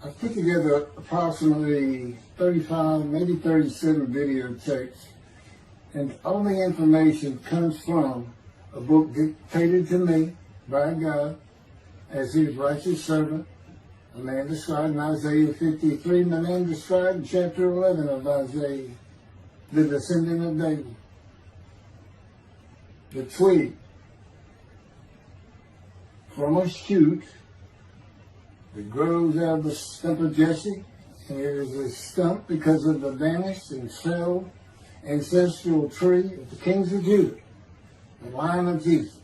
I've put together approximately 35, maybe 37 videotapes, and all the information comes from a book dictated to me by God as his righteous servant, a man described in Isaiah 53, and a man described in chapter 11 of Isaiah, the descendant of David, the twig from a shoot that grows out of the stump of Jesse, and it is a stump because of the vanished and felled ancestral tree of the kings of Judah, the line of Jesus.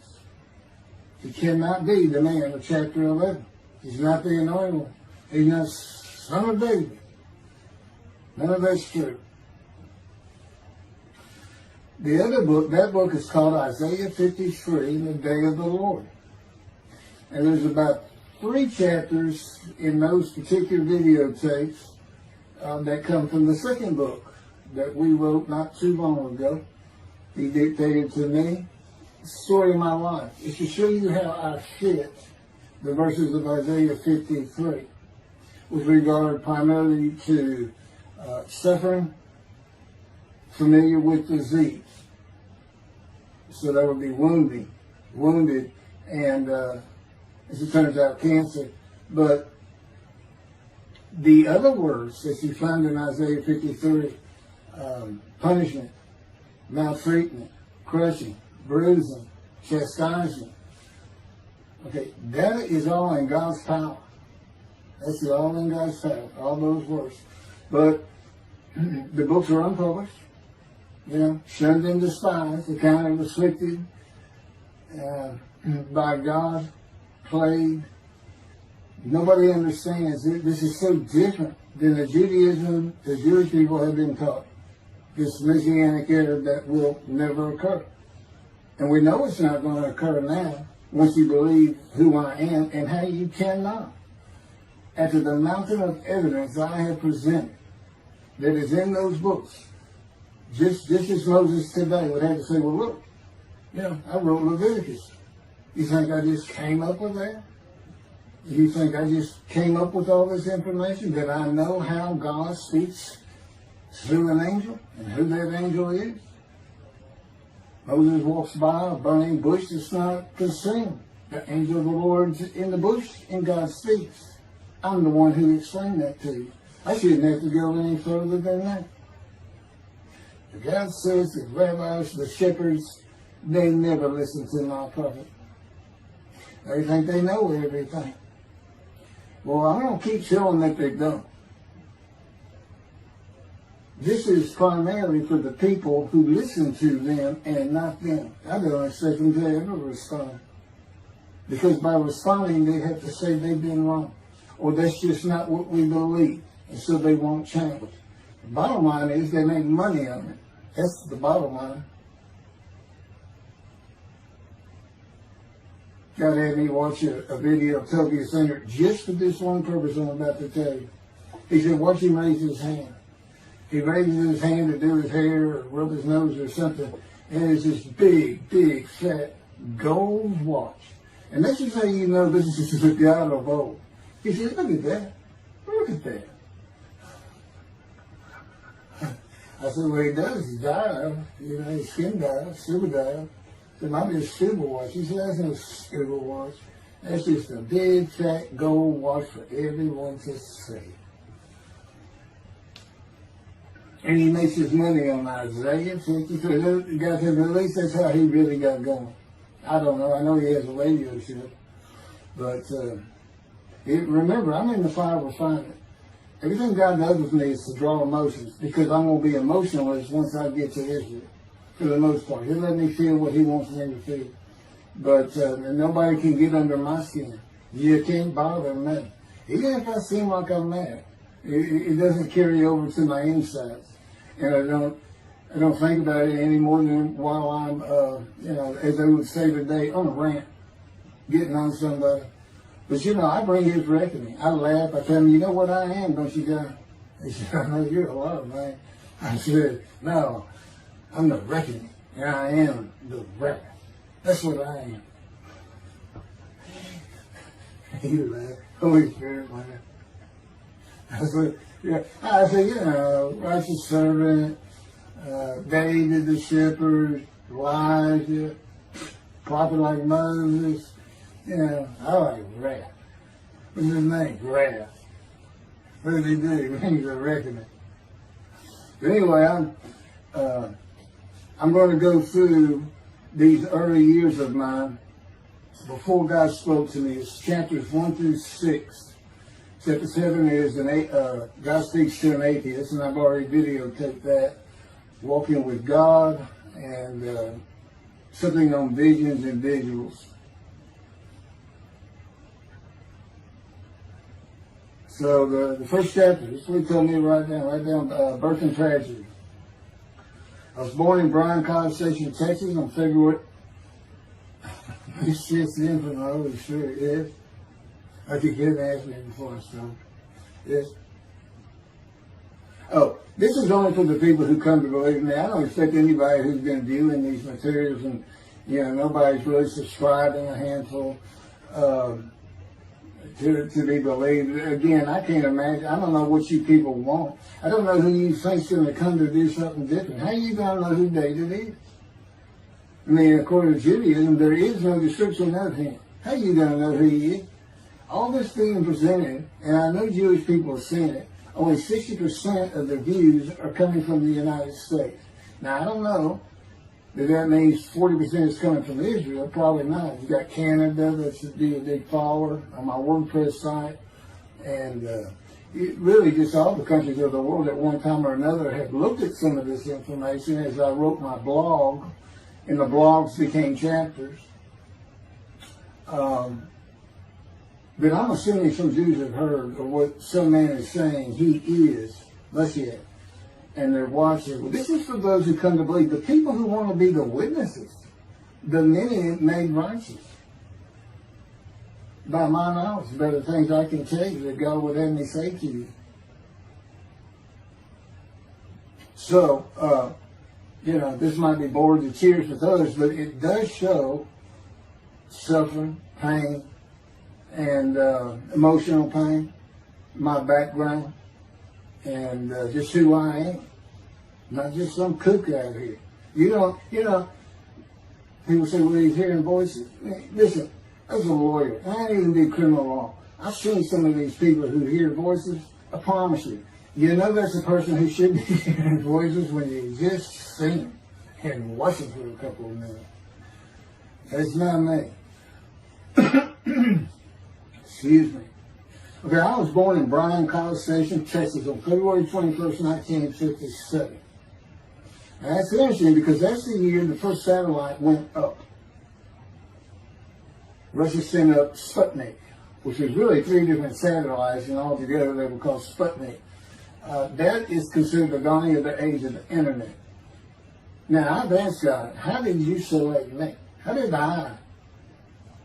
He cannot be the man of chapter 11. He's not the anointed one. He's not son of David. None of that's true. The other book, that book is called Isaiah 53, The Day of the Lord. And there's about 3 chapters in those particular videotapes that come from the second book that we wrote not too long ago. He dictated to me the story of my life. It's to show you how I fit the verses of Isaiah 53 with regard primarily to suffering, familiar with disease. So that would be wounded, and as it turns out, cancer. But the other words that you find in Isaiah 53, punishment, maltreatment, crushing, bruising, chastisement, okay, that is all in God's power. That's all in God's power, all those words. But the books are unpublished, shunned and despised, accounted, afflicted by God, plagued. Nobody understands it. This is so different than the Judaism the Jewish people have been taught. This Messianic era that will never occur. And we know it's not going to occur now once you believe who I am and how you cannot. After the mountain of evidence I have presented that is in those books, just as Moses today would have to say, well, look, I wrote Leviticus. You think I just came up with that? You think I just came up with all this information? That I know how God speaks through an angel and who that angel is? Moses walks by a burning bush that's not consumed. The angel of the Lord's in the bush and God speaks. I'm the one who explained that to you. I shouldn't have to go any further than that. God says the rabbis, the shepherds, they never listen to my prophet. They think they know everything. Well, I'm going to keep showing that they don't. This is primarily for the people who listen to them and not them. I don't expect them to ever respond. Because by responding, they have to say they've been wrong. Or that's just not what we believe. And so they won't change. The bottom line is they make money on it. That's the bottom line. God had me watch a video of Toby Singer just for this one purpose I'm about to tell you. He said, watch him raise his hand. He raises his hand to do his hair or rub his nose or something, and there's this big, fat gold watch. And that's just how you know this is the God of old. He said, look at that. Look at that. I said, well, he does. He died. His skin died, silver died. It might be a silver watch. He said, that's no silver watch. That's just a big, fat gold watch for everyone to see. And he makes his money on Isaiah 53. The guy said, at least that's how he really got going. I don't know. I know he has a radio show. But remember, I'm in the fire refinement. Everything God does with me is to draw emotions because I'm going to be emotionless once I get to Israel. For the most part. He'll let me feel what he wants me to feel. But nobody can get under my skin. You can't bother me. Even if I seem like I'm mad, it doesn't carry over to my insides. And I don't think about it any more than while I'm, as they would say today, on a rant, getting on somebody. But I bring his reckoning. I laugh. I tell him, you know what I am, don't you, guys? He said, I know you're a lot, man. I said, no, I'm the reckoning. And I am the wrath. That's what I am. He laughed. Holy Spirit, man. I said, righteous servant, David the shepherd, Elijah, prophet like Moses. I like wrath. What's his name? Wrath. What did he do? He was a reckoning. But anyway, I'm going to go through these early years of mine before God spoke to me. It's chapters 1 through 6. Chapter 7 is God speaks to an atheist, and I've already videotaped that. Walking with God, and something on visions and visuals. So the first chapter, this is what he told me to write down birth and tragedy. I was born in Bryan College Station, Texas on February. This shit's in from the Holy Spirit, yes. I think you asked me before I started. Yes. Oh, this is only for the people who come to believe in me. I don't expect anybody who's been viewing these materials and, nobody's really subscribing, a handful, to be believed. Again, I can't imagine. I don't know what you people want. I don't know who you think's going to come to do something different. How you going to know who David is? I mean, according to Judaism, there is no description of him. How you going to know who he is? All this being presented, and I know Jewish people have seen it, only 60% of the views are coming from the United States. Now, I don't know that means 40% is coming from Israel. Probably not. You got Canada, that's a big follower on my WordPress site. And really just all the countries of the world at one time or another have looked at some of this information as I wrote my blog, and the blogs became chapters. But I'm assuming some Jews have heard of what some man is saying he is Moshiach, and they're watching. Well, this is for those who come to believe. The people who want to be the witnesses, the many made righteous. By my knowledge, by the things I can tell you that God would have me say to you. So, this might be bored to tears with others, but it does show suffering, pain, and emotional pain, my background, and just who I am. Not just some kook out here. People say, well, he's hearing voices. Listen, as a lawyer, I ain't even do criminal law. I've seen some of these people who hear voices. I promise you. That's a person who should be hearing voices when you just see them and watch them for a couple of minutes. That's not me. Excuse me. Okay, I was born in Bryan College Station, Texas on February 21st, 1957. And that's interesting because that's the year the first satellite went up. Russia sent up Sputnik, which is really 3 different satellites, and all together they were called Sputnik. That is considered the dawning of the age of the internet. Now, I've asked God, how did you select me? How did I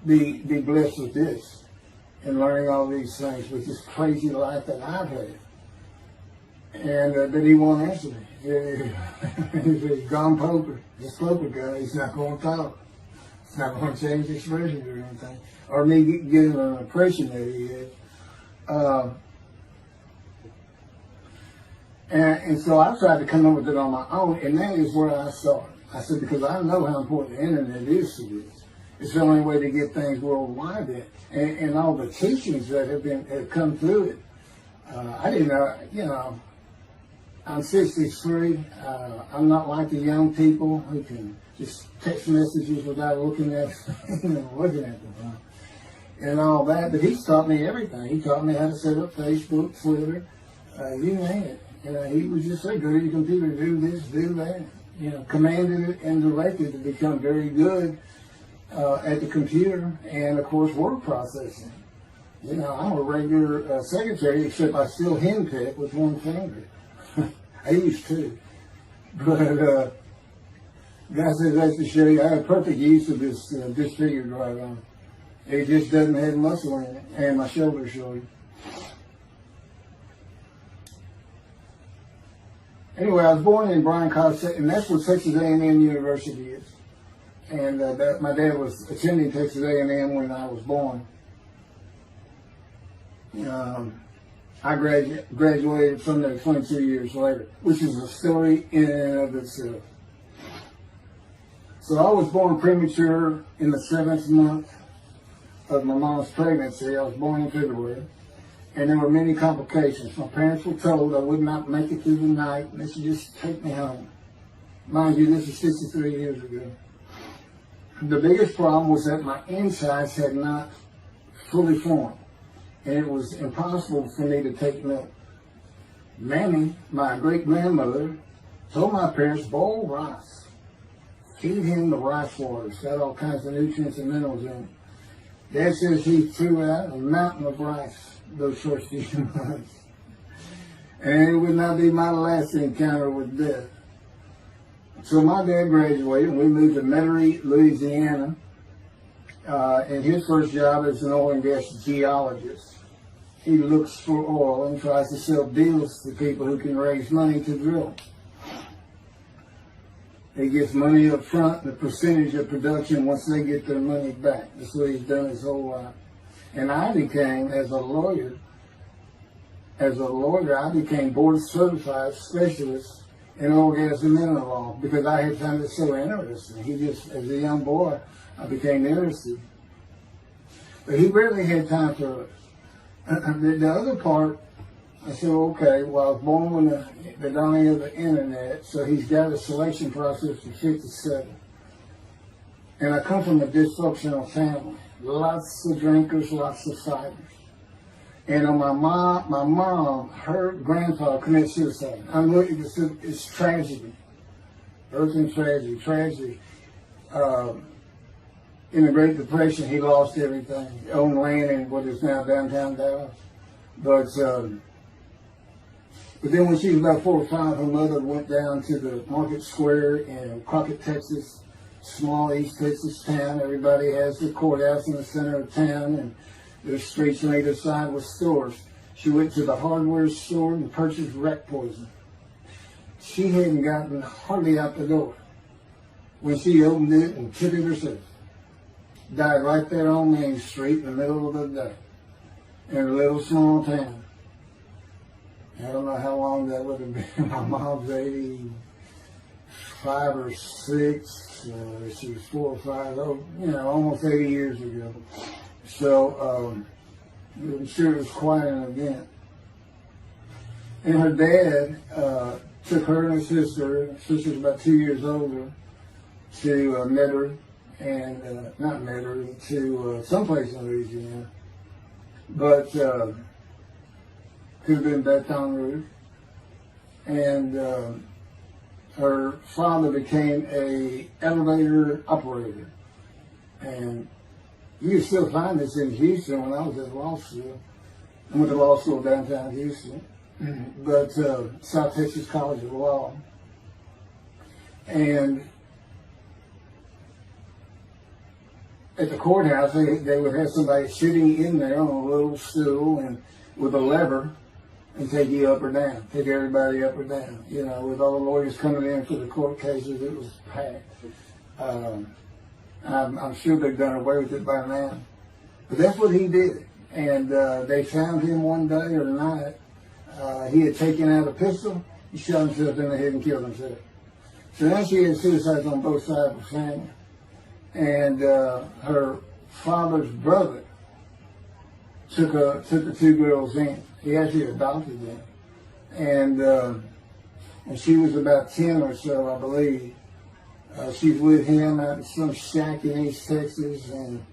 be blessed with this and learning all these things with this crazy life that I've had? And but he won't answer me. He's gone poker. This poker guy, he's not going to talk. He's not going to change expressions or anything. Or me getting an impression that he is. And so I tried to come up with it on my own, and that is where I started. I said, because I know how important the internet is to this. It's the only way to get things worldwide in. And all the teachings that have come through it. I didn't know, I'm 63. I'm not like the young people who can just text messages without looking at them and all that. But he's taught me everything. He taught me how to set up Facebook, Twitter, you name it. He would just say, go to your computer, do this, do that. Commanded it and directed to become very good at the computer and, of course, word processing. I'm a regular secretary, except I still henpeck with one finger. I used to. But God says that's to show you I have perfect use of this disfigured right arm. It just doesn't have muscle in it, and my shoulder showing. Anyway, I was born in Bryan College, and that's where Texas A&M University is. And my dad was attending Texas A&M when I was born. I graduated from there 22 years later, which is a story in and of itself. So I was born premature in the 7th month of my mom's pregnancy. I was born in February, and there were many complications. My parents were told I would not make it through the night, and they should just take me home. Mind you, this is 63 years ago. The biggest problem was that my insides had not fully formed, and it was impossible for me to take milk. Mammy, my great-grandmother, told my parents, boil rice. Feed him the rice water. It's got all kinds of nutrients and minerals in it. Dad says he threw out a mountain of rice those first few months. And it would not be my last encounter with death. So my dad graduated, and we moved to Metairie, Louisiana. And his first job is an oil and gas geologist. He looks for oil and tries to sell deals to people who can raise money to drill. He gets money up front, the percentage of production once they get their money back. That's what he's done his whole life. And I became, as a lawyer, I became board certified specialist in oil, gas, and mineral law because I had found it so interesting. As a young boy, I became interested. But he rarely had time for it. The other part, I said, okay, well, I was born when the dawning of the internet, so he's got a selection process for 57. And I come from a dysfunctional family. Lots of drinkers, lots of fighters. And on my mom, her grandfather committed suicide. It's tragedy. Earth and tragedy. In the Great Depression, he lost everything. He owned land in what is now downtown Dallas. But then when she was about 4 or 5, her mother went down to the market square in Crockett, Texas, small East Texas town. Everybody has the courthouse in the center of town, and there's streets on either side with stores. She went to the hardware store and purchased rat poison. She hadn't gotten hardly out the door when she opened it and took it herself. Died right there on Main Street in the middle of the day in a little small town. I don't know how long that would have been. My mom's 85 or 6. She was 4 or 5, almost 80 years ago. So I'm sure it was quite an event. And her dad took her and her sister's about 2 years older, to Metairie, and not Metairie, to someplace in Louisiana. But could have been Baton Rouge. And her father became a elevator operator. And you can still find this in Houston when I was at law school. I went to law school downtown Houston, but South Texas College of Law. And at the courthouse, they would have somebody sitting in there on a little stool and with a lever and take you up or down, take everybody up or down. With all the lawyers coming in for the court cases, it was packed. I'm sure they've done away with it by now. But that's what he did. And they found him one day or night. He had taken out a pistol, he shot himself in the head and killed himself. So now she had suicides on both sides of the family. And her father's brother took the 2 girls in. He actually adopted them. And she was about 10 or so, I believe. She's with him out in some shack in East Texas. And,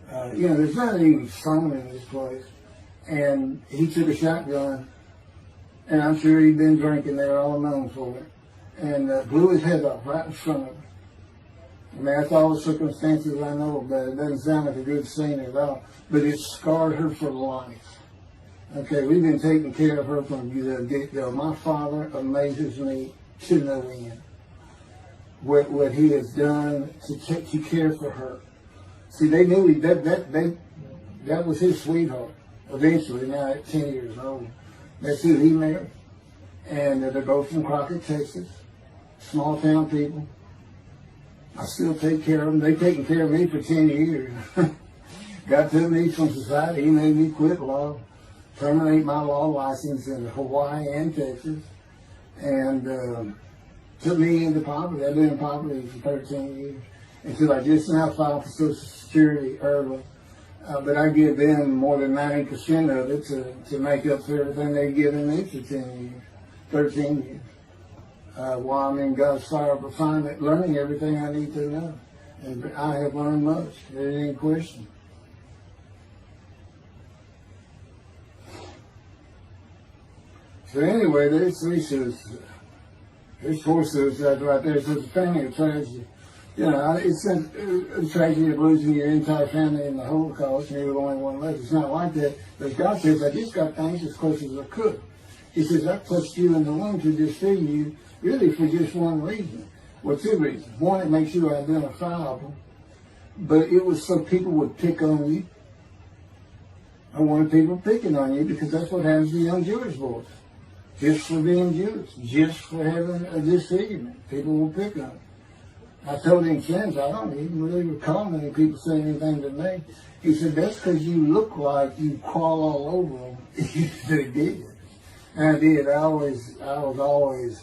there's not even phone in this place. And he took a shotgun. And I'm sure he'd been drinking there all alone for it. And blew his head off right in front of her. I mean, that's all the circumstances I know about it. It doesn't sound like a good scene at all. But it scarred her for life. Okay, we've been taking care of her from the get-go. My father amazes me to no end. What he has done to care for her. See, they knew that was his sweetheart. Eventually, now at 10 years old. That's who he married. And they're both from Crockett, Texas. Small town people. I still take care of them. They've taken care of me for 10 years. Got to me from society. He made me quit law. terminate my law license in Hawaii and Texas, and took me into poverty. I've been in poverty for 13 years until I just now filed for Social Security early. But I give them more than 90% of it to make up for everything they've given me for 13 years. While I'm in God's fire of refinement, learning everything I need to know. And I have learned much. There ain't any question. So anyway, there's 3 sisters. There's 4 sisters right there. So it's a family of tragedy. You know, it's a tragedy of losing your entire family in the Holocaust, and you're the only one left. It's not like that. But God says, I just got things as close as I could. He says, I placed you in the womb to disfigure you, really for just one reason. Well, 2 reasons. One, it makes you identifiable, but it was so people would pick on you. I wanted people picking on you because that's what happens to young Jewish boys. Just for being Jewish, just for having a disfigurement. People will pick on you. I told him since, I don't even really recall many people saying anything to me. He said, that's because you look like you crawl all over them. They did. And I did. I was always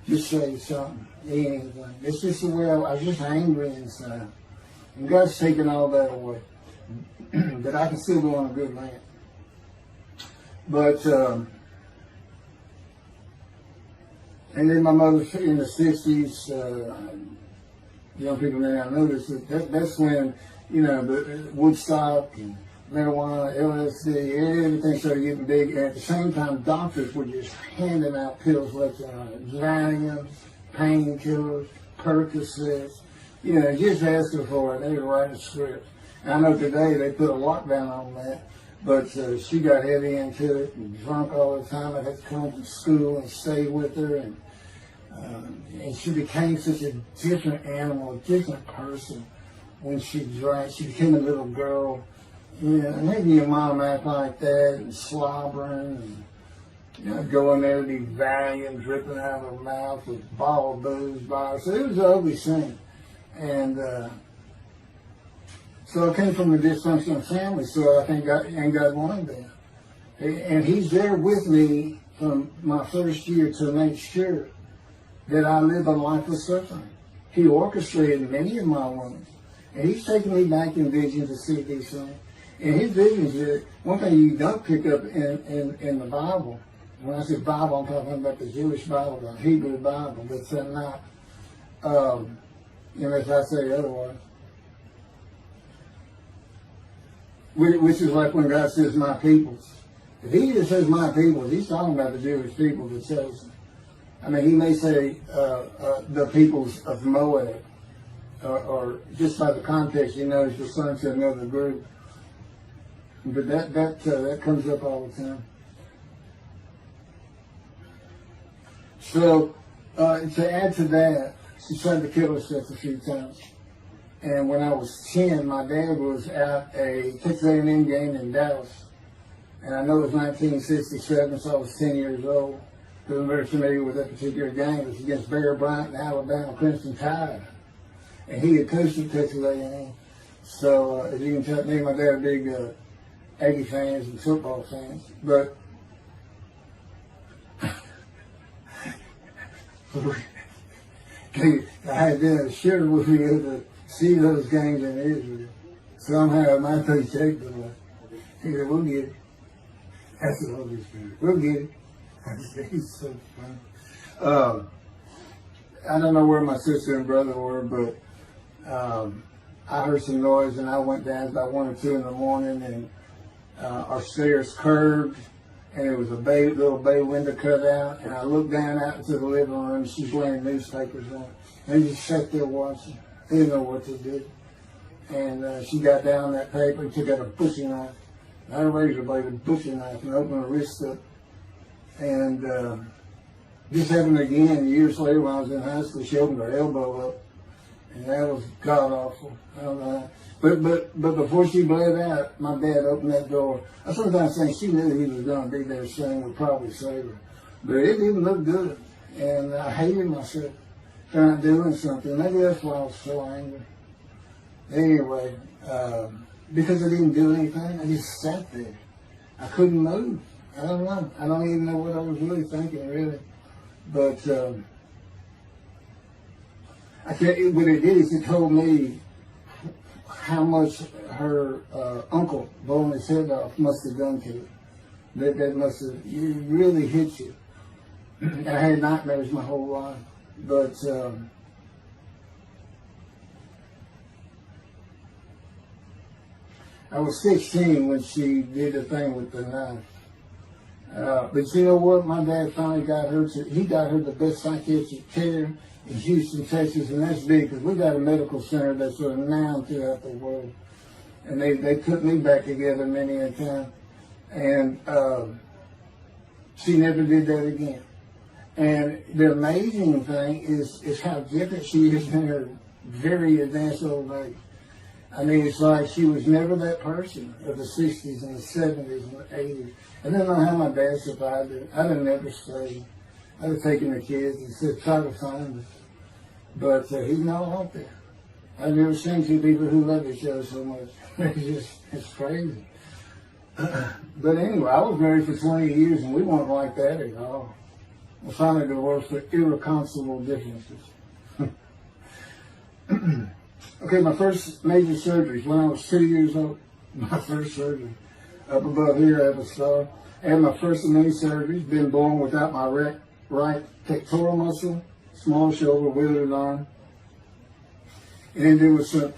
just say something, anything. It's just the way I was just angry inside. And God's taken all that away. But I can still go on a good rant. But, and then my mother in the 60s, young people may not notice that's when, you know, the Woodstock and marijuana, LSD, everything started getting big. And at the same time, doctors were just handing out pills left and right. Valium, painkillers, Percocets, you know, just asking for it. They were writing scripts. And I know today they put a lockdown on that. But she got heavy into it and drunk all the time. I had to come to school and stay with her. And she became such a different animal, a different person when she drank. She became a little girl. You know, maybe your mom act like that and slobbering and, you know, going there to be Valium dripping out of her mouth with a bottle of booze by her. So it was an ugly scene. And so I came from a dysfunctional family, so I think God wanted that. And He's there with me from my first year to make sure that I live a life of suffering. He orchestrated many of my wounds. And He's taken me back in vision to see these things. And His visions is one thing you don't pick up in the Bible. When I say Bible, I'm talking about the Jewish Bible, the Hebrew Bible, but it's not, unless I say otherwise. Which is like when God says, my peoples. If He just says my peoples, He's talking about the Jewish people that chosen. I mean, He may say the peoples of Moab, or just by the context, you notice the son said another group. But that comes up all the time. So to add to that, she tried to kill herself a few times. And when I was 10, my dad was at a Texas A&M game in Dallas. And I know it was 1967, so I was 10 years old. I'm very familiar with that particular game. It was against Bear Bryant and Alabama Crimson Tide. And he had coached at Texas A&M. So as you can tell, me and my dad are big Aggie fans and football fans. But I had been assured we were going to see those games in Israel. Somehow my paycheck was like, he said, we'll get it. That's the Holy Spirit. We'll get it. He's so funny. I don't know where my sister and brother were, but I heard some noise and I went down about 1 or 2 in the morning, and our stairs curved, and there was a little bay window cut out, and I looked down out into the living room, and she's laying newspapers on. And they just sat there watching. They didn't know what to do. And she got down that paper and took out a butcher knife, not a razor blade, a butcher knife, and opened her wrist up. And this happened again years later when I was in high school. She opened her elbow up, and that was god awful. I don't know. But before she bled out, my dad opened that door. I sometimes think she knew he was going to be there soon, would probably save her. But it didn't look good, and I hated myself for not doing something. Maybe that's why I was so angry. Anyway, because I didn't do anything, I just sat there. I couldn't move. I don't know. I don't even know what I was really thinking, really. But I tell you what it did is it told me how much her uncle blowing his head off must have done to it. That must have really hit you. I had nightmares my whole life. But I was 16 when she did the thing with the knife. But you know what? My dad finally got her he got her the best psychiatric care in Houston, Texas, and that's big because we got a medical center that's renowned throughout the world. And they put me back together many a time. And she never did that again. And the amazing thing is how different she is in her very advanced old age. I mean, it's like she was never that person of the 60s and the 70s and the 80s. I don't know how my dad survived it. I'd have never stayed. I'd have taken the kids and said, try to find her. But he's not out there. I've never seen two people who love each other so much. It's crazy. But anyway, I was married for 20 years and we weren't like that at all. I finally divorced for irreconcilable differences. Okay, my first major surgery when I was 2 years old. My first surgery. Up above here, I have a scar. I had my first of many surgeries. Been born without my right pectoral muscle, small shoulder, withered arm. And then there was the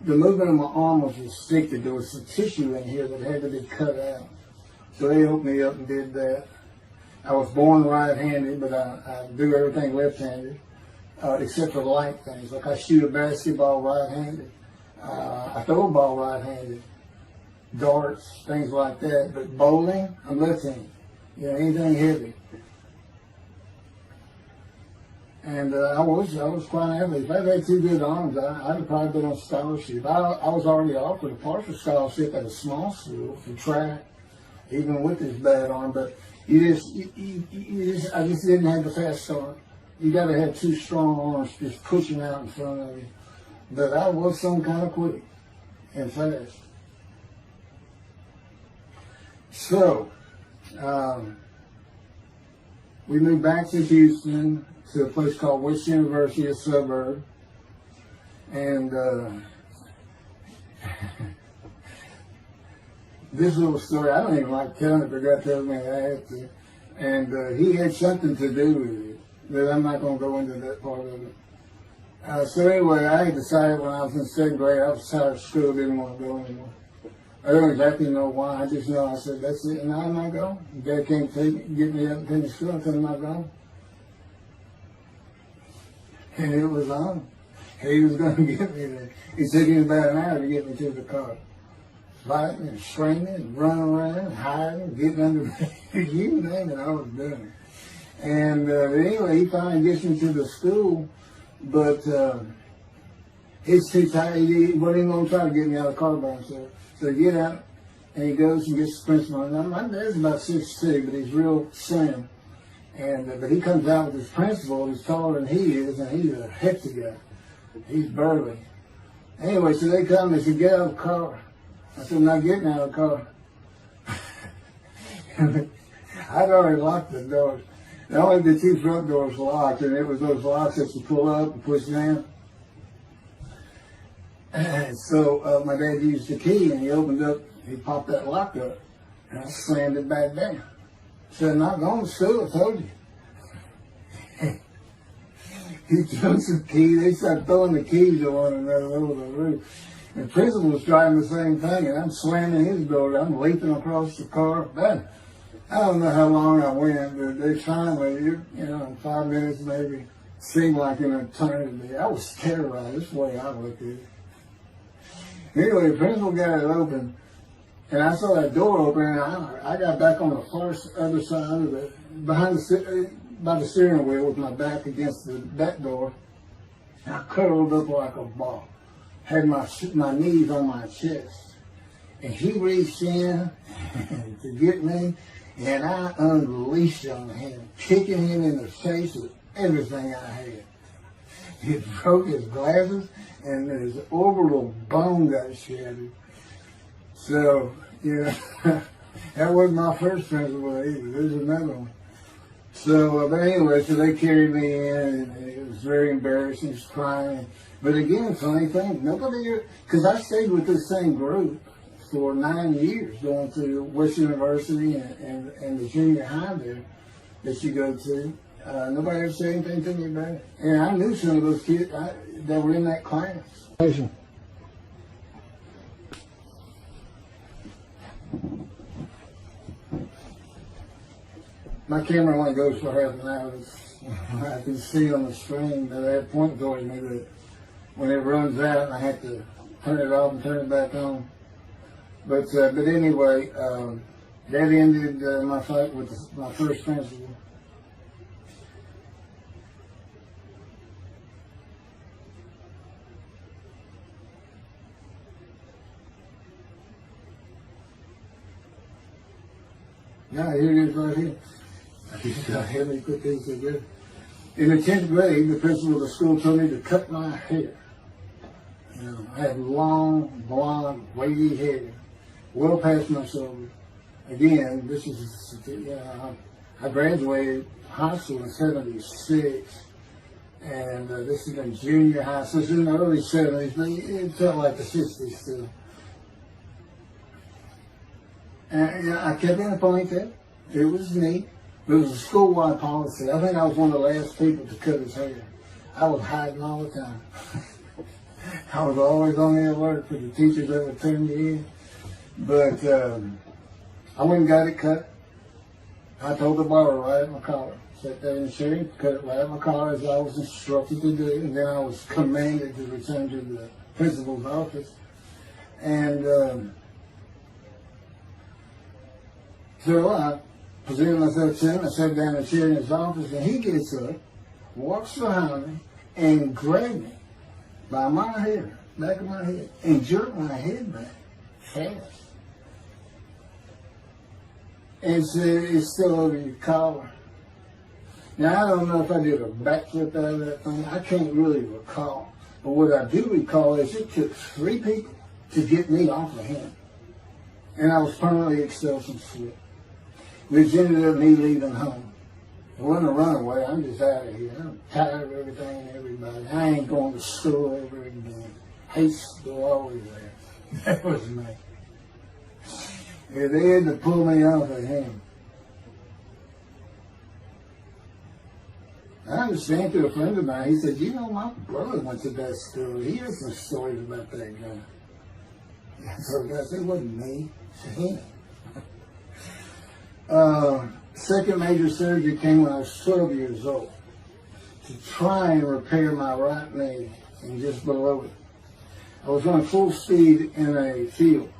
movement of my arm was restricted. There was some tissue in here that had to be cut out. So they opened me up and did that. I was born right-handed, but I do everything left-handed. Except for light things, like I shoot a basketball right-handed, I throw a ball right-handed, darts, things like that. But bowling, I'm left-handed. You know, anything heavy. And I was quite an athlete. If I had two good arms, I'd have probably been on scholarship. I was already offered a partial scholarship at a small school for track, even with this bad arm. But I just didn't have the fast start. You got to have two strong arms just pushing out in front of you. But I was some kind of quick and fast. So, we moved back to Houston to a place called West University, a suburb. And this little story, I don't even like telling it, but I tell me I have to. And he had something to do with it. But I'm not going to go into that part of it. So anyway, I had decided when I was in second grade, I was tired of school, didn't want to go anymore. I don't exactly know why. I just know I said, that's it, and I'm not going. Dad can't get me up and finish school until I'm not going. And it was on. He was going to get me there. It took him about an hour to get me to the car. Fighting and screaming and running around, hiding, getting under you name it, I was doing it. And anyway, he finally gets me to the school, but he's too tired. He wasn't even going to try to get me out of the car by himself. So he get out, and he goes and gets the principal. Now, my dad's about 6'2", but he's real slim. And but he comes out with his principal, who's taller than he is, and he's a hefty guy. He's burly. Anyway, so they come and they said, get out of the car. I said, I'm not getting out of the car. I'd already locked the doors. Only the two front doors locked, and it was those locks that you pull up and push down. And so my dad used the key, and he popped that lock up, and I slammed it back down. I said, I'm not going to school, I told you. He took the key, they started throwing the keys at one another over the roof. And the principal was trying the same thing, and I'm slamming his door, I'm leaping across the car. But I don't know how long I went, but they finally, in 5 minutes maybe, seemed like an eternity. I was terrorized, this is the way I looked at it. Anyway, the principal got it open, and I saw that door open, and I got back on the far other side of it, by the steering wheel with my back against the back door. And I curled up like a ball, had my knees on my chest, and he reached in to get me. And I unleashed on him, kicking him in the face with everything I had. He broke his glasses, and his orbital bone got shattered. So, That wasn't my first principal either. There's another one. So, but anyway, so they carried me in, and it was very embarrassing, just crying. But again, funny thing, nobody, because I stayed with this same group for 9 years, going through West University and the junior high there that you go to. Nobody ever said anything to me about it. And I knew some of those kids that were in that class. My camera only goes for half an hour. I can see on the screen that I have point towards me that when it runs out, I have to turn it off and turn it back on. But anyway, that ended my fight with my first principal. Yeah, here it is right here. I had me put things together. In the 10th grade, the principal of the school told me to cut my hair. You know, I had long, blonde, wavy hair, well past my shoulders. Again, this is, I graduated high school in '76, and this is in junior high, so it's in the early '70s, but it felt like the '60s still. And I kept in a ponytail. It was neat. It was a school-wide policy. I think I was one of the last people to cut his hair. I was hiding all the time. I was always on the alert for the teachers that would turn me in. But I went and got it cut. I told the barber right at my collar. Sat there in the chair, cut it right at my collar as I was instructed to do. And then I was commanded to return to the principal's office. And so I presented myself to him. I sat down in a chair in his office, and he gets up, walks behind me, and grabbed me by my hair, back of my head, and jerked my head back fast. And said, "It's still over your collar." Now, I don't know if I did a backflip out of that thing. I can't really recall. But what I do recall is it took 3 people to get me off of him. And I was permanently expelled from school, which ended up me leaving home. It wasn't a runaway. I'm just out of here. I'm tired of everything and everybody. I ain't going to school ever again. Hate school always there. That was me. Yeah, they had to pull me off of him. I understand through a friend of mine. He said, "You know, my brother went to that school. He has some stories about that guy." So I said, "It wasn't me. It's him." Second major surgery came when I was 12 years old to try and repair my right knee and just below it. I was running full speed in a field.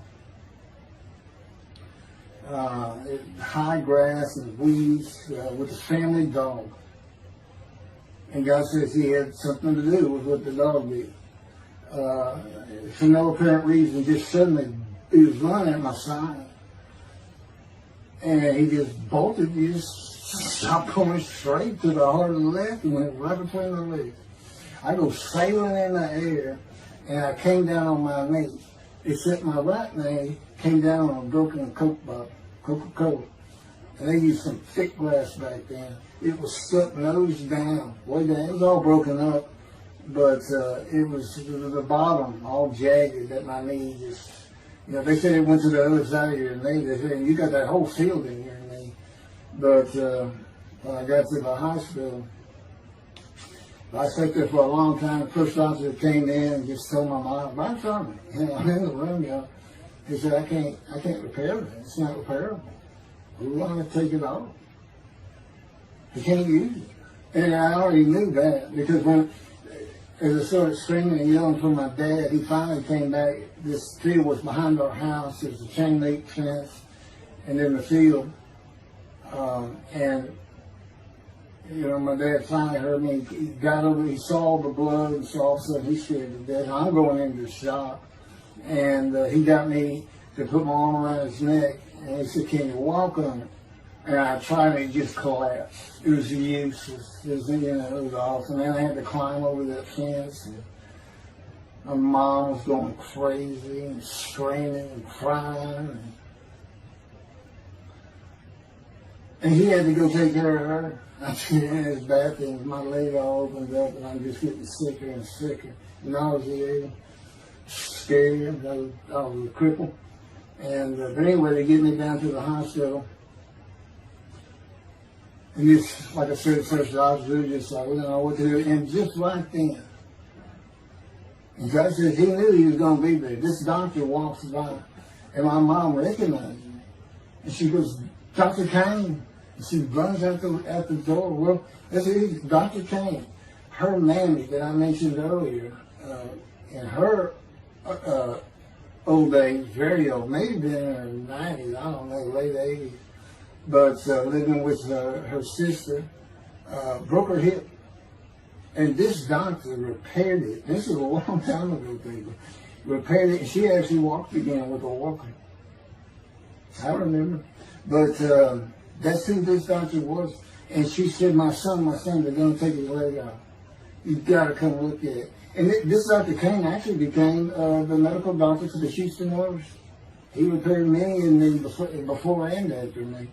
High grass and weeds with a family dog. And God says he had something to do with what the dog did. For no apparent reason, just suddenly he was running at my side. And he just bolted, he just stopped going straight to the heart of the left and went right between the legs. I go sailing in the air, and I came down on my knee. Except my right knee came down on a broken Coke bottle, Coca-Cola. And they used some thick glass back then. It was stuck nose down, way down. It was all broken up, but it was the bottom all jagged at my knee. Just, you know, they said it went to the other side of your knee. They said, "You got that whole field in your knee." But when I got to the hospital, I sat there for a long time. The first officer came in and just told my mom, right in front of me, you know, I'm in the room, you know. He said, I can't repair it. It's not repairable. We want to take it off. You can't use it. And I already knew that, because when, as I started screaming and yelling for my dad, he finally came back. This field was behind our house. There was a chain link fence, and then the field. And you know, my dad finally heard me. He got over. He saw the blood, and so all of a sudden he scared to death. I'm going into shock, and he got me to put my arm around his neck, and he said, "Can you walk on it?" And I tried, and it just collapsed. It was useless. It was, you know, it was awesome. And I had to climb over that fence. And my mom was going crazy and screaming and crying. And he had to go take care of her. I'm sitting in his bathroom, my leg all opens up, and I'm just getting sicker and sicker, nauseated, scared. I was a cripple. And but anyway, they get me down to the hospital. And this, like I said, first doctor just like, we don't know what to do. And just right then, and God said he knew he was going to be there. This doctor walks by, and my mom recognized him. And she goes, Dr. Kane. And she runs out the door. Well, this is Dr. Kane. Her mammy that I mentioned earlier, in her old age, very old, maybe been in her 90s, I don't know, late 80s, but living with her sister, broke her hip. And this doctor repaired it. This is a long time ago, people. Repaired it, and she actually walked again with a walker. I remember. But that's who this doctor was. And she said, my son, they're going to take his leg off. You've got to come look at it. And this Dr. Kane actually became the medical doctor for the Houston Oilers. He repaired many in me before and after me.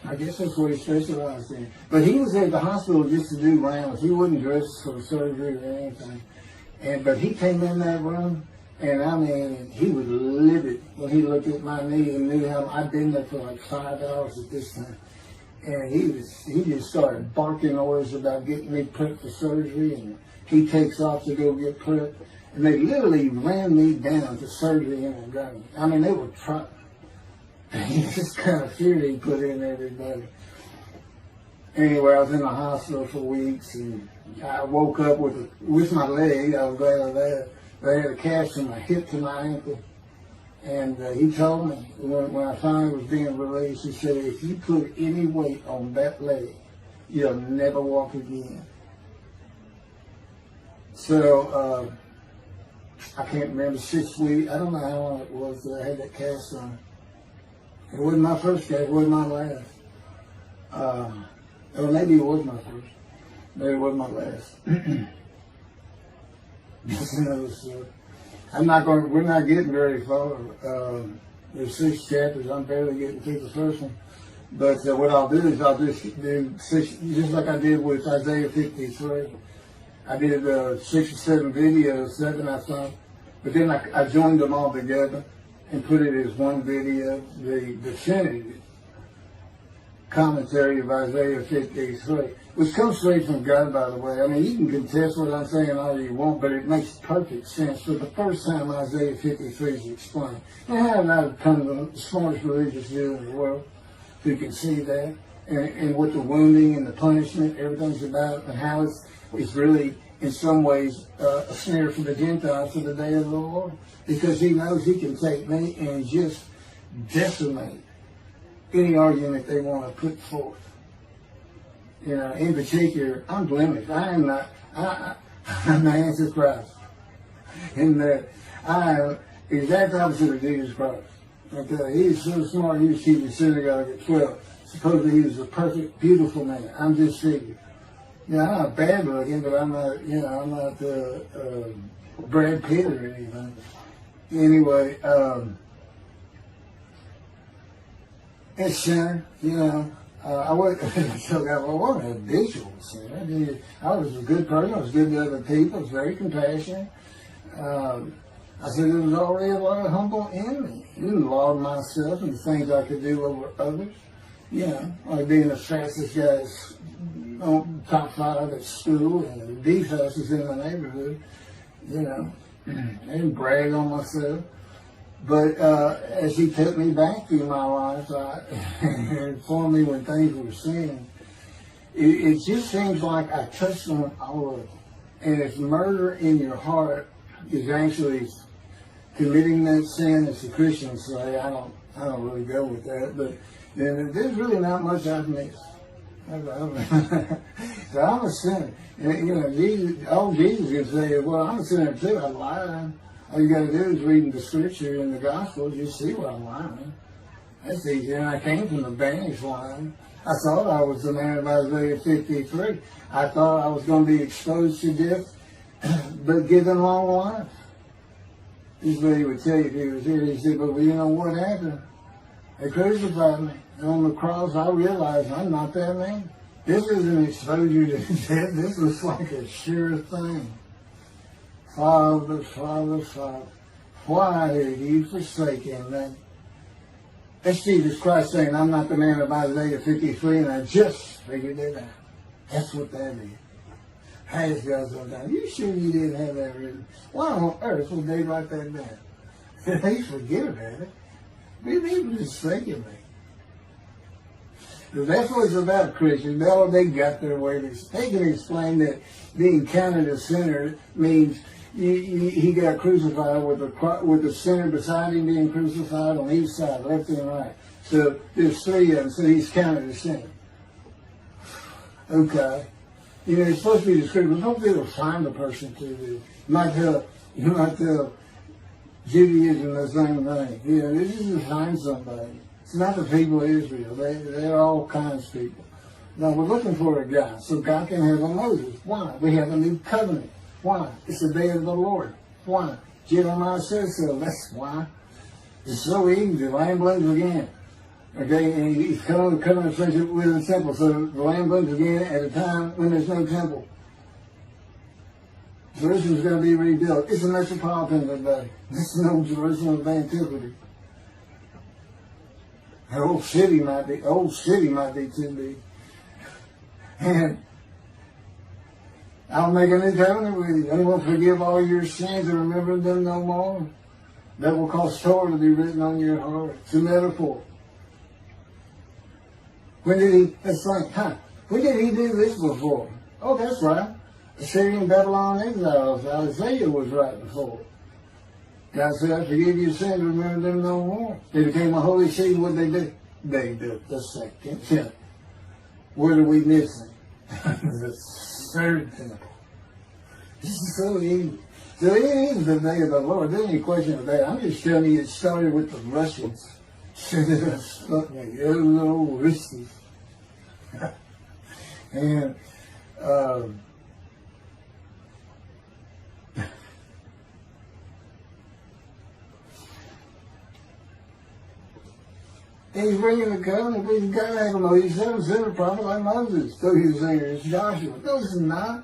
I guess that's what he specialized in. But he was at the hospital just to do rounds. He wasn't dressed for surgery or anything. But he came in that room, and I mean, he was livid when he looked at my knee and knew how I'd been there for like 5 hours at this time. And he just started barking orders about getting me prepped for surgery, and he takes off to go get prepped. And they literally ran me down to surgery in a gun. I mean, they were trying. This kind of fear he put in everybody. Anyway, I was in the hospital for weeks, and I woke up with my leg. I was glad of that. They had a cast from my hip to my ankle. And he told me, when I finally was being released, he said, if you put any weight on that leg, you'll never walk again. So, I can't remember, 6 weeks. I don't know how long it was that I had that cast on. It wasn't my first cast, it wasn't my last. Or maybe it was my first. Maybe it wasn't my last. That's another story. We're not getting very far. There's 6 chapters. I'm barely getting through the first one. But what I'll do is I'll just do 6, just like I did with Isaiah 53. I did 6 or 7 videos, 7 I thought. But then I joined them all together and put it as one video, the definitive commentary of Isaiah 53, which comes straight from God, by the way. I mean, you can contest what I'm saying all you want, but it makes perfect sense. For the first time, Isaiah 53 is explained. And how I've become the smartest religious Jew in the world who can see that, and what the wounding and the punishment, everything's about, and how it's really, in some ways, a snare for the Gentiles for the day of the Lord. Because he knows he can take me and just decimate any argument they want to put forth. You know, in particular, I'm blemished. I'm the Antichrist. In that I am the exact opposite of Jesus Christ. Okay, he's so smart, he was keeping synagogue at 12. Supposedly he was a perfect, beautiful man. I'm just figured. You know, I'm not bad looking, but I'm not, I'm not Brad Pitt or anything. Anyway, it's sinner, I wasn't a visual sinner. I was a good person. I was good to other people. I was very compassionate. I said there was already a lot of humble in me. I didn't laud myself and the things I could do over others. Like being the fastest guy on top 5 at school and the fastest in my neighborhood. I didn't brag on myself. But as he took me back through my life and informed me when things were sin, it just seems like I touched on all of it. And if murder in your heart is actually committing that sin, as the Christians say, I don't really go with that, but then there's really not much I've missed. So I'm a sinner. And, Jesus can say, well, I'm a sinner too, I'm lying. All you got to do is read the scripture in the gospel, you see where I'm lying. That's easy. And I came from the banished line. I thought I was the man of Isaiah 53. I thought I was going to be exposed to death, but given long life. This is what he would tell you if he was here. He said, but you know what happened? They crucified me. And on the cross, I realized I'm not that man. This isn't exposure to death. This was like a sure thing. Father, Father, Father, why have you forsaken me? That's Jesus Christ saying, I'm not the man of Isaiah 53, and I just figured it out. That's what that is. Has God so down? You sure you didn't have that written? Why on earth would they write that down? They forget about it. Maybe he was just thinking me. That's what it's about, Christians. They got their way. They can explain that being counted a sinner means he got crucified with the sinner beside him being crucified on each side, left and right. So there's three of them, so he's counted a sinner. Okay. You know, it's supposed to be descriptive. Don't be able to find a person to do. You might tell Judaism the same thing. You know, this is to find somebody. It's not the people of Israel. They're all kinds of people. Now, we're looking for a guy so God can have a Moses. Why? We have a new covenant. Why? It's the day of the Lord. Why? Jeremiah says so. That's why. It's so easy. The lamb blooms again. Okay, and he's coming to covenant friendship with the temple. So the lamb blooms again at a time when there's no temple. Jerusalem's going to be rebuilt. It's a metropolitan today. This is no Jerusalem of antiquity. The old city might be too big. And I'll make a new covenant with you. I won't forgive all your sins and remember them no more. That will cause Torah to be written on your heart. It's a metaphor. When did he do this before? Oh, that's right. Assyrian Babylon exiles. Isaiah was right before. God said, I forgive your sins, remember them no more. They became a holy city. What did they do? They built the second temple. What are we missing? The third temple. This is so easy. So it is the day of the Lord. There's any question of that. I'm just telling you it started with the Russians. Little risky. And he's bringing the covenant. We've got to have a Moses. He's never sent a prophet like Moses. So he's saying it's Joshua. No, it's not.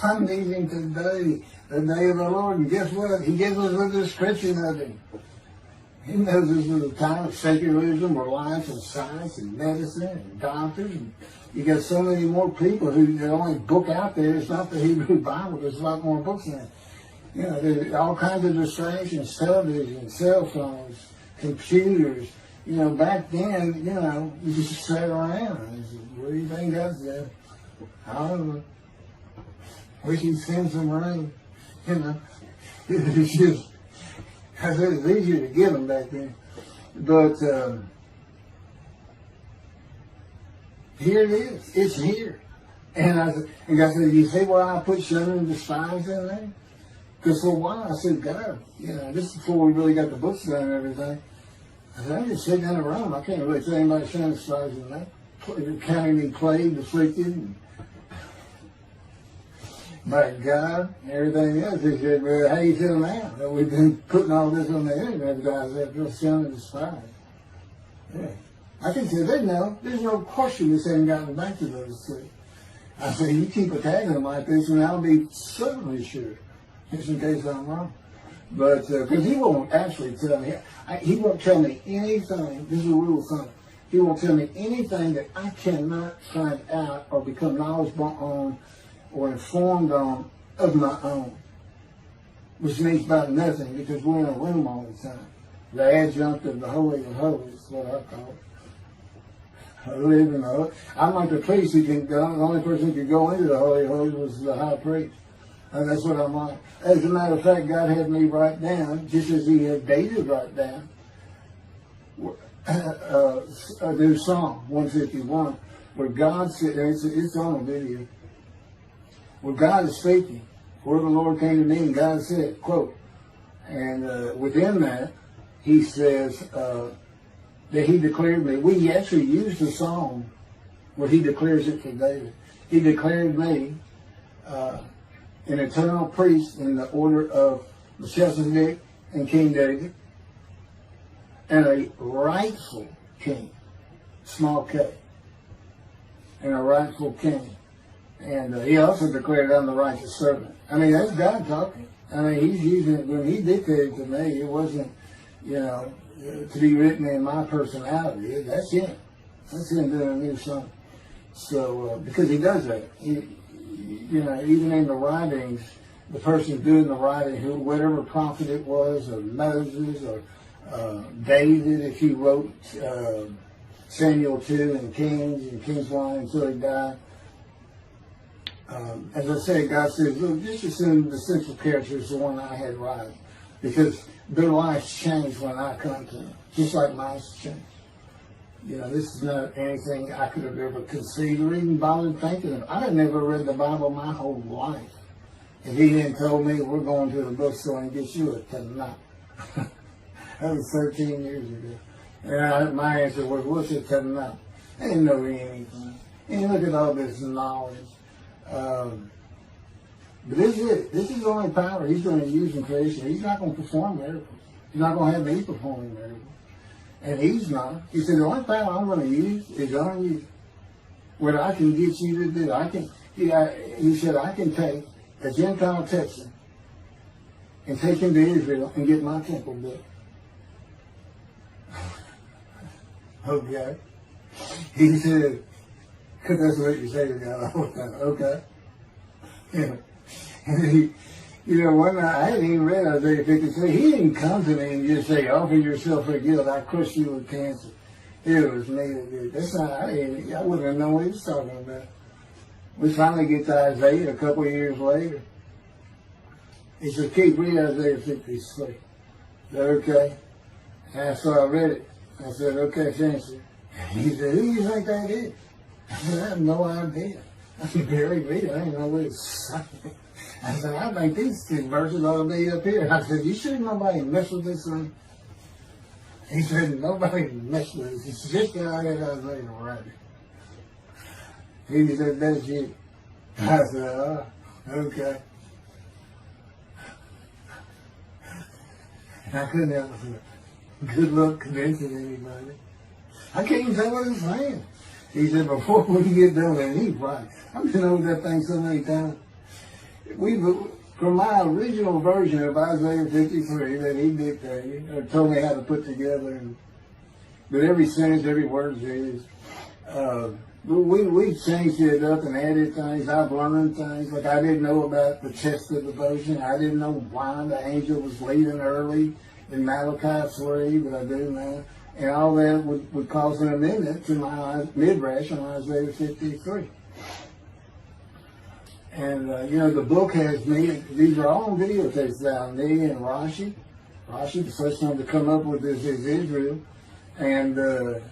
I'm meeting today, the day of the Lord. And guess what? He gives us a description of him. He knows this is a time of secularism, reliance on science and medicine and doctors. And you got so many more people the only book out there is not the Hebrew Bible. There's a lot more books in it. You know, there's all kinds of distractions, television, cell phones, computers. You know, back then, you know, you just sat around and said, what do you think that's there? I don't know. We should send some rain. You know, it's just, I said it's easier to get them back then. But here it is. It's here. And God said, you see why I put Shunning and Despise in there? Because for a while I said, God, you know, this is before we really got the books done and everything. I said, I'm just sitting in a room. I can't really say anybody Shunning and Despise in that. Counting me plagued, afflicted, and by God, and everything else. He said, well, how you feel now? That we've been putting all this on the internet, guys, that feel Shunning and Despise. Yeah. I can say, there's no question this hasn't gotten back to those three. I say, you keep attacking them like this, and I'll be certainly sure, just in case I'm wrong. But, because he won't actually tell me, he won't tell me anything, this is a rule of thumb, he won't tell me anything that I cannot find out or become knowledgeable on or informed on of my own. Which means about nothing, because we're in a room all the time. The adjunct of the Holy of Holies is what I call it. I live in the I'm like the priest who can go, the only person who could go into the Holy of Holies was the high priest. And that's what I'm like. As a matter of fact, God had me write down, just as he had David write down, there's Psalm 151, where God said, it's on a video, where God is speaking. Where the Lord came to me and God said, quote, and within that, he says that he declared me. We actually used the psalm where he declares it for David. He declared me an eternal priest in the order of Melchizedek and King David. and a rightful king, small k, and a rightful king. And he also declared, I'm the righteous servant. I mean, that's God talking. I mean, he's using it. When he dictated to me, it wasn't, to be written in my personality. That's him. That's him doing a new song. So, because he does that. Even in the writings, the person doing the writing, whatever prophet it was, or Moses, or David, if he wrote Samuel 2 and Kings 1 until he died. As I said, God says, look, just assume the central character is the one I had writing, because their lives changed when I come to them, just like mine changed. This is not anything I could have ever conceived or even bothered thinking of. I had never read the Bible my whole life. If he hadn't told me, we're going to the bookstore and get you a Tanakh. That was 13 years ago. And my answer was, what's a Tanakh? I didn't know anything. And look at all this knowledge. But this is it. This is the only power he's going to use in creation. He's not going to perform miracles. He's not going to have me performing miracles. And he's not. He said, the only power I'm going to use is on you. What I can get you to do. He said, I can take a Gentile Texan and take him to Israel and get my temple built. Okay. He said, because that's what you say to God all the time. Okay. And one night, I hadn't even read Isaiah 53. He didn't come to me and just say, offer yourself for guilt. I crushed you with cancer. It was me that did. That's not, I wouldn't have known what he was talking about. We finally get to Isaiah a couple of years later. He said, keep reading Isaiah 53. Is that okay? And so I read it. I said, okay, finish it. He said, who do you think that is? I said, I have no idea. I said, barely read it. I didn't know what it's saying. I said, I think these 2 verses ought to be up here. I said, you sure nobody messed with this thing? He said, nobody messed with it. It's just that I had Isaiah right. He said, that's you. I said, oh, okay. And I couldn't help it. Good luck convincing anybody. I can't even tell what he's saying. He said, before we get done, and he's right. I've been over that thing so many times. From my original version of Isaiah 53 that he dictated, or told me how to put together, but every sentence, every word is his. We changed it up and added things. I've learned things. Like I didn't know about the test of devotion. I didn't know why the angel was leaving early in Malachi 3, but I do now. And all that would cause an amendment to my midrash on Isaiah 53. And, the book has me, these are all on videotapes now, me and Rashi. Rashi, the first one to come up with this is Israel. And, I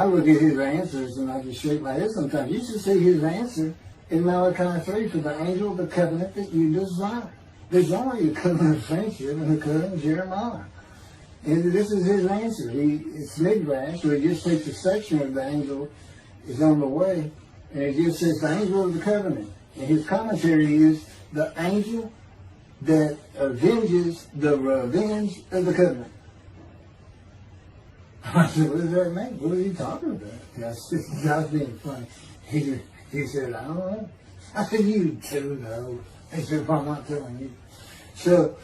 look at his answers and I just shake my head sometimes. You should see his answer in Malachi 3 for the angel of the covenant that you desire. There's only a covenant of friendship and a covenant of Jeremiah. And this is his answer. It's midrash, so he just takes a section of the angel is on the way. And it just says the angel of the covenant. And his commentary is the angel that avenges the revenge of the covenant. I said, what does that mean? What are you talking about? I said, God's being funny. He said, I don't know. I said, you too know. He said, well, I'm not telling you. So,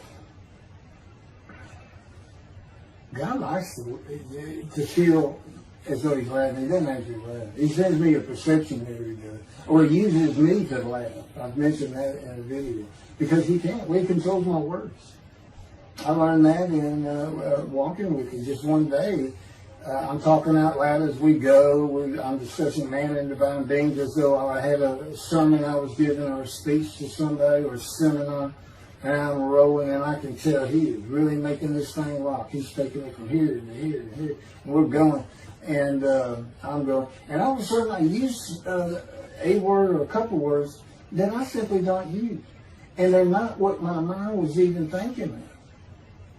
God likes to feel as though he's laughing. He doesn't actually laugh. He sends me a perception every day. Or he uses me to laugh. I've mentioned that in a video. Because he can't. Well, he controls my words. I learned that in walking with him. Just one day, I'm talking out loud as we go. I'm discussing man and divine beings as though I had a sermon I was giving or a speech to somebody or a seminar. And I'm rolling, and I can tell he is really making this thing rock. He's taking it from here to here to here. And we're going. And I'm going. And all of a sudden, I use a word or a couple words that I simply don't use. And they're not what my mind was even thinking of.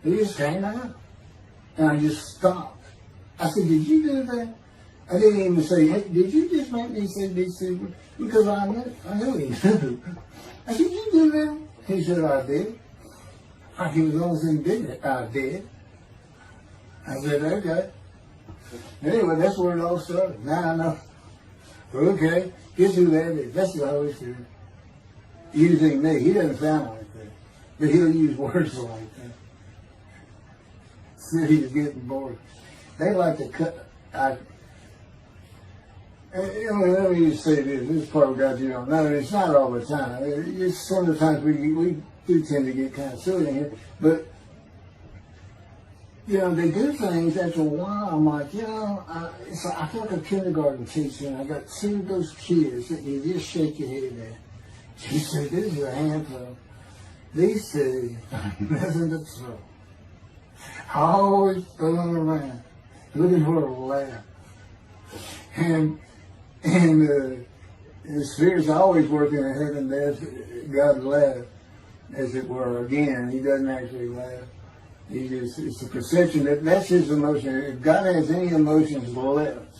They just came out. And I just stopped. I said, did you do that? I didn't even say, hey, did you just make me say these words? Because I knew he knew. I said, did you do that? He said, I did. He was almost indignant. I did. I said, okay. Anyway, that's where it all started. Now I know. Okay, guess who that is? That's the Holy Spirit. Using me. He doesn't sound like that. But he'll use words like that. So he's getting bored. They like to cut. Let me just say this. This is part of God you don't know. It's not all the time. It's sometimes we do tend to get kind of silly in here. But, they do things after a while. I'm like, I feel like a kindergarten teacher, and I got two of those kids that you just shake your head at. She said, this is a handful. These two, nothing but trouble. Always fooling around, looking for a laugh. And the Spirit's always working in heaven. There's God's laugh, as it were. Again, he doesn't actually laugh. It's a perception that's his emotion. If God has any emotions left,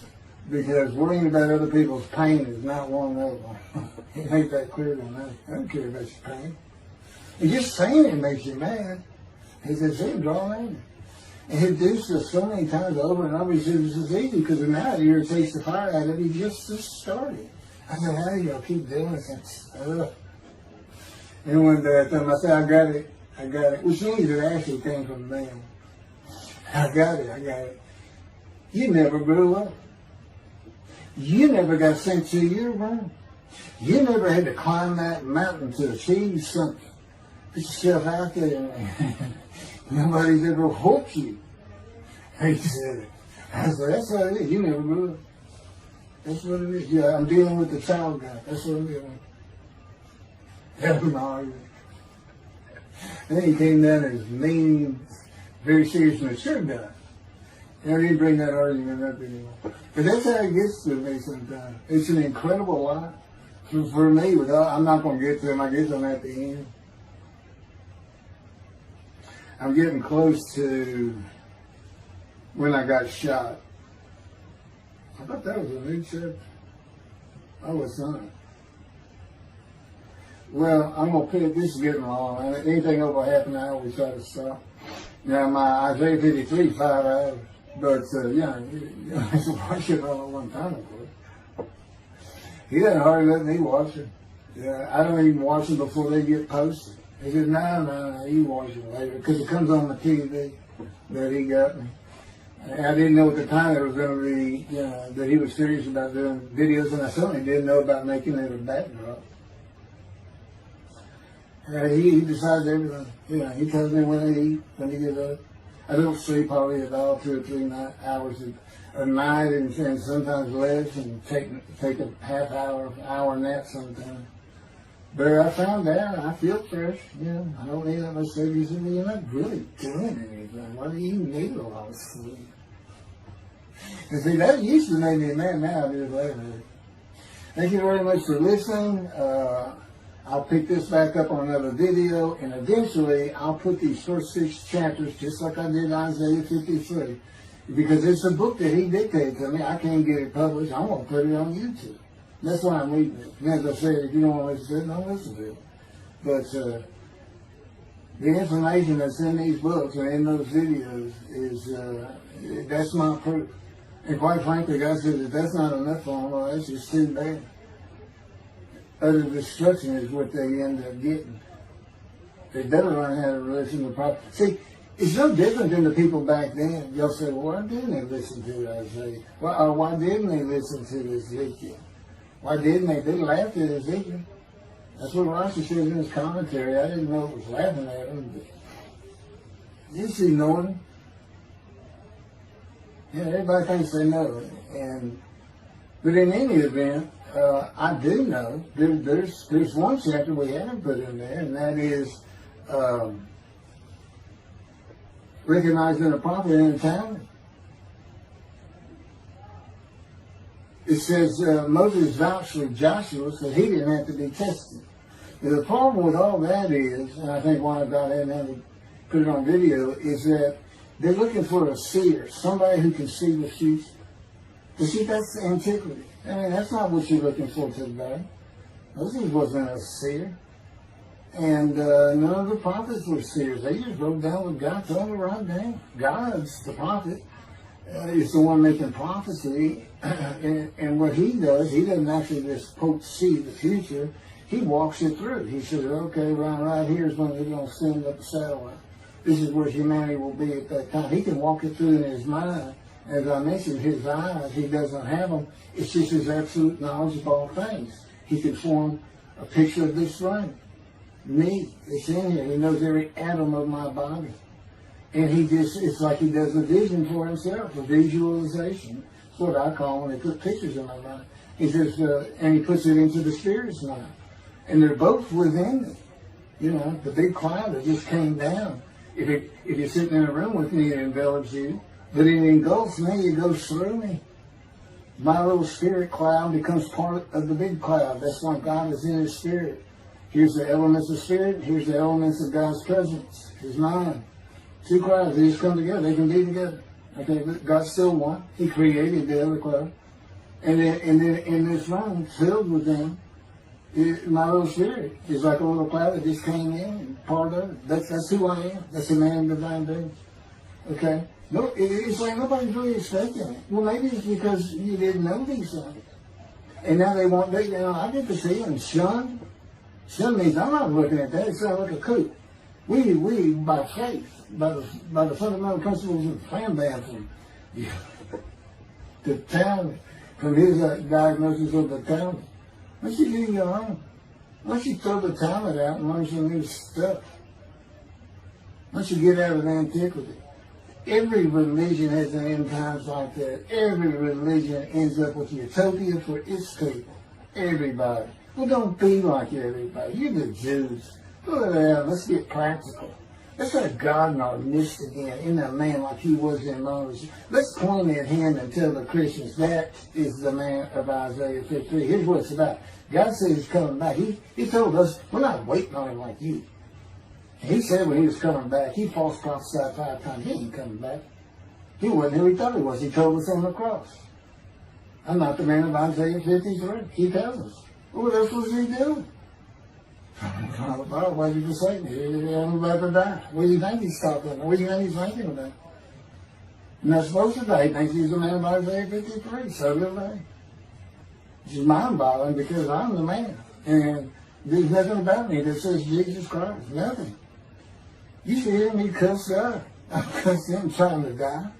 because worrying about other people's pain is not one of them. He made that clear to me. I don't care about your pain. And just saying it makes you mad. He says, see, draw angry. And he'll do this so many times over and over. He says, this is easy because now it irritates the fire out of it. He just started. I said, how do y'all keep doing this? And one day I told him, I said, I got it. Which means it actually came from them. I got it. You never grew up. You never got sent to your room. You never had to climb that mountain to achieve something. Put yourself out there. Nobody's ever whooped you. He said it. I said, that's what it is. You never grew up. That's what it is. Yeah, I'm dealing with the child guy. That's what I'm dealing with. That was my argument. And then he came down as mean, very serious, mature guy. And I didn't bring that argument up anymore. But that's how it gets to me sometimes. It's an incredible lot. For me, I'm not going to get to them. I guess I'm at the end. I'm getting close to when I got shot. I thought that was a new chapter. I was not. Well, I'm going to pick, this is getting long. And anything over half an hour, I always try to stop. Now, my Isaiah 53, 5 hours. But, you have to watch it all at one time, of course. He doesn't hardly let me watch it. Yeah, I don't even watch them before they get posted. He said, no, you watch it later. Because it comes on the TV that he got me. And I didn't know at the time it was going to be, that he was serious about doing videos. And I certainly didn't know about making it a backdrop. He decides everything. He tells me when I eat, when he gets up. I don't sleep probably at all 2 or 3 hours a night, and sometimes less, and take a half hour nap sometimes. But I found out I feel fresh. I don't need that much sleep. He said, you're not really doing anything. Why do you need a lot of sleep? And see, that used to make me mad. Now I just laugh at it. Thank you very much for listening. I'll pick this back up on another video, and eventually I'll put these first 6 chapters, just like I did Isaiah 53, because it's a book that he dictated to me. I can't get it published. I'm going to put it on YouTube. That's why I'm reading it. And as I said, if you don't want to listen to it, don't listen to it. But the information that's in these books and in those videos is, that's my proof. And quite frankly, God said, if that's not enough for them, well, that's just too bad. Utter destruction is what they end up getting. They better learn how to listen to the prophet. See, it's no different than the people back then. You'll say, well, why didn't they listen to Isaiah? Why didn't they listen to Ezekiel? Why didn't they? They laughed at Ezekiel. That's what Rashi says in his commentary. I didn't know it was laughing at him. But just ignored him. Everybody thinks they know it. But in any event, I do know there's one chapter we haven't put in there, and that is recognizing a prophet in a town. It says Moses vouched for Joshua, so he didn't have to be tested. Now, the problem with all that is, and I think why God hadn't put it on video, is that they're looking for a seer, somebody who can see the future. You see, that's antiquity. I mean, that's not what you're looking for today. Moses wasn't a seer. And none of the prophets were seers. They just wrote down what God told them to write down. God's the prophet. Is the one making prophecy. And what he does, he doesn't actually just quote see the future. He walks it through. He says, okay, right here is when they're going to send up the satellite. This is where humanity will be at that time. He can walk it through in his mind. As I mentioned, his eyes, he doesn't have them. It's just his absolute knowledge of all things. He can form a picture of this room. Me, it's in here. He knows every atom of my body. And it's like he does a vision for himself, a visualization. That's what I call when they put pictures in my mind. He says, and he puts it into the spirit's mind. And they're both within it. You know, the big cloud that just came down. If you're sitting in a room with me, it envelops you. But it engulfs me, it goes through me. My little spirit cloud becomes part of the big cloud. That's why God is in his spirit. Here's the elements of spirit, here's the elements of God's presence, his mind. Two clouds, they just come together, they can be together. Okay, but God's still one. He created the other cloud. And then in this room, filled with them, my little spirit is like a little cloud that just came in and part of it. That's who I am. That's a man of divine being. Okay? No, it's like nobody's really expecting it. Well, maybe it's because you didn't know these things. And now they want, I get to see them shunned. Shun means I'm not looking at that. It sounds like a coup. We by faith, by the fundamental principles of Rambam from the Talmud, from his diagnosis of the Talmud. Why don't you do your own? Why don't you throw the Talmud out and learn some new stuff? Why don't you get out of antiquity? Every religion has an end times like that. Every religion ends up with utopia for its people. Everybody. Well, don't be like everybody. You're the Jews. Go ahead, let's get practical. Let's let God in our midst again, in a man like he was in Moses. Let's point at him and tell the Christians that is the man of Isaiah 53. Here's what it's about. God said he's coming back. He told us, we're not waiting on him like you. He said when he was coming back, he false prophesied 5 times. He ain't coming back. He wasn't who he thought he was. He told us on the cross. I'm not the man of Isaiah 53. He tells us. What else was he doing? Why did you say me? I'm about to die. What do you think he's talking about? What do you think he's thinking about? You're not supposed to die. He thinks he's the man of Isaiah 53. So do they. It's just mind-boggling because I'm the man. And there's nothing about me that says Jesus Christ. Nothing. You should hear me cuss God. I cussed him trying to die.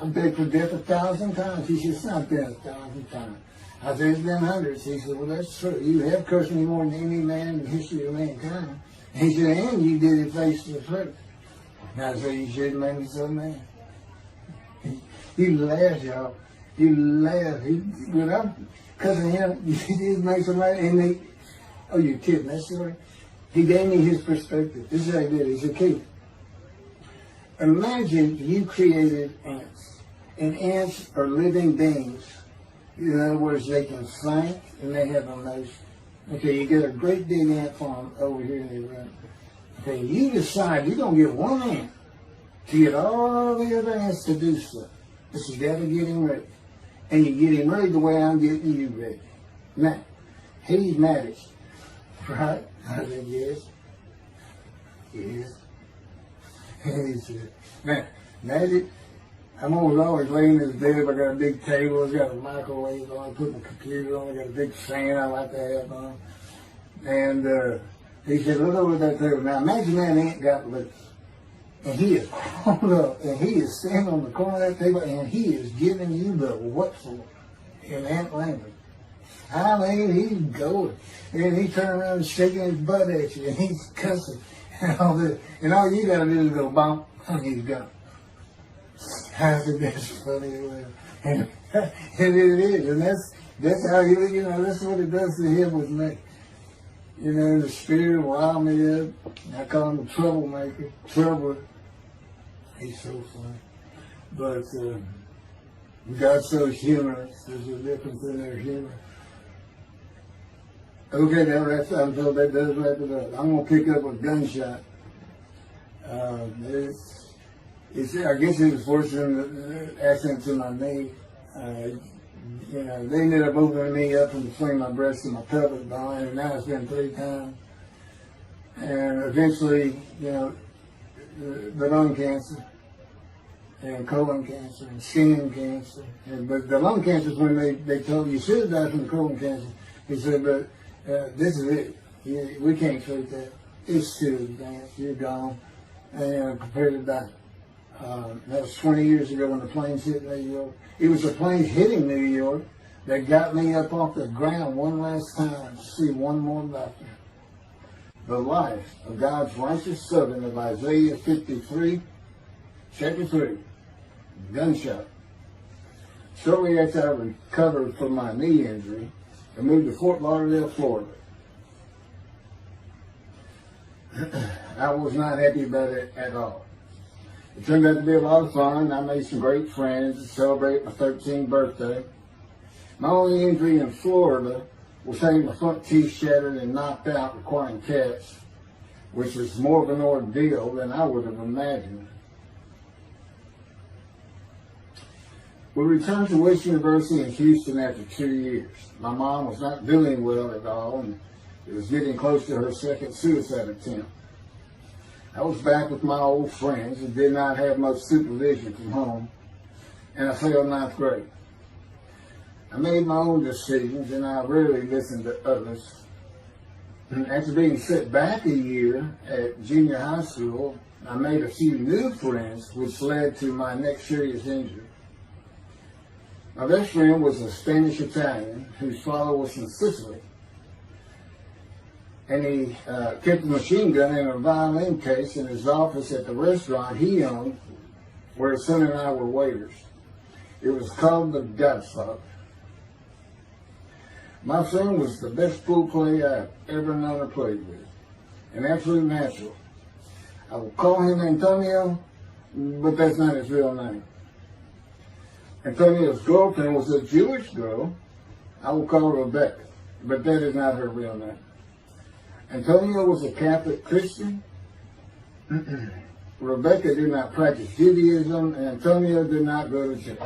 I begged for death 1,000 times. He said, it's not been 1,000 times. Isaiah's been hundreds. He said, well, that's true. You have cursed me more than any man in the history of mankind. And he said, and you did it face to face. And I said, you shouldn't make me so mad. He laughed, y'all. He laughed. When I'm cussing him, he did make so mad. And oh, you're kidding. That's the way. He gave me his perspective. This is what he did. He said, Keith, imagine you created ants. And ants are living beings. In other words, they can think and they have emotion. Okay, you get a great big ant farm over here in the room. Okay, you decide you're going to get one ant to get all the other ants to do stuff. But you got to get him ready. And you get him ready the way I'm getting you ready. Now, he's mad, right? I said, yes. Yes. And he said, now, magic. I'm always laying in this bed. I got a big table. It's got a microwave on. I put my computer on. I got a big fan I like to have on. And he said, look over at that table. Now imagine that ant got loose. And he is pulled up. And he is standing on the corner of that table. And he is giving you the what for in ant language. I mean, he's going. And he turned around and shaking his butt at you. And he's cussing. And all this. And all you got to do is go bump. And he's gone. I think that's funny. And it is. And that's how that's what it does to him with me. You know, the spirit will wild me up. I call him a troublemaker. Troubler. He's so funny. But God's so humorous. There's a difference in their humor. Okay, now I'm told that does wrap it up. I'm going to pick up a gunshot. I guess it was forcing the accent to my knee. They ended up opening me up in between my breast and my pelvic bone, and now it's been 3 times. and eventually, the lung cancer, and colon cancer, and skin cancer. But the lung cancer is when they told you should have died from the colon cancer. He said, but this is it. We can't treat that. It's too advanced. You're gone. And prepare to die. That was 20 years ago when the planes hit New York. It was the planes hitting New York that got me up off the ground one last time to see one more doctor. The life of God's righteous servant of Isaiah 53, chapter 3, gunshot. Shortly after I recovered from my knee injury, I moved to Fort Lauderdale, Florida. I was not happy about it at all. It turned out to be a lot of fun. I made some great friends to celebrate my 13th birthday. My only injury in Florida was having my front teeth shattered and knocked out, requiring caps, which was more of an ordeal than I would have imagined. We returned to West University in Houston after 2 years. My mom was not doing well at all, and it was getting close to her second suicide attempt. I was back with my old friends and did not have much supervision from home, and I failed ninth grade. I made my own decisions, and I rarely listened to others. After being set back a year at junior high school, I made a few new friends, which led to my next serious injury. My best friend was a Spanish Italian whose father was from Sicily. And he kept a machine gun in a violin case in his office at the restaurant he owned, where his son and I were waiters. It was called The Godfather. My son was the best pool player I've ever known or played with, an absolute natural. I will call him Antonio, but that's not his real name. Antonio's girlfriend was a Jewish girl. I will call her Rebecca, but that is not her real name. Antonio was a Catholic Christian. Rebecca did not practice Judaism, and Antonio did not go to church.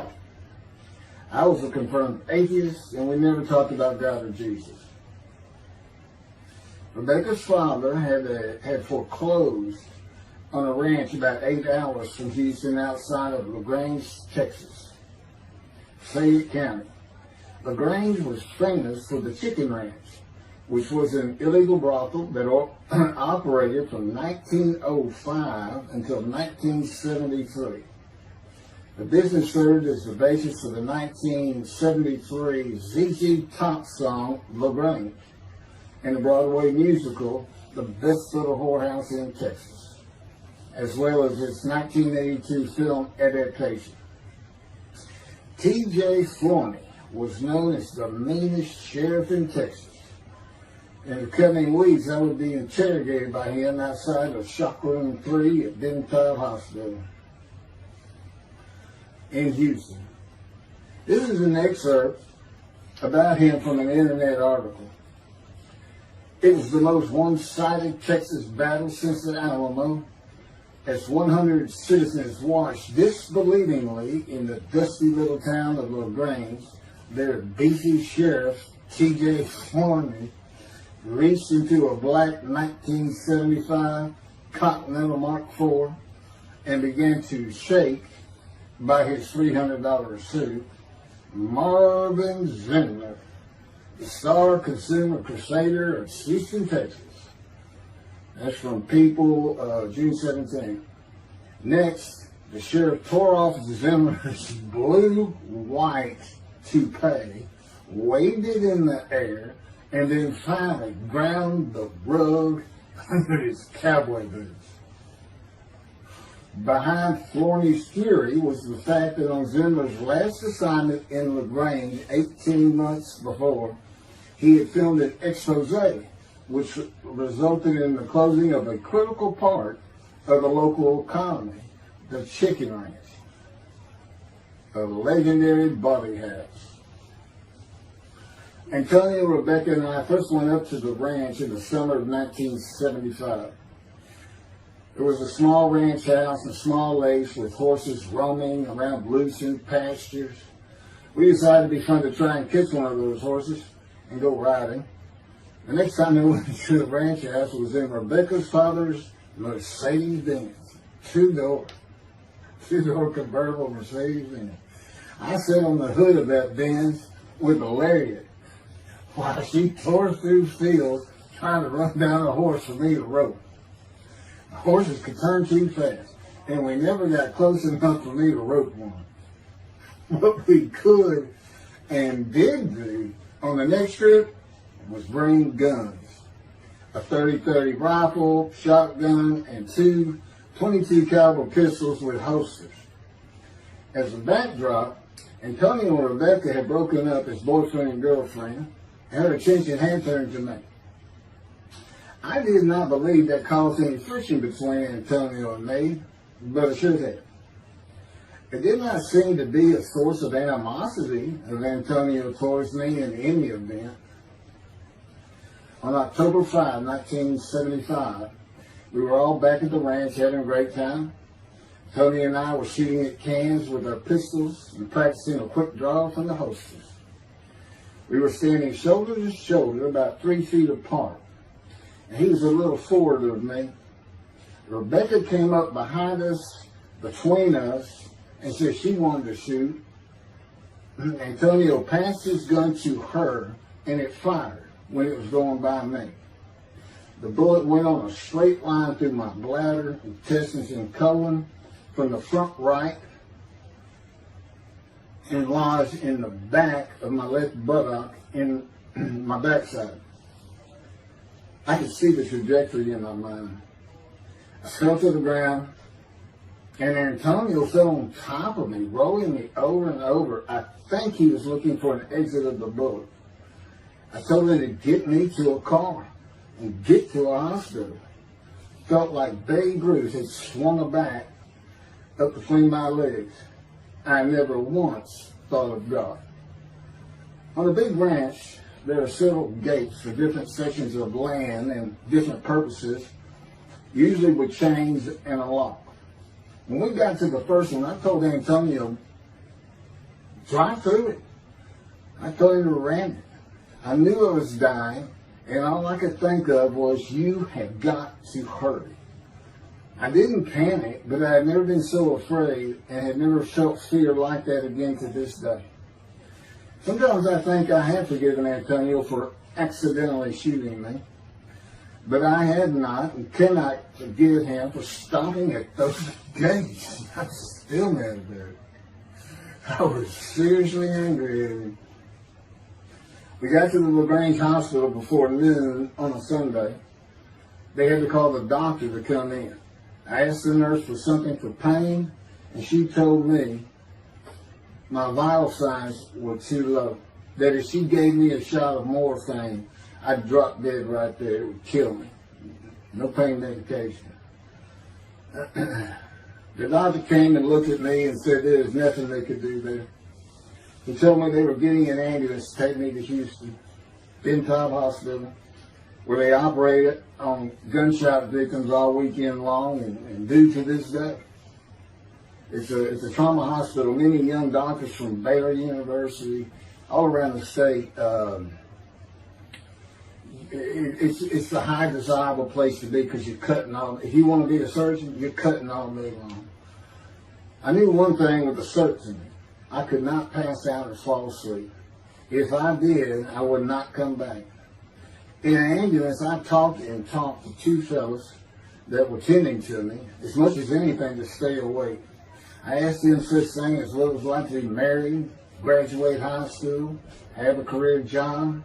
I was a confirmed atheist, and we never talked about God or Jesus. Rebecca's father had foreclosed on a ranch about 8 hours from Houston outside of LaGrange, Texas, Fayette County. LaGrange was famous for the Chicken Ranch, which was an illegal brothel that operated from 1905 until 1973. The business served as the basis for the 1973 ZZ Top song, LaGrange, and the Broadway musical, The Best Little Whorehouse in Texas, as well as its 1982 film adaptation. T.J. Forney was known as the meanest sheriff in Texas. In the coming weeks, I would be interrogated by him outside of Shock Room 3 at Dental Hospital in Houston. This is an excerpt about him from an internet article. It was the most one-sided Texas battle since the Alamo, as 100 citizens watched disbelievingly in the dusty little town of LaGrange, their beefy sheriff, T.J. Forney, reached into a black 1975 Continental Mark IV and began to shake by his $300 suit Marvin Zindler, the star consumer crusader of Houston, Texas. That's from People, June 17. Next, the sheriff tore off Zindler's blue-white toupee, waved it in the air, and then finally ground the rug under his cowboy boots. Behind Forney's fury was the fact that on Zindler's last assignment in LaGrange 18 months before, he had filmed an expose, which resulted in the closing of a critical part of the local economy, the Chicken Ranch, a legendary bobby house. Antonio, Rebecca, and I first went up to the ranch in the summer of 1975. It was a small ranch house and small lakes with horses roaming around loosened pastures. We decided it'd be fun to try and catch one of those horses and go riding. The next time they went to the ranch house was in Rebecca's father's Mercedes Benz. Two-door convertible Mercedes Benz. I sat on the hood of that Benz with a lariat while she tore through fields trying to run down a horse for me to rope. The horses could turn too fast, and we never got close enough for me to rope one. What we could and did do on the next trip was bring guns. A 30-30 rifle, shotgun, and two 22 caliber pistols with holsters. As a backdrop, Antonio and Rebecca had broken up as boyfriend and girlfriend, and her attention had turned to me. I did not believe that caused any friction between Antonio and me, but it should have. It did not seem to be a source of animosity of Antonio towards me in any event. On October 5, 1975, we were all back at the ranch having a great time. Tony and I were shooting at cans with our pistols and practicing a quick draw from the holsters. We were standing shoulder to shoulder, about 3 feet apart, and he was a little forward of me. Rebecca came up behind us, between us, and said she wanted to shoot. Antonio passed his gun to her, and it fired when it was going by me. The bullet went on a straight line through my bladder, intestines, and colon from the front right and lodged in the back of my left buttock in my backside. I could see the trajectory in my mind. I fell to the ground, and Antonio fell on top of me, rolling me over and over. I think he was looking for an exit of the bullet. I told him to get me to a car and get to a hospital. Felt like Babe Ruth had swung a bat up between my legs. I never once thought of God. On a big ranch, there are several gates for different sections of land and different purposes, usually with chains and a lock. When we got to the first one, I told Antonio, drive through it. I told him to ram it. I knew I was dying, and all I could think of was, you have got to hurry. I didn't panic, but I had never been so afraid and had never felt fear like that again to this day. Sometimes I think I have forgiven Antonio for accidentally shooting me, but I had not and cannot forgive him for stopping at those gates. I'm still mad about it. I was seriously angry at him. We got to the LaGrange Hospital before noon on a Sunday. They had to call the doctor to come in. I asked the nurse for something for pain, and she told me my vital signs were too low. That if she gave me a shot of morphine, I'd drop dead right there. It would kill me. No pain medication. The doctor came and looked at me and said there was nothing they could do there. He told me they were getting an ambulance to take me to Houston, Untitled Hospital, where they operated on gunshot victims all weekend long and do to this day. It's a trauma hospital. Many young doctors from Baylor University, all around the state. It's a high desirable place to be because you're cutting all. If you want to be a surgeon, you're cutting all day long. I knew one thing with the certainty. I could not pass out or fall asleep. If I did, I would not come back. In an ambulance, I talked to two fellows that were tending to me, as much as anything to stay awake. I asked them such things as what it was like to be married, graduate high school, have a career job,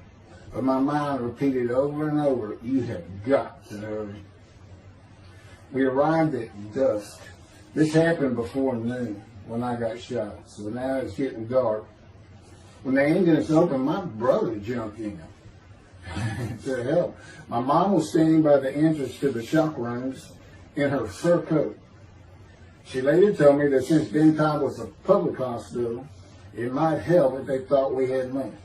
but my mind repeated over and over, you have got to hurry. We arrived at dusk. This happened before noon when I got shot, so now it's getting dark. When the ambulance opened, my brother jumped in to help. My mom was standing by the entrance to the shock rooms in her fur coat. She later told me that since Benton was a public hospital, it might help if they thought we had money.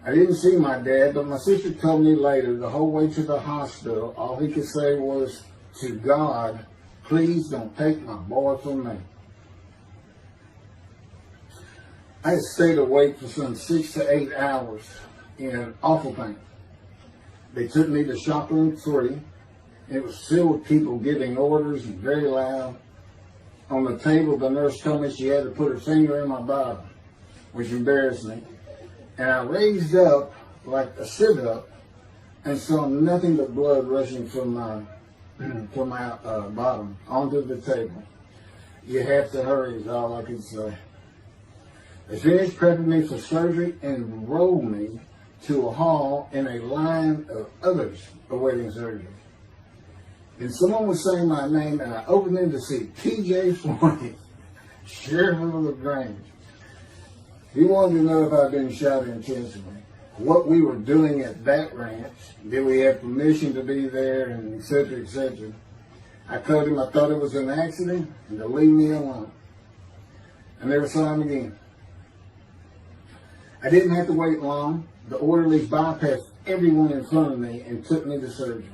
I didn't see my dad, but my sister told me later, the whole way to the hospital, all he could say was, to God, please don't take my boy from me. I had stayed awake for some 6 to 8 hours in awful pain. They took me to shop room 3. It was filled with people giving orders and very loud. On the table, the nurse told me she had to put her finger in my bottom, which embarrassed me. And I raised up like a sit-up and saw nothing but blood rushing from my bottom onto the table. You have to hurry is all I could say. They finished prepping me for surgery and rolled me to a hall in a line of others awaiting surgery. And someone was saying my name, and I opened in to see T.J. Forney, Sheriff of LaGrange. He wanted to know if I'd been shot intentionally, what we were doing at that ranch, did we have permission to be there, and et cetera, et cetera. I told him I thought it was an accident and to leave me alone. I never saw him again. I didn't have to wait long. The orderlies bypassed everyone in front of me and took me to surgery.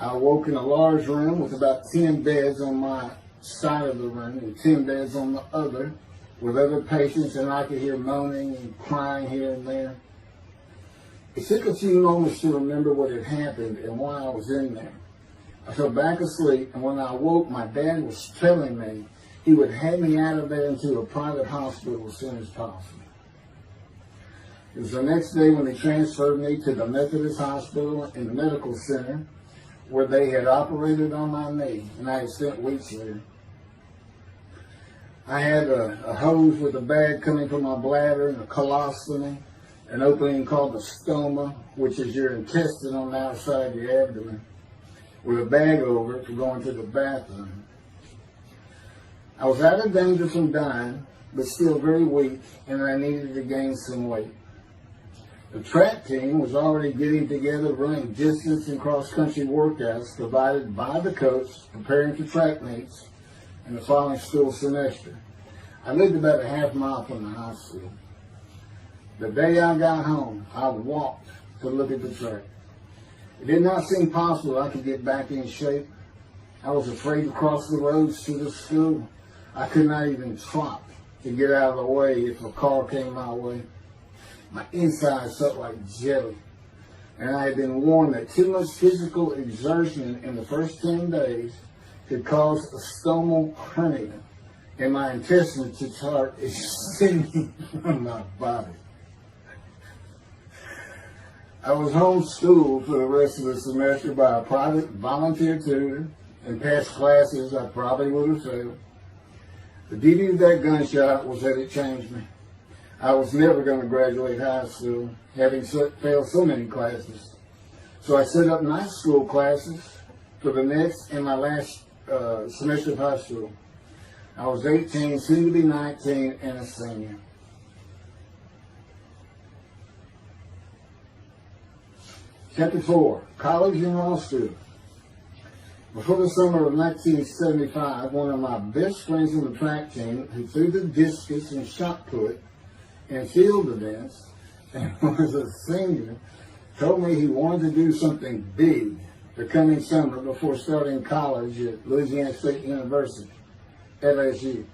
I awoke in a large room with about 10 beds on my side of the room and 10 beds on the other with other patients, and I could hear moaning and crying here and there. It took a few moments to remember what had happened and why I was in there. I fell back asleep, and when I awoke, my dad was telling me he would have me out of there into a private hospital as soon as possible. It was the next day when they transferred me to the Methodist Hospital in the medical center, where they had operated on my knee, and I had spent weeks there. I had a hose with a bag coming from my bladder and a colostomy, an opening called the stoma, which is your intestine on the outside of your abdomen, with a bag over it to go into the bathroom. I was out of danger from dying, but still very weak, and I needed to gain some weight. The track team was already getting together, running distance and cross-country workouts provided by the coach, preparing for track meets in the following school semester. I lived about a half mile from the high school. The day I got home, I walked to look at the track. It did not seem possible I could get back in shape. I was afraid to cross the roads to the school. I could not even trot to get out of the way if a car came my way. My insides felt like jelly, and I had been warned that too much physical exertion in the first 10 days could cause a stomal hernia, and my intestines to start extending from my body. I was homeschooled for the rest of the semester by a private volunteer tutor, and passed classes I probably would have failed. The beauty of that gunshot was that it changed me. I was never going to graduate high school, having failed so many classes. So I set up night school classes for the next and my last semester of high school. I was 18, soon to be 19, and a senior. Chapter 4, College and Law School. Before the summer of 1975, one of my best friends on the track team, who threw the discus and shot put in field events and was a senior, told me he wanted to do something big the coming summer before starting college at Louisiana State University, LSU.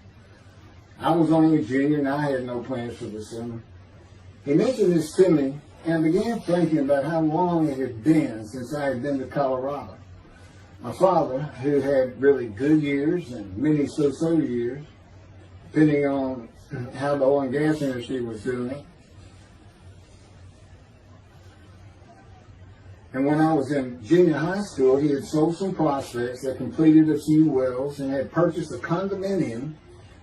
I was only a junior and I had no plans for the summer. He mentioned this to me, and I began thinking about how long it had been since I had been to Colorado. My father, who had really good years and many so-so years, depending on how the oil and gas industry was doing. And when I was in junior high school, he had sold some prospects that completed a few wells and had purchased a condominium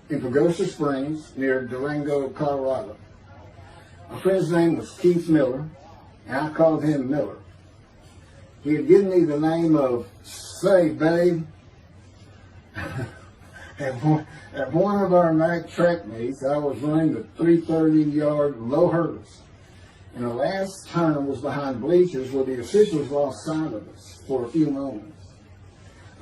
in Pagosa Springs near Durango, Colorado. My friend's name was Keith Miller, and I called him Miller. He had given me the name of Say Babe. At one of our night track meets, I was running the 330-yard low hurdles, and the last turn was behind bleachers where the officials lost sight of us for a few moments.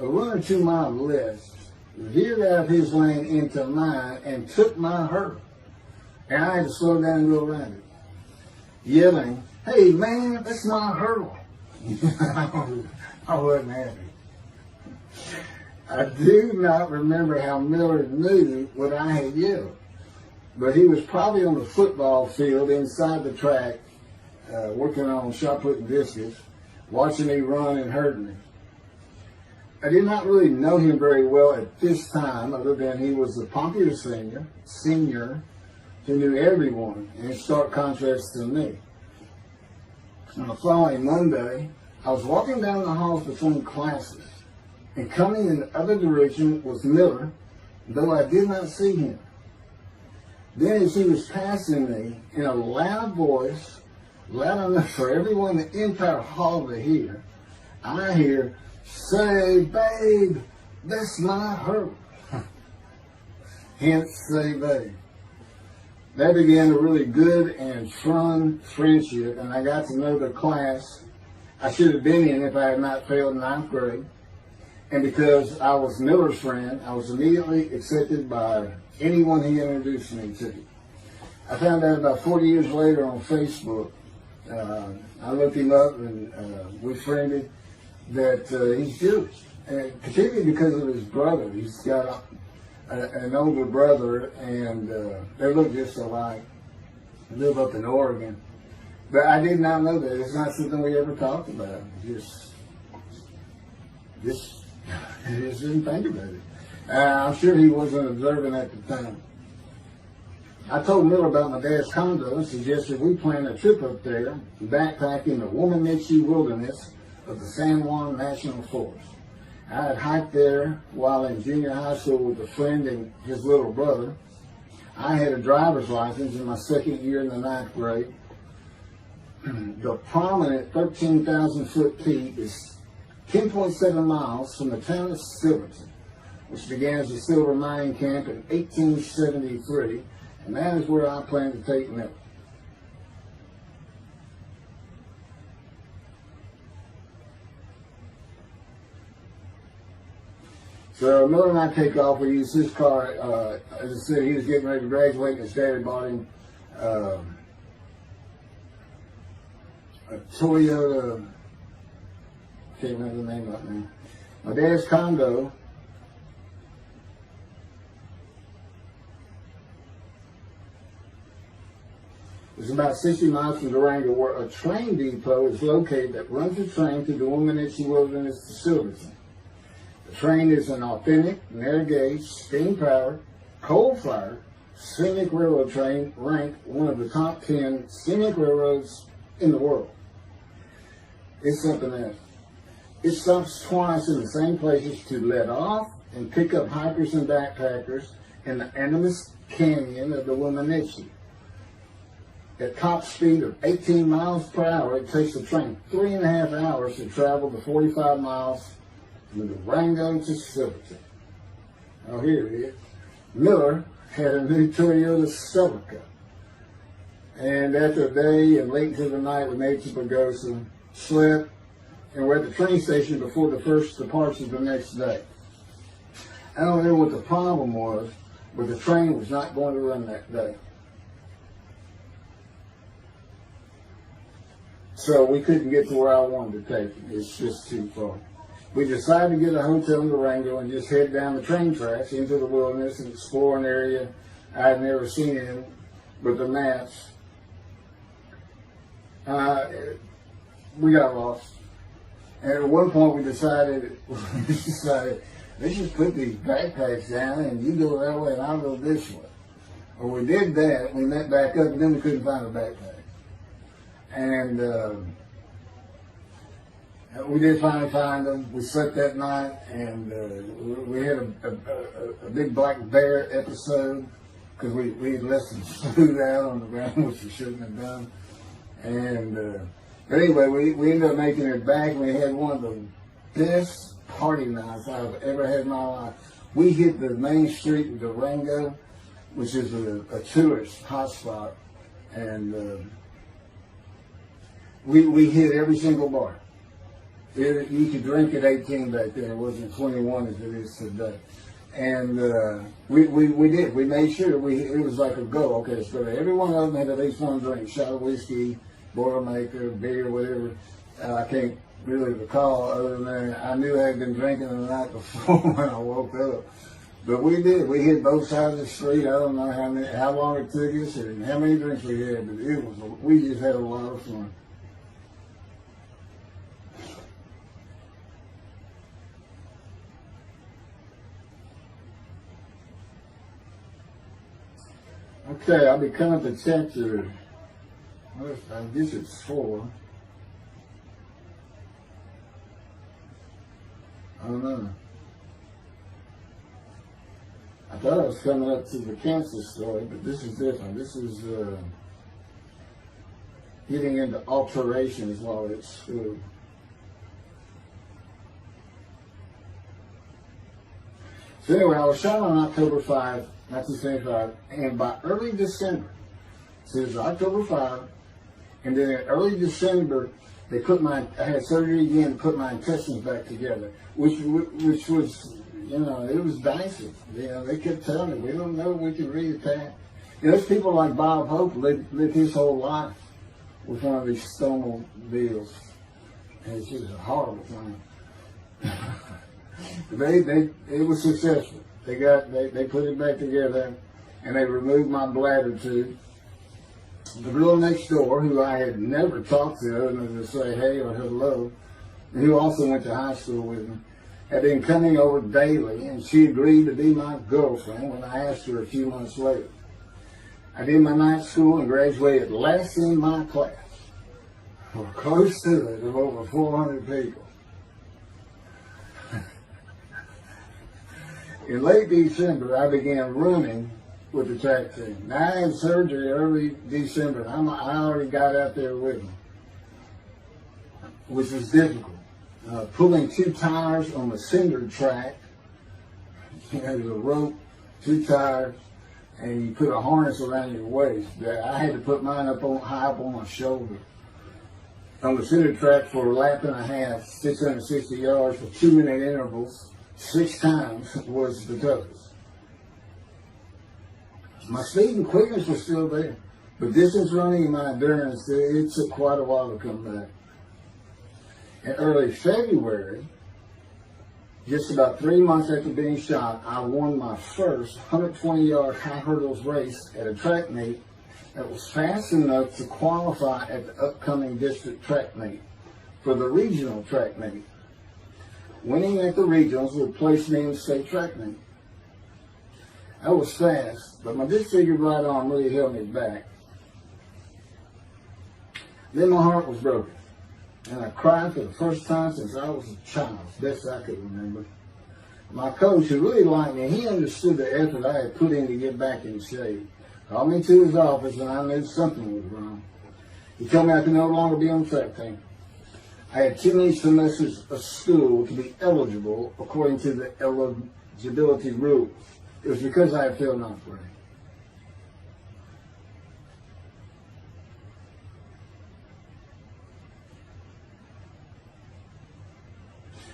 A runner to my left veered out of his lane into mine and took my hurdle, and I had to slow down and go around it, yelling, "Hey man, that's my hurdle." I wasn't happy. I do not remember how Miller knew what I had yelled, but he was probably on the football field inside the track working on shot putting biscuits, watching me run and hurting me. I did not really know him very well at this time, other than he was a popular senior who knew everyone, and in stark contrast to me. On the following Monday, I was walking down the halls between classes, and coming in the other direction was Miller, though I did not see him. Then as he was passing me, in a loud voice, loud enough for everyone in the entire hall to hear, I hear, "Say, babe, that's my hurt." Hence, say, babe. That began a really good and fun friendship, and I got to know the class I should have been in if I had not failed ninth grade. And because I was Miller's friend, I was immediately accepted by anyone he introduced me to. I found out about 40 years later on Facebook. I looked him up and we friended that he's Jewish, and particularly because of his brother. He's got an older brother, and they look just alike. They live up in Oregon. But I did not know that. It's not something we ever talked about. Just didn't think about it. I'm sure he wasn't observant at the time. I told Miller about my dad's condo and suggested we plan a trip up there, backpacking the Womanishi wilderness of the San Juan National Forest. I had hiked there while in junior high school with a friend and his little brother. I had a driver's license in my second year in the ninth grade. The prominent 13,000-foot peak is 10.7 miles from the town of Silverton, which began as a silver mining camp in 1873, and that is where I plan to take Miller. So Miller and I take off. We use his car. As I said, he was getting ready to graduate, and his dad bought him a Toyota. Can't remember the name right now. My dad's condo. It's about 60 miles from Durango, where a train depot is located that runs a train through the Womanishi Wilderness to Silverton. The train is an authentic, narrow-gauge, steam-powered, coal-fired, scenic railroad train ranked one of the top 10 scenic railroads in the world. It's something else. It stops twice in the same places to let off and pick up hikers and backpackers in the Animus Canyon of the Womanishi. At top speed of 18 miles per hour, it takes the train 3.5 hours to travel the 45 miles from Durango to Silverton. Oh, here it is. Miller had a new Toyota Celica. And after a day and late into the night, we made to Pagosa, slept, and we're at the train station before the first departure the next day. I don't know what the problem was, but the train was not going to run that day. So we couldn't get to where I wanted to take it. It's just too far. We decided to get a hotel in Durango and just head down the train tracks into the wilderness and explore an area I had never seen in with the maps. We got lost. And at one point we decided, let's just put these backpacks down and you go that way and I'll go this way. Well, we did that. We met back up and then we couldn't find a backpack. And we did finally find them. We slept that night, and we had a big black bear episode because we had left some food out on the ground, which we shouldn't have done. And but anyway, we ended up making it back, and we had one of the best party nights I've ever had in my life. We hit the main street in Durango, which is a tourist hotspot, and we hit every single bar. You could drink at 18 back then. It wasn't 21 as it is today. And we did. We made sure it was like a go. Okay, so every one of them had at least one drink: shot of whiskey, Boilermaker, beer, whatever. I can't really recall other than that. I knew I had been drinking the night before when I woke up. But we did. We hit both sides of the street. I don't know how long it took us and how many drinks we had, but we just had a lot of fun. Okay, I'll be coming to chapter, I guess it's 4. I don't know. I thought I was coming up to the cancer story, but this is different. This is getting into alterations while at school. So anyway, I was shot on October 5, 1975, and by early December, so it was October 5, and then in early December, I had surgery again to put my intestines back together, which was, you know, it was dicey. You know, they kept telling me, we don't know if we can reattach. You know, there's people like Bob Hope lived his whole life with one of these stonal deals. And it's just a horrible thing. It was successful. They put it back together, and they removed my bladder tube. The girl next door, who I had never talked to other than to say hey or hello, and who also went to high school with me, had been coming over daily, and she agreed to be my girlfriend when I asked her a few months later. I did my night school and graduated last in my class, or close to it, of over 400 people. In late December, I began running with the track team. Now, I had surgery early December. I already got out there with them, which was difficult. Pulling 2 tires on the cinder track. You know, there's a rope, 2 tires, and you put a harness around your waist. I had to put mine high up on my shoulder. On the cinder track for a lap and a half, 660 yards for 2-minute intervals, 6 times was the toughest. My speed and quickness was still there, but distance running and my endurance, it took quite a while to come back. In early February, just about 3 months after being shot, I won my first 120-yard high hurdles race at a track meet that was fast enough to qualify at the upcoming district track meet for the regional track meet. Winning at the regionals would place me in the state track meet. I was fast, but my disfigured right arm really held me back. Then my heart was broken, and I cried for the first time since I was a child, best I could remember. My coach, who really liked me, he understood the effort I had put in to get back in shape. Called me to his office, and I knew something was wrong. He told me I could no longer be on the track team. I had too many semesters of school to be eligible according to the eligibility rules. It was because I had failed ninth grade.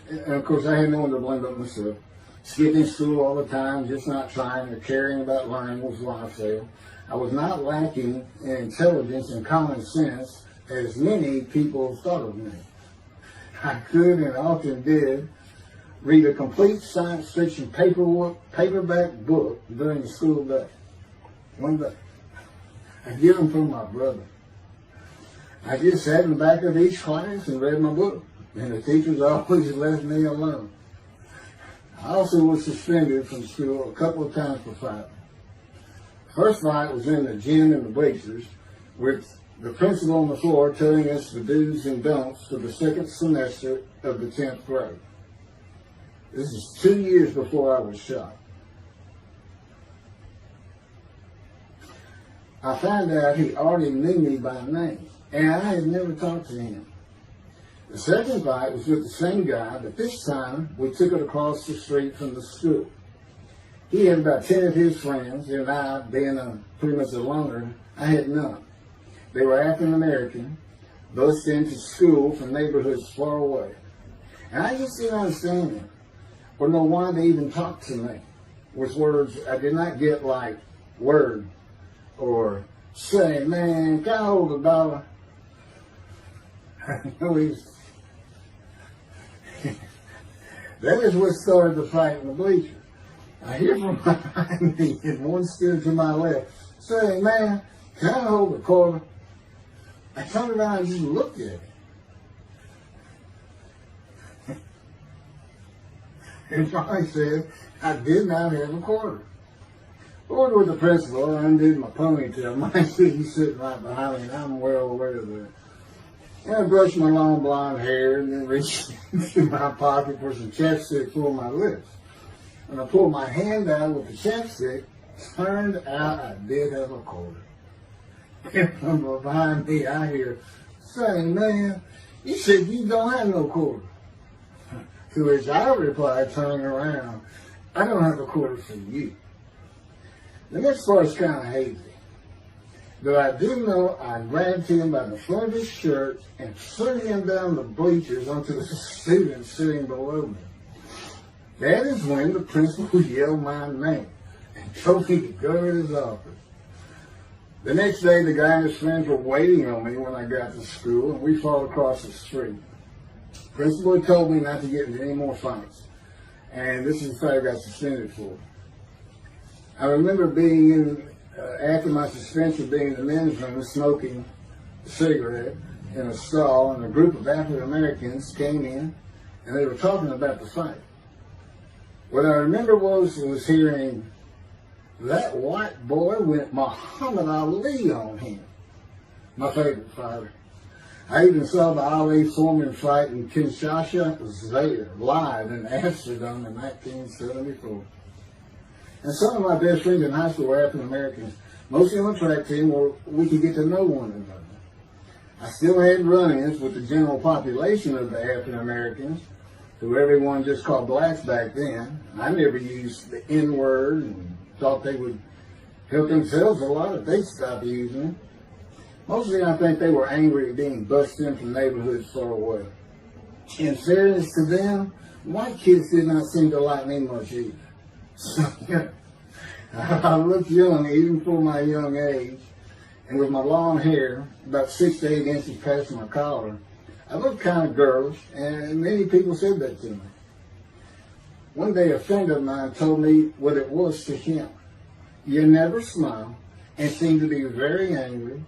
And of course, I had no one to blame but myself. Skipping school all the time, just not trying or caring about learning was why I failed. I was not lacking in intelligence and common sense, as many people thought of me. I could and often did read a complete science fiction paperback book during the school day. One day. I get them from my brother. I just sat in the back of each class and read my book, and the teachers always left me alone. I also was suspended from school a couple of times for fighting. The first fight was in the gym and the bleachers, with the principal on the floor telling us the do's and don'ts for the second semester of the 10th grade. This is 2 years before I was shot. I found out he already knew me by name, and I had never talked to him. The second fight was with the same guy, but this time we took it across the street from the school. He had about 10 of his friends, and I, being pretty much a loner, I had none. They were African American, bused into school from neighborhoods far away. And I just didn't understand them, or know why they even talked to me with words I did not get, like word, or say, man, can I hold $1? That is what started the fight in the bleachers. I hear from behind me, and one stood to my left, saying, "Man, can I hold the quarter?" I turned around and just looked at it. And I said, I did not have a quarter. Ordered with the principal, I undid my ponytail. My he's sitting right behind me, and I'm well aware of that. And I brushed my long blonde hair and then reached into my pocket for some chapstick for my lips. When I pulled my hand out with the chapstick, turned out I did have a quarter. And from behind me, I hear, saying, "Man, you said you don't have no quarter." To which I replied, turning around, "I don't have a quarter for you." The next part is kind of hazy. But I do know I grabbed him by the front of his shirt and threw him down the bleachers onto the students sitting below me. That is when the principal yelled my name and told me to go to his office. The next day, the guy and his friends were waiting on me when I got to school, and we fought across the street. The principal had told me not to get into any more fights, and this is the fight I got suspended for. I remember being in, after my suspension, being in the men's room smoking a cigarette in a stall, and a group of African Americans came in, and they were talking about the fight. What I remember was hearing, "That white boy went Muhammad Ali on him." My favorite fighter. I even saw the Ali Foreman fight in Kinshasa, Zaire, live in Amsterdam in 1974. And some of my best friends in high school were African Americans, mostly on the track team where we could get to know one another. I still had run-ins with the general population of the African Americans, who everyone just called blacks back then. I never used the N-word and thought they would help themselves a lot if they stopped using it. Mostly I think they were angry at being busted in from neighborhoods far away. In fairness to them, white kids did not seem to like me much either. So, I looked young even for my young age, and with my long hair, about 6 to 8 inches past my collar, I looked kind of girlish, and many people said that to me. One day a friend of mine told me what it was to him. You never smile and seem to be very angry,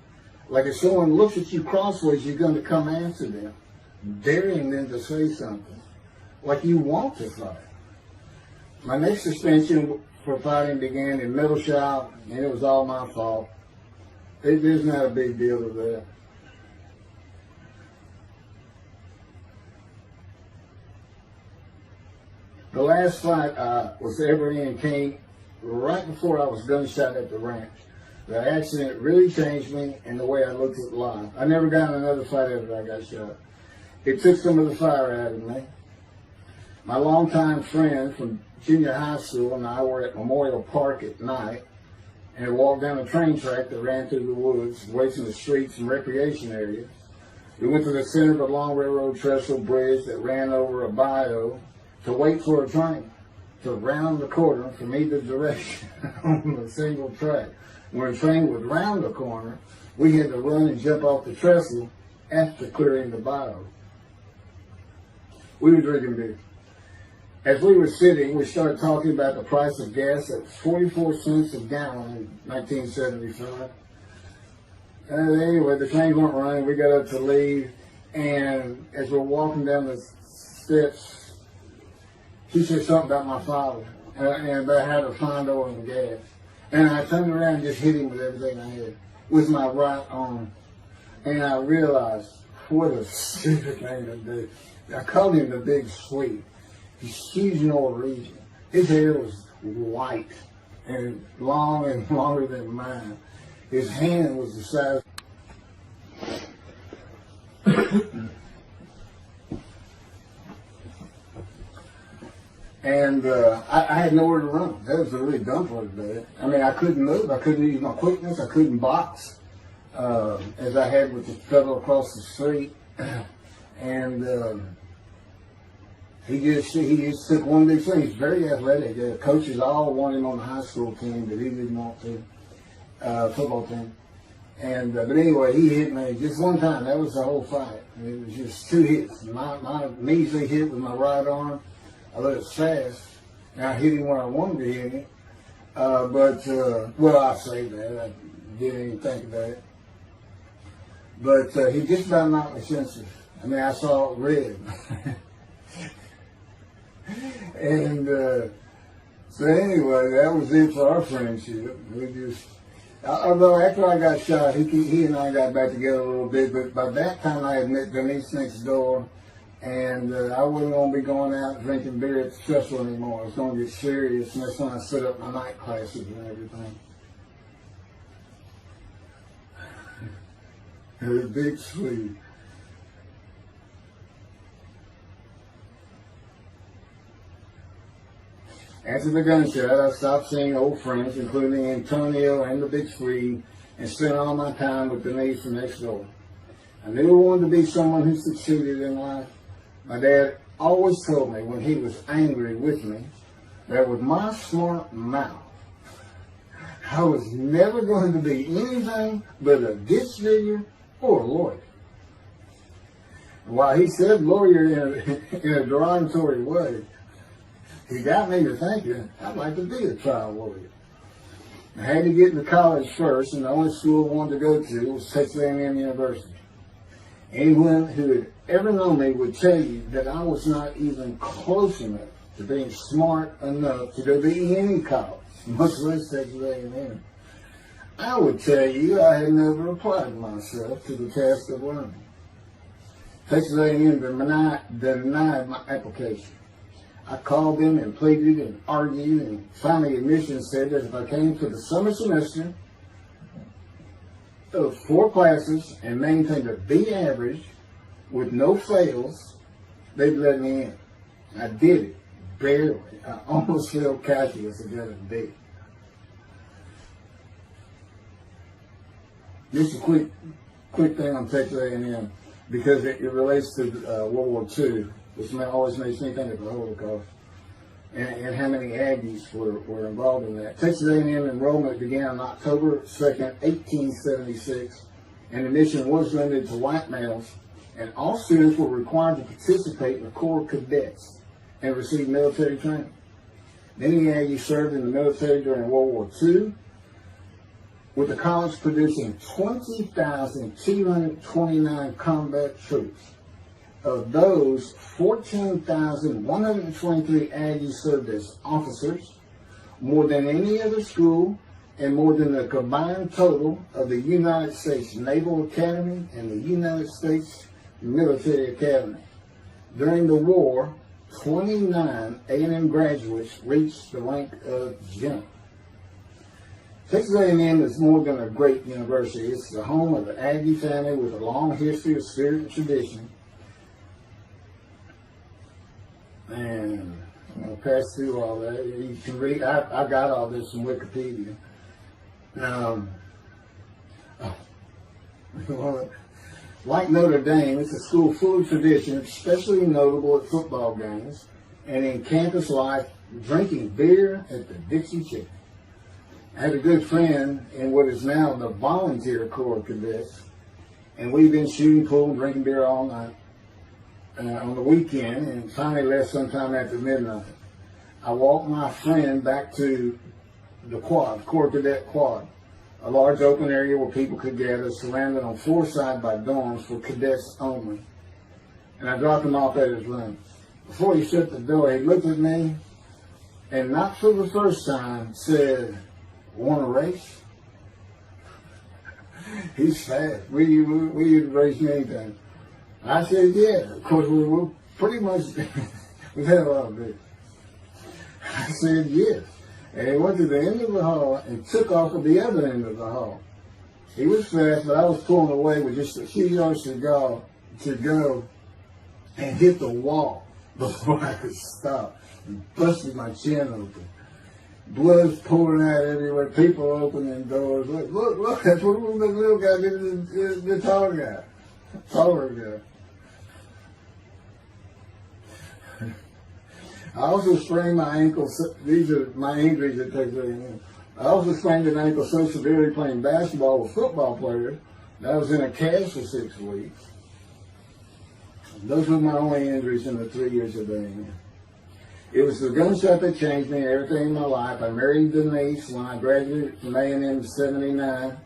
like if someone looks at you crossways, you're going to come after them, daring them to say something, like you want to fight. My next suspension for fighting began in middle shop, and it was all my fault. There's not a big deal with that. The last fight I was ever in came right before I was gunshot at the ranch. The accident really changed me and the way I looked at life. I never got in another fight after I got shot. It took some of the fire out of me. My longtime friend from junior high school and I were at Memorial Park at night and walked down a train track that ran through the woods, away from the streets and recreation areas. We went to the center of a long railroad trestle bridge that ran over a bayou to wait for a train to round the corner from either direction on a single track. When a train would round the corner, we had to run and jump off the trestle after clearing the bayou. We were drinking beer. As we were sitting, we started talking about the price of gas at 44 cents a gallon in 1975. Anyway, the trains weren't running. We got up to leave, and as we're walking down the steps, he said something about my father and about how to find oil and gas. And I turned around and just hit him with everything I had, with my right arm. And I realized, what a stupid thing to do. I called him the Big Sweet. He's huge in Norwegian. His hair was white and long and longer than mine. His hand was the size. And I had nowhere to run. That was the really dumb part of it. I mean, I couldn't move. I couldn't use my quickness. I couldn't box as I had with the fellow across the street. And he just took one big thing. He's very athletic. Coaches all wanted him on the high school team, but he didn't want to. Football team. And but anyway, he hit me just one time. That was the whole fight. It was just two hits. My measly hit with my right arm. I let it fast, And I hit him when I wanted to hit him. Well, I say that. I didn't even think about it. But he just about knocked me senseless. I mean, I saw red. And so anyway, that was it for our friendship. We just, although after I got shot, he and I got back together a little bit, but by that time I had met Denise next door, and I wasn't going to be going out drinking beer at the festival anymore. I was going to get serious, and that's when I set up my night classes and everything. Her big sleeve. After the gunshot, I stopped seeing old friends, including Antonio and the Big Swede, and spent all my time with Denise from next door. I knew I wanted to be someone who succeeded in life. My dad always told me when he was angry with me that with my smart mouth, I was never going to be anything but a ditch digger or a lawyer. While he said lawyer in a derogatory way, he got me to thinking I'd like to be a trial lawyer. I had to get into college first, and the only school I wanted to go to was Texas A&M University. Anyone who had ever known me would tell you that I was not even close enough to being smart enough to go to any college, much less Texas A&M. I would tell you I had never applied myself to the task of learning. Texas A&M denied my application. I called them and pleaded and argued, and finally admissions said that if I came for the summer semester of 4 classes and maintained a B average with no fails, they'd let me in. I did it, barely. I almost failed calculus and got a B. Just a quick thing on Texas A&M, because it relates to World War II. Which always makes me think of the Holocaust and how many Aggies were involved in that. Texas A&M enrollment began on October 2nd, 1876, and admission was limited to white males, and all students were required to participate in the Corps Cadets and receive military training. Many Aggies served in the military during World War II, with the college producing 20,229 combat troops. Of those, 14,123 Aggies served as officers, more than any other school, and more than the combined total of the United States Naval Academy and the United States Military Academy. During the war, 29 A&M graduates reached the rank of general. Texas A&M is more than a great university. It's the home of the Aggie family with a long history of spirit and tradition. And I'm going to pass through all that. You can read, I got all this from Wikipedia. Like Notre Dame, it's a school full of tradition, especially notable at football games and in campus life, drinking beer at the Dixie Chicken. I had a good friend in what is now the Volunteer Corps of Cadets, and we've been shooting pool and drinking beer all night. On the weekend, and finally left sometime after midnight. I walked my friend back to the quad, Corps Cadet Quad, a large open area where people could gather, surrounded on 4 sides by dorms for cadets only. And I dropped him off at his room. Before he shut the door, he looked at me, and not for the first time, said, "Want to race?" He's fast. We race anything. I said, yeah. Of course, we were pretty much, we've had a lot of beer. I said, yes. And he went to the end of the hall and took off at the other end of the hall. He was fast, but I was pulling away with just a few yards to go and hit the wall before I could stop and busted my chin open. Blood's pouring out everywhere, people opening doors. Look, that's what the little guy did to the taller guy. I also sprained my ankle. These are my injuries at Texas A&M. I also sprained an ankle so severely playing basketball with football players that I was in a cast for 6 weeks. Those were my only injuries in the 3 years of A&M. It was the gunshot that changed me and everything in my life. I married Denise when I graduated from A&M in '79,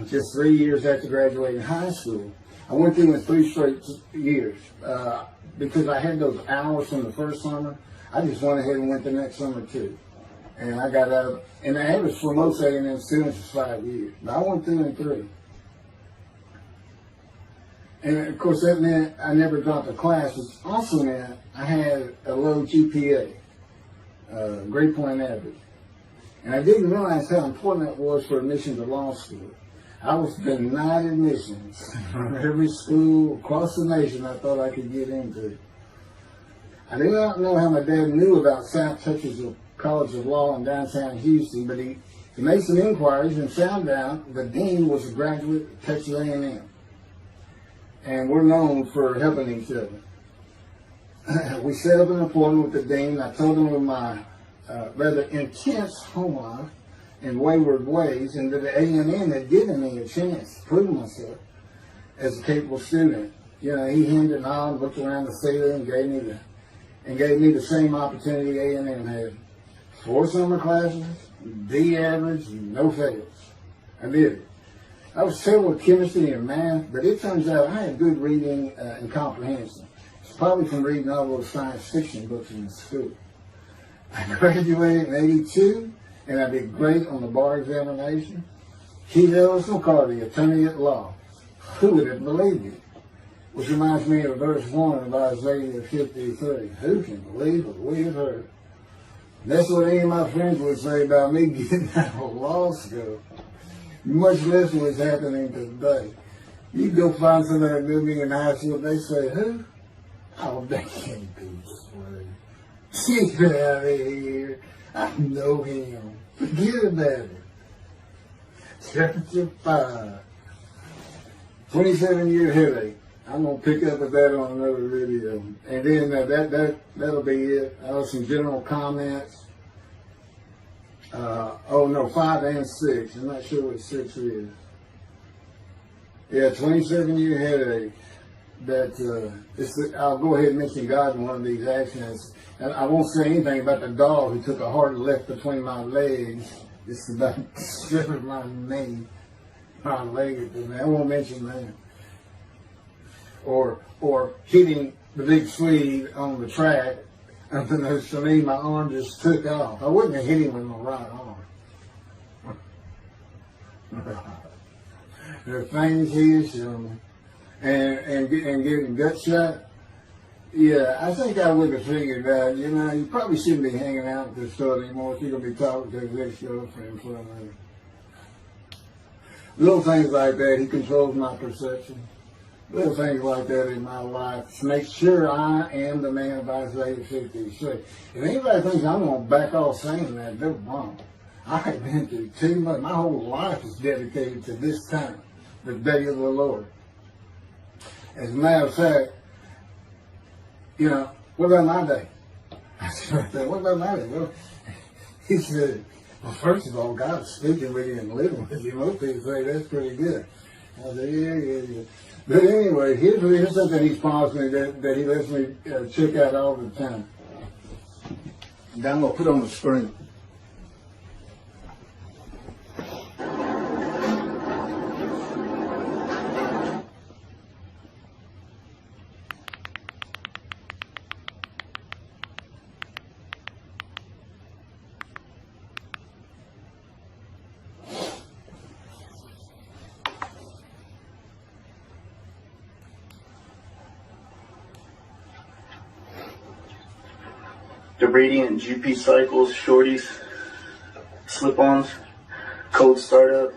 just 3 years after graduating high school. I went through in 3 straight years because I had those hours from the first summer. I just went ahead and went the next summer too. And I got out, and the average for most A&M students is 5 years. But I went through in 3. And of course that meant I never dropped a class, which also meant I had a low GPA, grade point average. And I didn't realize how important that was for admission to law school. I was denied admissions from every school across the nation I thought I could get into. I do not know how my dad knew about South Texas College of Law in downtown Houston, but he made some inquiries and found out the dean was a graduate of Texas A&M. And we're known for helping each other. We set up an appointment with the dean. I told him of my rather intense home life and wayward ways, and that the A&M had given me a chance to prove myself as a capable student. You know, he hemmed and hawed, looked around the ceiling, and gave me the same opportunity A&M had. 4 summer classes, D average, no fails. I did it. I was terrible with chemistry and math, but it turns out I had good reading and comprehension. It's probably from reading all those science fiction books in school. I graduated in '82, and I did great on the bar examination. Keith Ellis McCarty, attorney at law. Who would have believed it? Which reminds me of verse 1 of Isaiah 53. Who can believe what we have heard? That's what any of my friends would say about me getting out of law school. Much less what's happening today. You go find somebody that knew me in high school, they say, who? Oh, they can't be straight. Get out of here. I know him. Forget about it. Chapter 5. 27-year headache. I'm going to pick up with that on another video. And then that'll be it. Some general comments. 5 and 6. I'm not sure what 6 is. Yeah, 27-year headache. I'll go ahead and mention God in one of these actions. And I won't say anything about the dog who took a hard left between my legs. It's about stripping my knee, my leg. I won't mention that. Or hitting the big Swede on the track. Unbeknownst to me, my arm just took off. I wouldn't have hit him with my right arm. There are things he has shown me. And getting gut shot. Yeah, I think I would have figured out, you probably shouldn't be hanging out at this store anymore if you're going to be talking to his ex-girlfriend for a minute. Little things like that, he controls my perception. Little things like that in my life to make sure I am the man of Isaiah 53. If anybody thinks I'm going to back off saying that, they're wrong. I have been through too much. My whole life is dedicated to this time, the day of the Lord. As a matter of fact, what about my day? I said, what about my day? Well, he said, well, first of all, God's speaking with you and living with you. Most people say that's pretty good. I said, yeah. But anyway, here's something he's promised me that he lets me check out all the time. And I'm going to put on the screen. The Radiant GP Cycles, Shorties, Slip-Ons, Code Startup.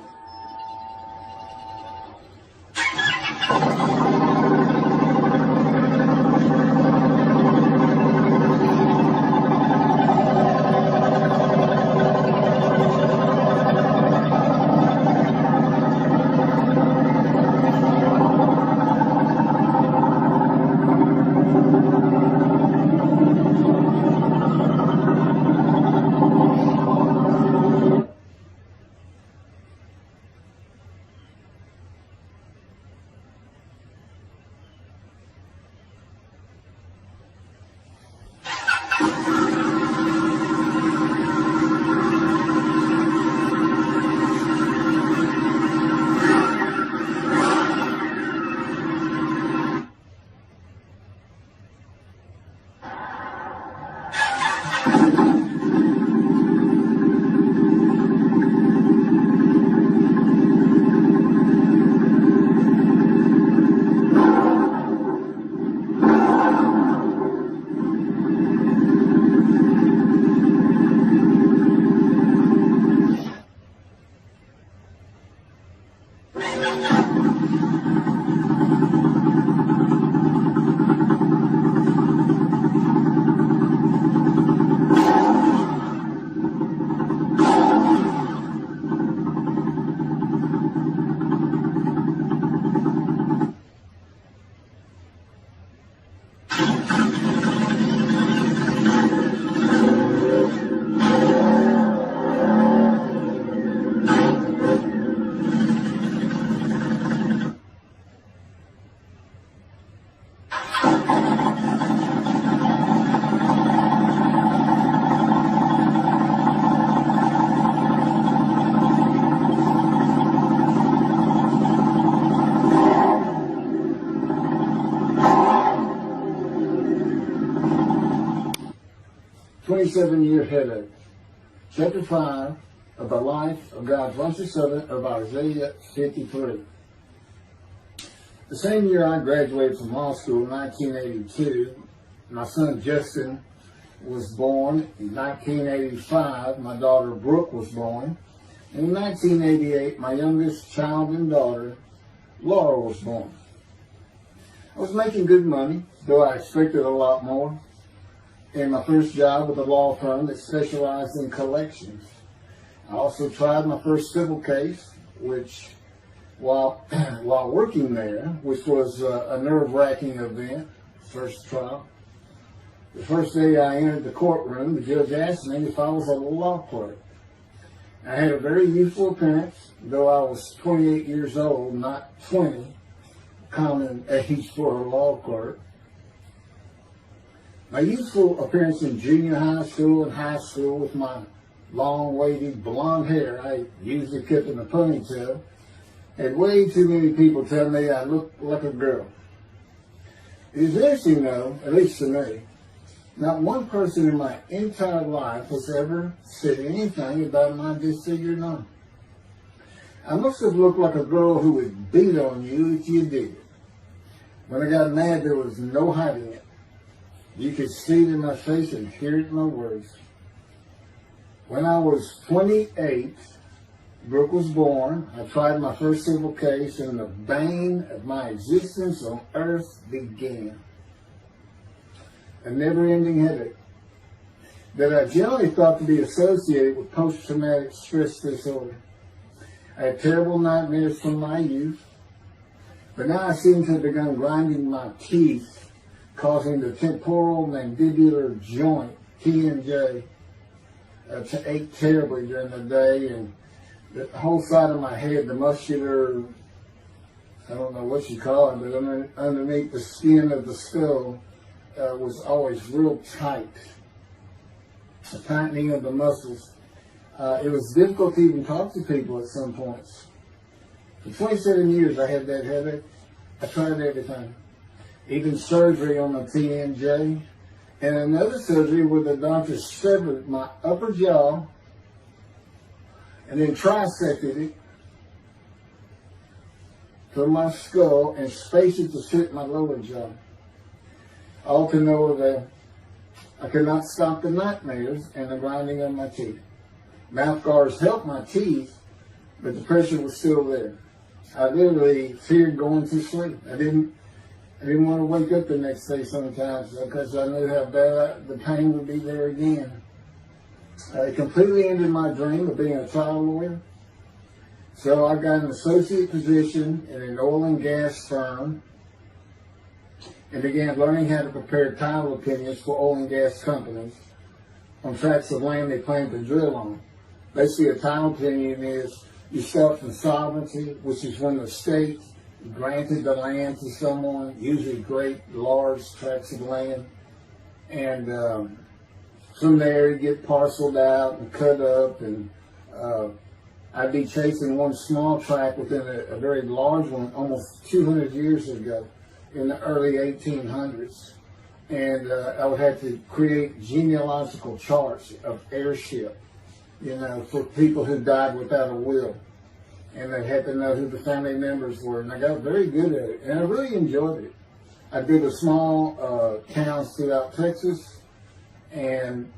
27-year headache. Chapter 5 of the life of God's righteous servant of Isaiah 53. The same year I graduated from law school in 1982, my son Justin was born. In 1985, my daughter Brooke was born. In 1988, my youngest child and daughter, Laura, was born. I was making good money, though I expected a lot more, in my first job with a law firm that specialized in collections. I also tried my first civil case, which, while working there, which was a nerve-wracking event, first trial. The first day I entered the courtroom, the judge asked me if I was a law clerk. I had a very youthful appearance, though I was 28 years old, not 20, common age for a law clerk. My youthful appearance in junior high school and high school with my long, wavy blonde hair I usually kept in a ponytail had way too many people tell me I looked like a girl. It is interesting, though, at least to me, not one person in my entire life has ever said anything about my disfigured arm. I must have looked like a girl who would beat on you if you did it. When I got mad, there was no hiding it. You could see it in my face and hear it in my words. When I was 28, Brooke was born. I tried my first civil case, and the bane of my existence on earth began. A never-ending headache that I generally thought to be associated with post-traumatic stress disorder. I had terrible nightmares from my youth, but now I seem to have begun grinding my teeth, causing the temporal mandibular joint, TMJ, to ache terribly during the day, and the whole side of my head, the muscular, I don't know what you call it, but underneath the skin of the skull, was always real tight, a tightening of the muscles. It was difficult to even talk to people at some points. For 27 years I had that headache. I tried everything, even surgery on the TMJ, and another surgery where the doctor severed my upper jaw and then trisected it from my skull and spaced it to fit my lower jaw. All to no avail. I could not stop the nightmares and the grinding of my teeth. Mouth guards helped my teeth, but the pressure was still there. I literally feared going to sleep. I didn't want to wake up the next day sometimes because I knew how bad the pain would be there again. It completely ended my dream of being a trial lawyer. So I got an associate position in an oil and gas firm and began learning how to prepare title opinions for oil and gas companies on tracts of land they plan to drill on. Basically, a title opinion is you start from sovereignty, which is when the state granted the land to someone, usually great, large tracts of land, and from there you get parceled out and cut up, and I'd be chasing one small tract within a very large one almost 200 years ago in the early 1800s, and I would have to create genealogical charts of heirship, for people who died without a will. And they had to know who the family members were. And I got very good at it. And I really enjoyed it. I did a small towns throughout Texas and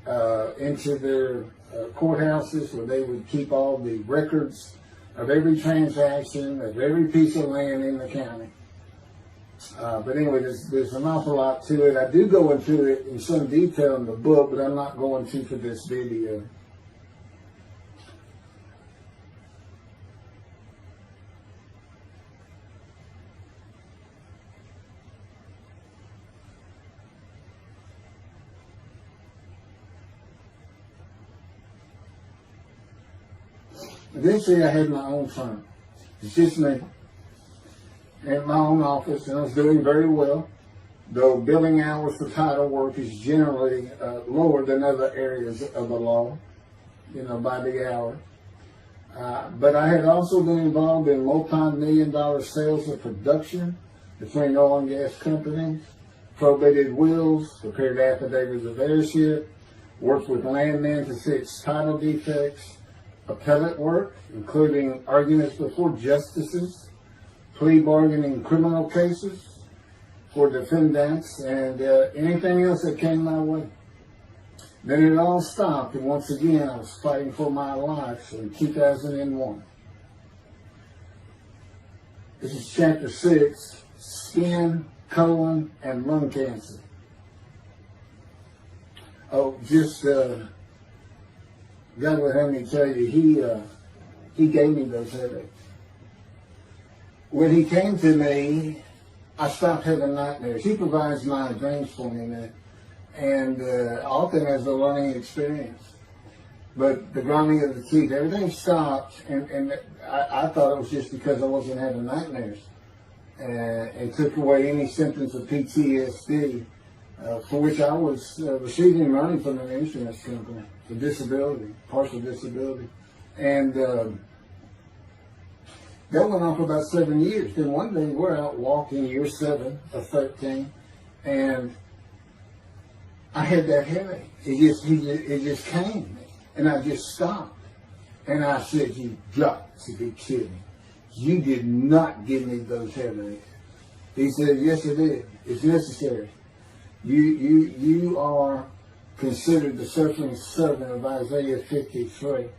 into their courthouses where they would keep all the records of every transaction, of every piece of land in the county. But anyway, there's an awful lot to it. I do go into it in some detail in the book, but I'm not going to for this video. Eventually, I had my own firm. It's just me. In my own office, and I was doing very well, though billing hours for title work is generally lower than other areas of the law, by the hour. But I had also been involved in multi-million-dollar sales of production between oil and gas companies, probated wills, prepared affidavits of heirship, worked with landmen to fix title defects, appellate work, including arguments before justices, plea bargaining in criminal cases for defendants, and anything else that came my way. Then it all stopped, and once again I was fighting for my life in 2001. This is chapter 6, skin, colon, and lung cancer. Oh, just, God will have me tell you, he gave me those headaches. When he came to me, I stopped having nightmares. He provides my dreams for me now. And often as a learning experience. But the grinding of the teeth, everything stopped, and I thought it was just because I wasn't having nightmares. And took away any symptoms of PTSD, for which I was receiving money from an insurance company for disability, partial disability. And that went on for about 7 years. Then one day we're out walking, year 7 of 13, and I had that headache. It just came, and I just stopped. And I said, "You got to be kidding. You did not give me those headaches." He said, "Yes, I did. It's necessary. You are considered the suffering servant of Isaiah 53.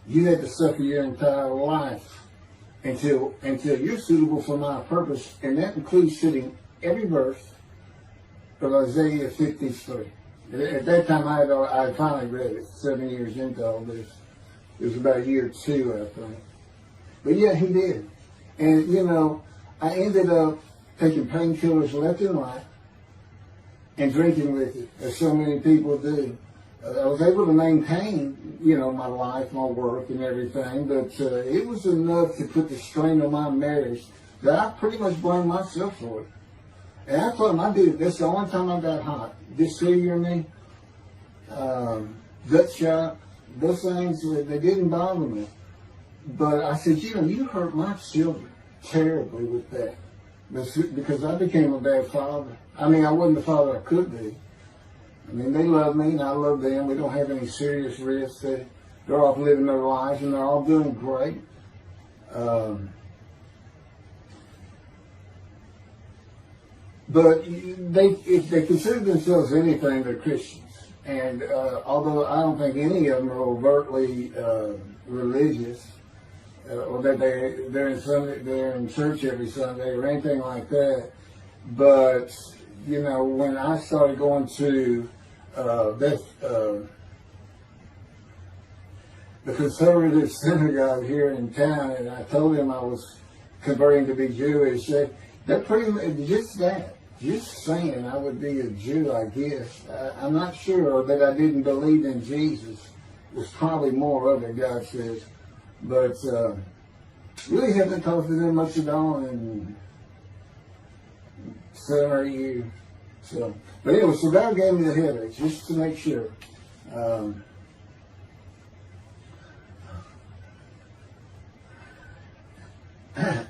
You had to suffer your entire life until you're suitable for my purpose, and that includes sitting every verse of Isaiah 53. At that time, I finally read it, 7 years into all this. It was about year 2, I think. But yeah, he did. And, I ended up taking painkillers left and right and drinking with it, as so many people do. I was able to maintain, my life, my work, and everything, but it was enough to put the strain on my marriage that I pretty much blamed myself for it. And I told him, I did it. That's the only time I got hot. Dysphagia in me, gut shot, those things, they didn't bother me. But I said, you hurt my children terribly with that. Because I became a bad father. I wasn't the father I could be. They love me and I love them. We don't have any serious risks. They're off living their lives and they're all doing great. But if they consider themselves anything, they're Christians. And although I don't think any of them are overtly religious, or that they're in church every Sunday or anything like that, but when I started going to the conservative synagogue here in town, and I told them I was converting to be Jewish, they're pretty much just saying I would be a Jew, I guess. I'm not sure that I didn't believe in Jesus. There's probably more of it, God says. But really haven't talked to them much at all in 7 or 8 years. But anyway, so God gave me the headache, just to make sure.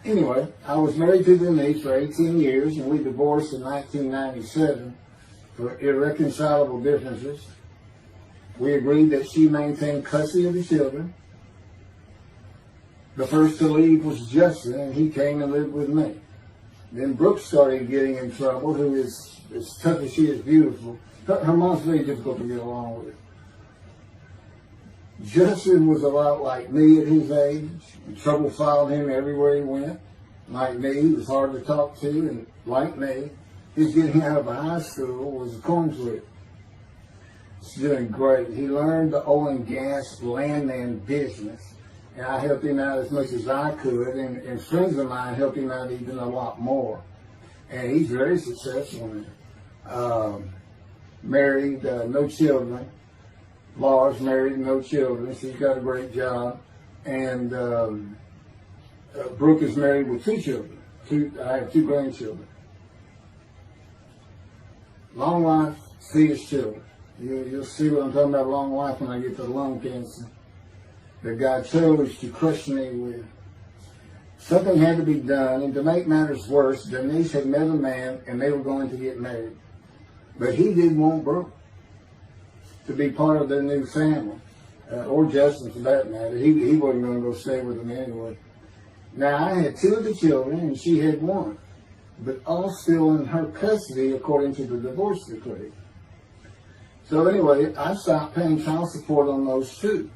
Anyway, I was married to Denise for 18 years, and we divorced in 1997 for irreconcilable differences. We agreed that she maintain custody of the children. The first to leave was Justin, and he came and lived with me. Then Brooke started getting in trouble, who is, as tough as she is beautiful. Her mom's very difficult to get along with. Justin was a lot like me at his age. Trouble followed him everywhere he went. Like me, he was hard to talk to, and like me, his getting out of high school was a coin flip. He's doing great. He learned the oil and gas landman business, and I helped him out as much as I could, and friends of mine helped him out even a lot more. And he's very successful in it. Married, no children. Laura's married, no children. She's got a great job. And Brooke is married with 2 children. I have 2 grandchildren. Long life, see his children. You'll see what I'm talking about, long life, when I get to lung cancer that God chose to crush me with. Something had to be done, and to make matters worse, Denise had met a man, and they were going to get married. But he didn't want Brooke. to be part of their new family, or Justin for that matter. He wasn't going to go stay with them anyway. Now, I had 2 of the children, and she had 1, but all still in her custody according to the divorce decree. So anyway, I stopped paying child support on those 2,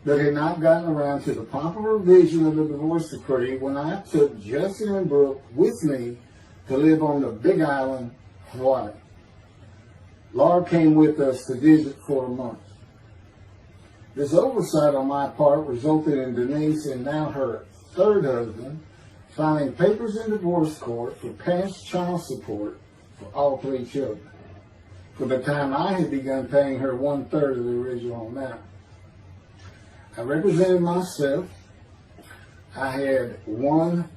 but had not gotten around to the proper revision of the divorce decree when I took Justin and Brooke with me to live on the Big Island, Hawaii. Laura came with us to visit for a month. This oversight on my part resulted in Denise and now her 3rd husband filing papers in divorce court for past child support for all 3 children, for the time I had begun paying her 1/3 of the original amount. I represented myself. I had 1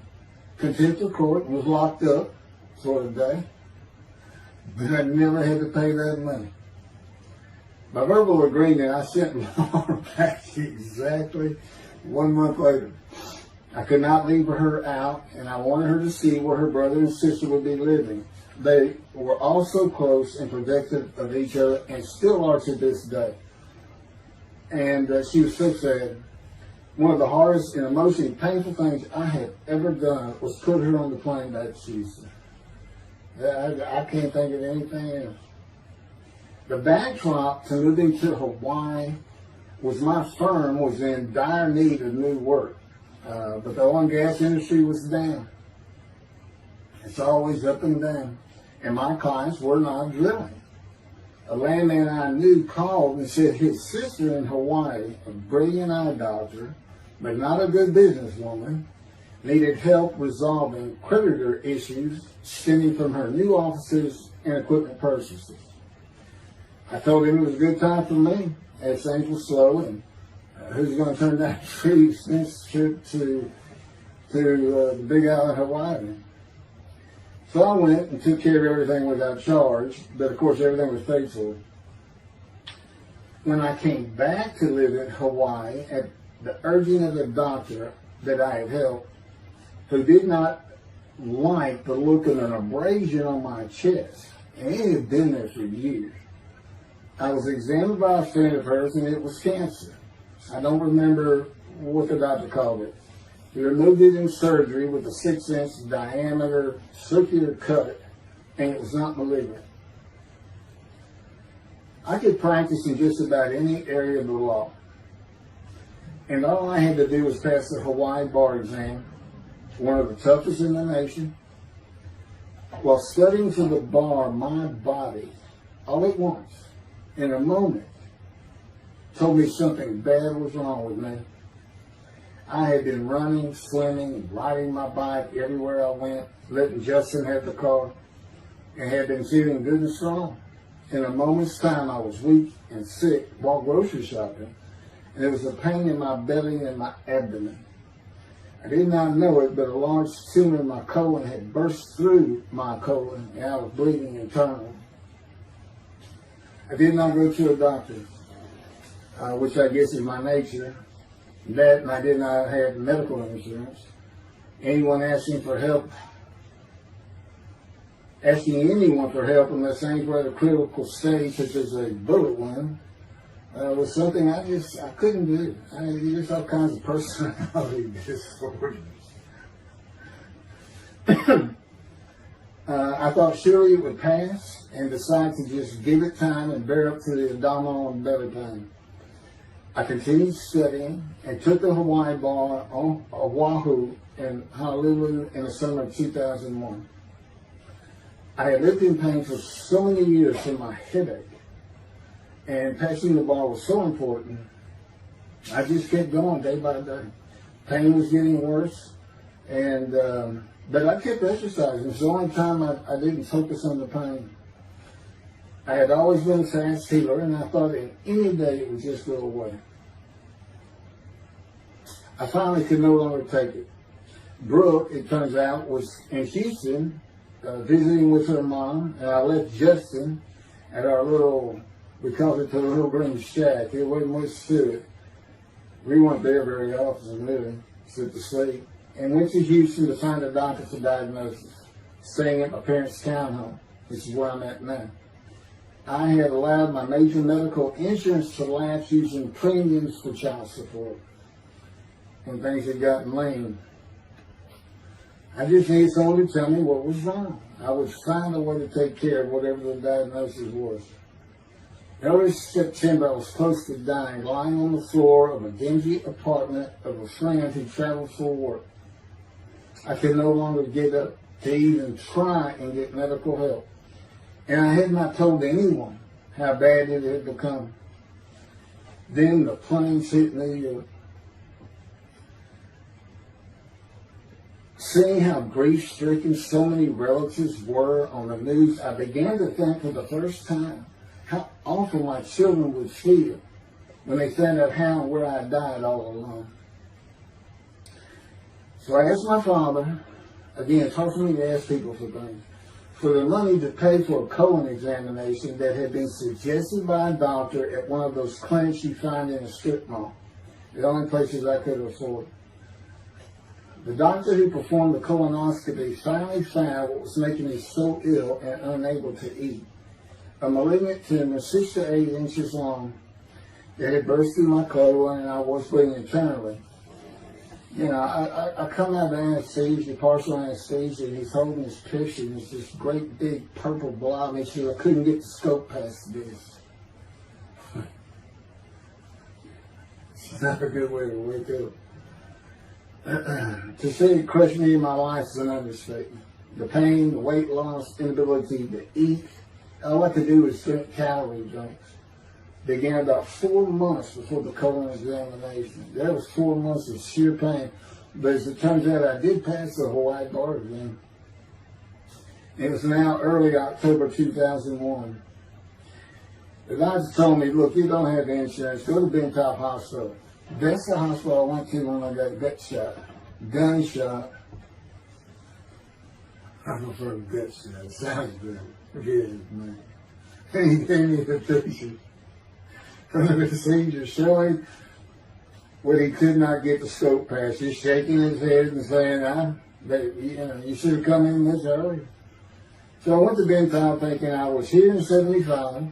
contempt of court and was locked up for a day, but I never had to pay that money. By verbal agreement, I sent Laura back exactly 1 month later. I could not leave her out, and I wanted her to see where her brother and sister would be living. They were all so close and protective of each other, and still are to this day. And she was so sad. One of the hardest and emotionally painful things I had ever done was put her on the plane back to Houston. I can't think of anything else. The backdrop to moving to Hawaii was my firm was in dire need of new work. But the oil and gas industry was down. It's always up and down. And my clients were not drilling. A landman I knew called and said his sister in Hawaii, a brilliant eye doctor, but not a good businesswoman, needed help resolving creditor issues stemming from her new offices and equipment purchases. I told him it was a good time for me, as things were slow, and who's going to turn down a free expense trip to the Big Island, Hawaii. So I went and took care of everything without charge, but of course everything was paid for. When I came back to live in Hawaii at the urging of the doctor that I had helped, who did not like the look of an abrasion on my chest, and it had been there for years, I was examined by a friend of hers, and it was cancer. I don't remember what the doctor called it. He removed it in surgery with a 6-inch diameter circular cut, and it was not malignant. I could practice in just about any area of the law, and all I had to do was pass the Hawaii bar exam, one of the toughest in the nation. While studying for the bar, my body, all at once, in a moment, told me something bad was wrong with me. I had been running, swimming, and riding my bike everywhere I went, letting Justin have the car, and had been feeling good and strong. In a moment's time, I was weak and sick while grocery shopping, and there was a pain in my belly and my abdomen. I did not know it, but a large tumor in my colon had burst through my colon, and I was bleeding internally. I did not go to a doctor, which I guess is my nature. That, and I did not have medical insurance. Anyone asking anyone for help unless things were at a critical stage, such as a bullet wound, was something I couldn't do. There's all kinds of personality disorders. I thought surely it would pass, and decided to just give it time and bear up to the abdominal and belly pain. I continued studying and took the Hawaii bar on Oahu and Honolulu in the summer of 2001. I had lived in pain for so many years from my headache, and passing the bar was so important. I just kept going day by day. Pain was getting worse, and but I kept exercising. It's the only time I didn't focus on the pain. I had always been a fast healer, and I thought in any day it would just go away. I finally could no longer take it. Brooke, it turns out, was in Houston visiting with her mom, and I left Justin at our little, we called it the little green shack. There wasn't much to it. We weren't there very often, really, except to sleep, and went to Houston to find a doctor for diagnosis, staying at my parents' townhome, which is where I'm at now. I had allowed my major medical insurance to lapse using premiums for child support when things had gotten lame. I just needed someone to tell me what was wrong. I would find a way to take care of whatever the diagnosis was. Early September, I was close to dying, lying on the floor of a dingy apartment of a friend who traveled for work. I could no longer get up to even try and get medical help. And I had not told anyone how bad it had become. Then the planes hit New York. Seeing how grief-stricken so many relatives were on the news, I began to think for the first time how awful my children would feel when they found out how and where I died all alone. So I asked my father, again, it's hard for me to ask people for things, for the money to pay for a colon examination that had been suggested by a doctor at one of those clinics you find in a strip mall, the only places I could afford. The doctor who performed the colonoscopy finally found what was making me so ill and unable to eat. A malignant tumor 6 to 8 inches long that had burst through my colon and I was bleeding internally. You know, I come out of anesthesia, partial anesthesia, and he's holding this picture, and it's this great big purple blob, and he said, I couldn't get the scope past this. It's not a good way to wake up. To say it crushed me in my life is an understatement. The pain, the weight loss, inability to eat, all I could do was drink calorie drinks. Began about 4 months before the colon examination. That was 4 months of sheer pain. But as it turns out, I did pass the Hawaii bar exam. It was now early October 2001. The doctor told me, look, you don't have insurance. Go to Bentop Hospital. That's the hospital I went to when I got gut shot. Gunshot. I prefer gut shot. It sounds good. It is, man. And he gave me the picture from the procedure showing what he could not get the scope past. He's shaking his head and saying, you should have come in this early. So I went to Bentop thinking I was here in 75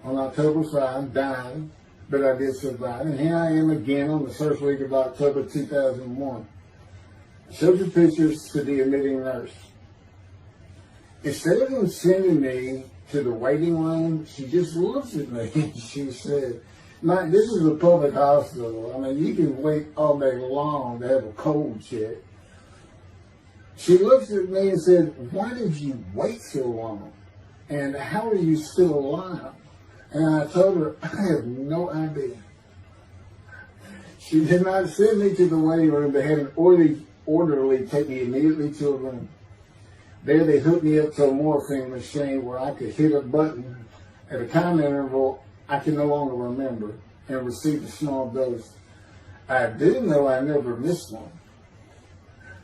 on October 5, dying, but I did survive. And here I am again on the first week of October 2001. I showed the pictures to the admitting nurse. Instead of him sending me to the waiting room, she just looked at me and she said, Mike, this is a public hospital. I mean, you can wait all day long to have a cold check. She looked at me and said, why did you wait so long? And how are you still alive? And I told her, I have no idea. She did not send me to the waiting room. They had an orderly take me immediately to a room. There they hooked me up to a morphine machine where I could hit a button at a time interval I can no longer remember and receive a small dose. I do know I never missed one.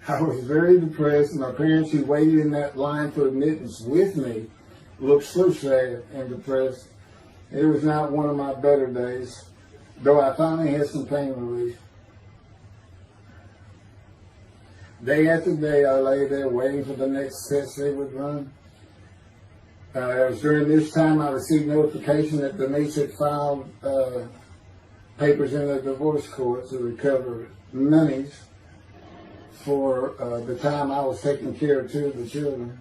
I was very depressed. My parents who waited in that line for admittance with me looked so sad and depressed. It was not one of my better days, though I finally had some pain relief. Day after day, I lay there waiting for the next test they would run. It was during this time I received notification that Denise had filed papers in the divorce court to recover monies for the time I was taking care of 2 of the children.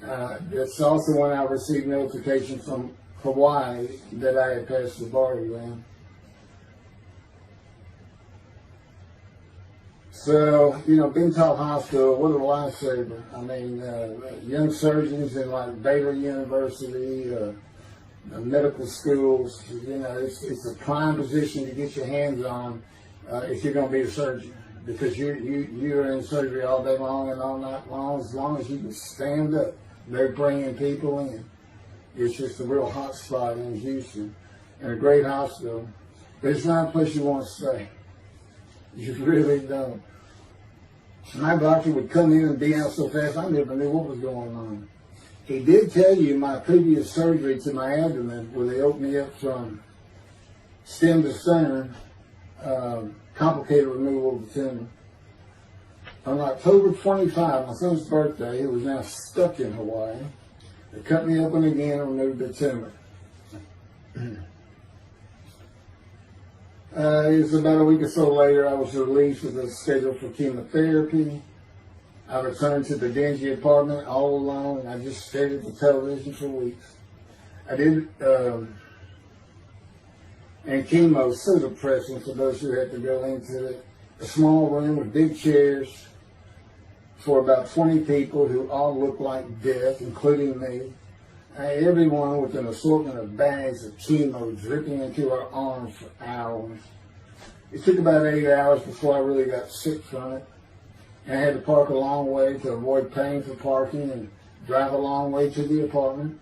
That's also when I received notification from Hawaii that I had passed the bar exam. So, you know, Bentop Hospital, what a lifesaver. I mean, young surgeons in like Baylor University, medical schools, you know, it's a prime position to get your hands on if you're going to be a surgeon. Because you're in surgery all day long and all night long. As long as you can stand up, they're bringing people in. It's just a real hot spot in Houston and a great hospital. But it's not a place you want to stay. You really don't. My doctor would come in and be out so fast, I never knew what was going on. He did tell you my previous surgery to my abdomen, where they opened me up from stem to sternum, complicated removal of the tumor. On October 25, my son's birthday, who was now stuck in Hawaii, They cut me open again and removed the tumor. It was about a week or so later, I was released with a schedule for chemotherapy. I returned to the dingy apartment all alone, and I just stared at the television for weeks. I did, and chemo was so depressing for those who had to go into it. A small room with big chairs for about 20 people who all looked like death, including me. Everyone with an assortment of bags of chemo dripping into our arms for hours. It took about 8 hours before I really got sick from it. And I had to park a long way to avoid paying for parking and drive a long way to the apartment.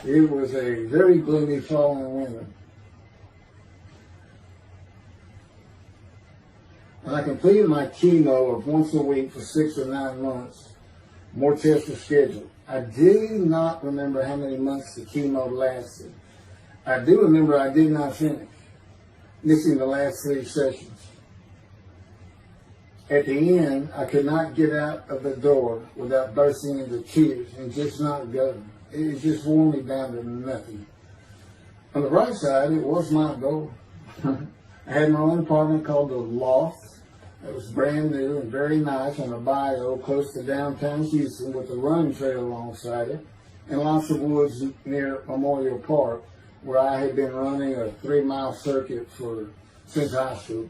It was a very gloomy fall in winter. When I completed my chemo of once a week for 6 or 9 months, more tests were scheduled. I do not remember how many months the chemo lasted. I do remember I did not finish, missing the last 3 sessions. At the end, I could not get out of the door without bursting into tears and just not going. It just wore me down to nothing. On the right side, it was my goal. I had my own apartment called the Loft. It was brand new and very nice on a bayou close to downtown Houston with a running trail alongside it and lots of woods near Memorial Park where I had been running a 3-mile circuit since high school.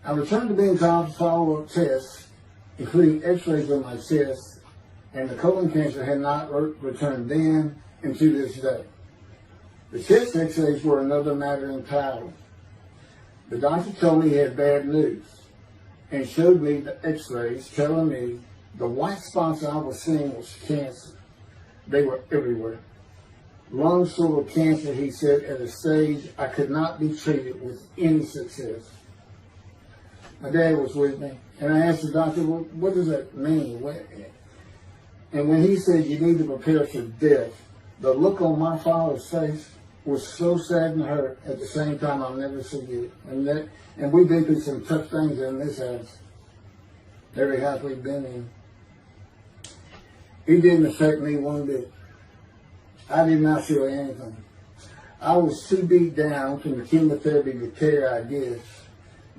I returned to being called for follow-up tests, including x-rays of my chest, and the colon cancer had not returned then and to this day. The chest x-rays were another matter entirely. The doctor told me he had bad news and showed me the x-rays telling me the white spots I was seeing was cancer. They were everywhere. Lungs full of cancer, he said, at a stage I could not be treated with any success. My dad was with me, and I asked the doctor, well, what does that mean? And when he said you need to prepare for death, the look on my father's face was so sad and hurt at the same time I'll never forget. And we've been through some tough things in this house, every house we've been in. It didn't affect me one bit. I did not feel anything. I was too beat down from the chemotherapy to care, I guess.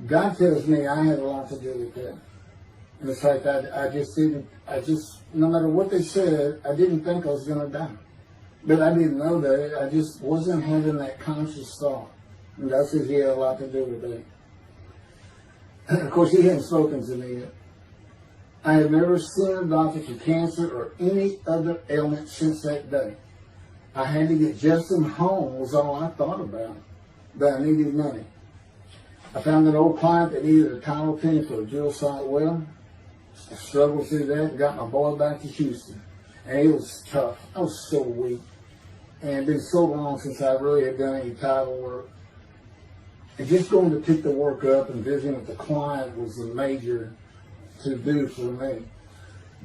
God tells me I had a lot to do with that. And it's like no matter what they said, I didn't think I was going to die. But I didn't know that. I just wasn't having that conscious thought. And God says he had a lot to do with that. And of course, he hadn't spoken to me yet. I had never seen a doctor for cancer or any other ailment since that day. I had to get Justin home was all I thought about. But I needed money. I found an old client that needed a title opinion for a drill site well. I struggled through that and got my boy back to Houston. And it was tough. I was so weak. And it had been so long since I really had done any title work. And just going to pick the work up and visiting with the client was a major to-do for me.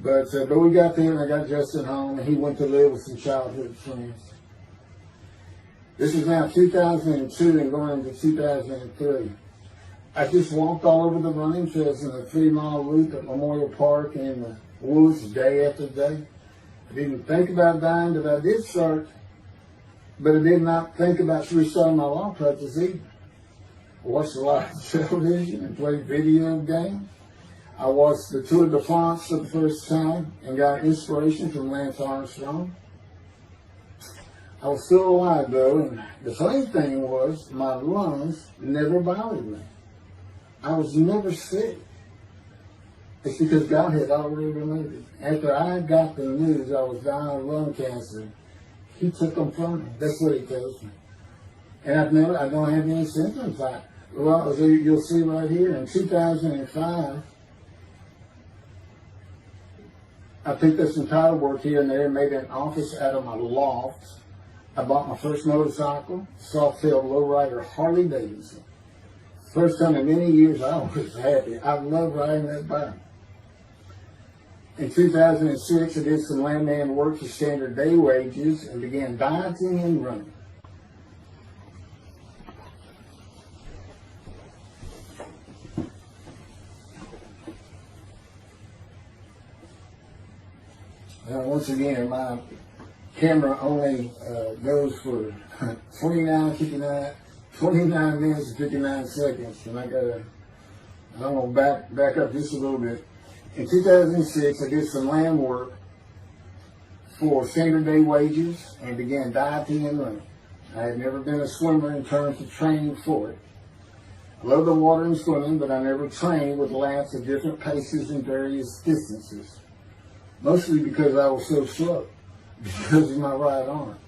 But we got there and I got Justin home and he went to live with some childhood friends. This is now 2002 and going into 2003. I just walked all over the running trails in the 3-mile loop at Memorial Park and in the woods day after day. I didn't think about dying, but I did start. But I did not think about restarting my law practice either. I watched a lot of television and played video games. I watched the Tour de France for the first time and got inspiration from Lance Armstrong. I was still alive though, and the funny thing was my lungs never bothered me. I was never sick. It's because God had already removed it. After I got the news I was dying of lung cancer, he took them from me. That's what he tells me. And I don't have any symptoms. You'll see right here, in 2005, I picked up some title work here and there and made an office out of my loft. I bought my first motorcycle, soft-tailed lowrider Harley Davidson. First time in many years I was happy. I love riding that bike. In 2006, I did some landman work for standard day wages and began dieting and running. Once again, my camera only goes for 29 minutes and 59 seconds, and I'm going to back up just a little bit. In 2006, I did some land work for standard day wages and began dieting and running. I had never been a swimmer in terms of training for it. I love the water and swimming, but I never trained with laps at different paces and various distances. Mostly because I was so slow, because of my right arm.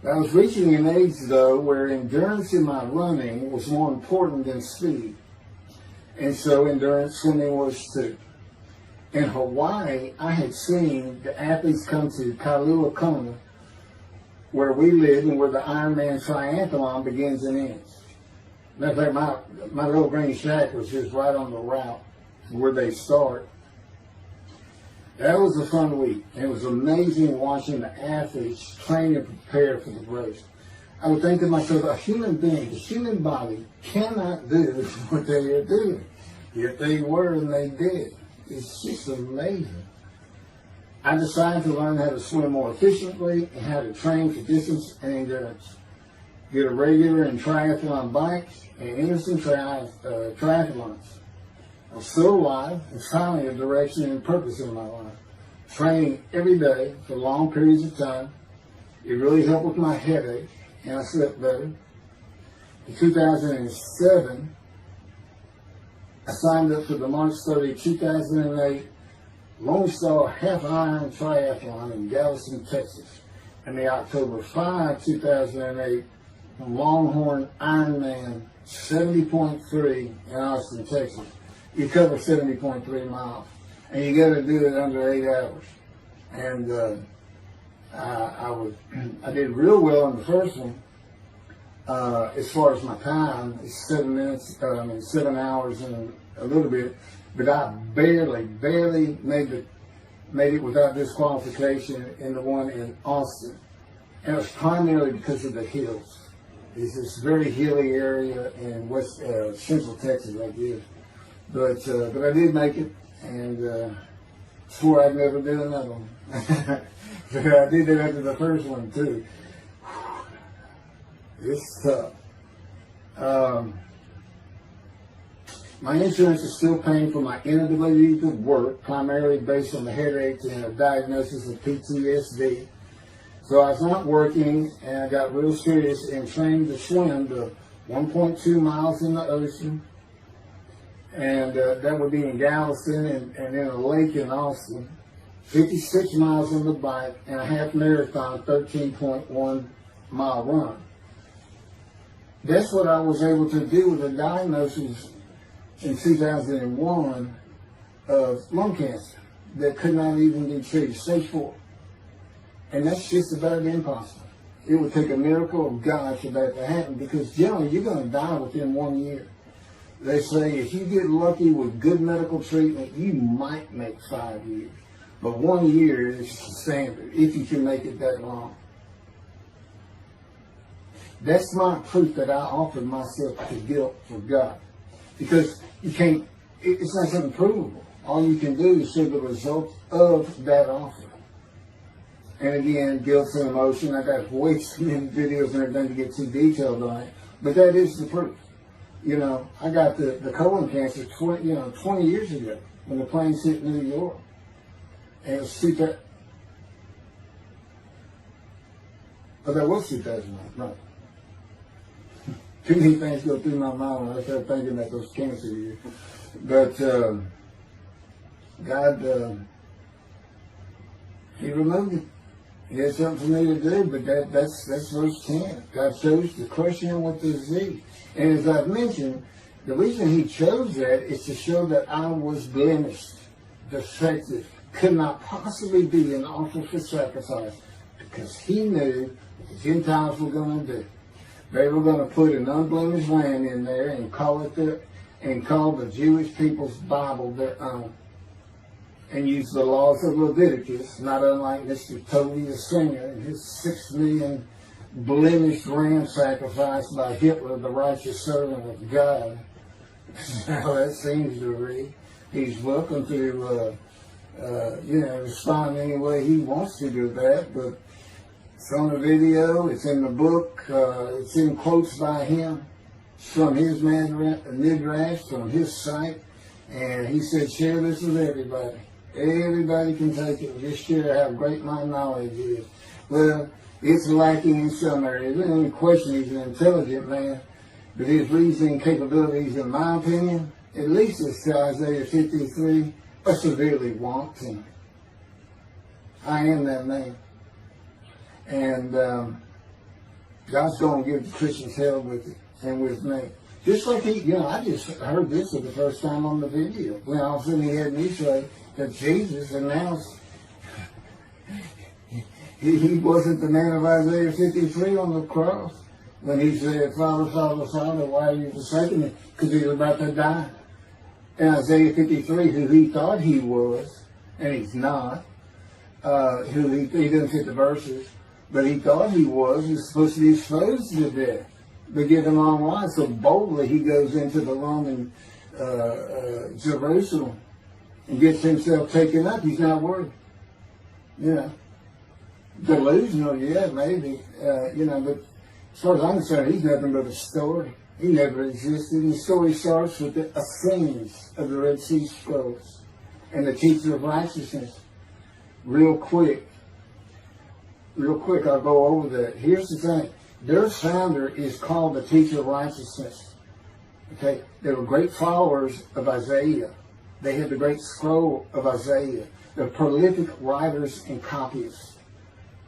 I was reaching an age, though, where endurance in my running was more important than speed. And so endurance swimming was too. In Hawaii, I had seen the athletes come to Kailua Kona, where we live and where the Ironman triathlon begins and ends. Matter of fact, my little green shack was just right on the route where they start. That was a fun week. It was amazing watching the athletes train and prepare for the race. I would think to myself, a human being, the human body cannot do what they are doing. Yet they were and they did. It's just amazing. I decided to learn how to swim more efficiently and how to train for distance and endurance. Get a regular and triathlon bike and innocent triathlons. I was still alive and finally a direction and purpose in my life. Training every day for long periods of time. It really helped with my headache and I slept better. In 2007, I signed up for the March 30, 2008 Lone Star Half Iron Triathlon in Galveston, Texas, and the October 5, 2008 Longhorn Ironman 70.3 in Austin, Texas. You cover 70.3 miles, and you got to do it under 8 hours. And I did real well in the first one. As far as my time, it's 7 hours and a little bit, but I barely made it without disqualification in the one in Austin. And it was primarily because of the hills. It's this very hilly area in central Texas, I guess. But I did make it, and swore I'd never do another one. But I did it after the first one too. It's tough. My insurance is still paying for my inability to work, primarily based on the headaches and a diagnosis of PTSD. So I was not working, and I got real serious and trained to swim to 1.2 miles in the ocean, and that would be in Galveston and in a lake in Austin, 56 miles on the bike, and a half marathon, 13.1 mile run. That's what I was able to do with a diagnosis in 2001 of lung cancer that could not even be treated, stage 4. And that's just about impossible. It would take a miracle of God for that to happen, because generally you're going to die within 1 year. They say if you get lucky with good medical treatment, you might make 5 years. But 1 year is the standard, if you can make it that long. That's my proof that I offered myself to guilt for God. Because you can't, it's not something provable. All you can do is show the result of that offer. And again, guilt and emotion. I got way too many videos and everything to get too detailed on it. But that is the proof. You know, I got the colon cancer 20 years ago when the planes hit New York. And it was 2000. Oh, that was 2009, right. Too many things go through my mind when I start thinking about those cancer years. But God, He removed it. He had something for me to do, but that's verse 10. God chose to crush him with the disease. And as I've mentioned, the reason He chose that is to show that I was blemished, defective, could not possibly be an offer for sacrifice, because He knew what the Gentiles were going to do. They were going to put an unblemished lamb in there and call the Jewish people's Bible their own, and use the laws of Leviticus, not unlike Mr. Toby the singer and his 6 million blemished ram sacrifice by Hitler, the righteous servant of God. How that seems to read. He's welcome to respond any way he wants to do that. But it's on the video, it's in the book, it's in quotes by him from his midrash, from his site. And he said, share this with everybody. Everybody can take it. Just share how great my knowledge is. Well, it's lacking in some areas. There's no question he's an intelligent man, but his reasoning capabilities, in my opinion, at least as to Isaiah 53, are severely wanting. I am that man. And God's going to give the Christians hell with it and with me. Just like I just heard this for the first time on the video. When all of a sudden he had me say that Jesus announced he wasn't the man of Isaiah 53 on the cross. When he said, Father, Father, Father, why are you forsaking me? Because he was about to die. And Isaiah 53, who he thought he was, and he's not, who he didn't fit the verses, but he thought he was supposed to be exposed to death. But given long life, so boldly he goes into the Roman Jerusalem and gets himself taken up. He's not worried. Delusional, yeah, maybe. But as far as I'm concerned, he's nothing but a story. He never existed. And the story starts with the Essenes of the Red Sea Scrolls and the teacher of righteousness. Real quick, I'll go over that. Here's the thing. Their founder is called the teacher of righteousness. Okay? They were great followers of Isaiah. They had the great scroll of Isaiah. They're prolific writers and copyists.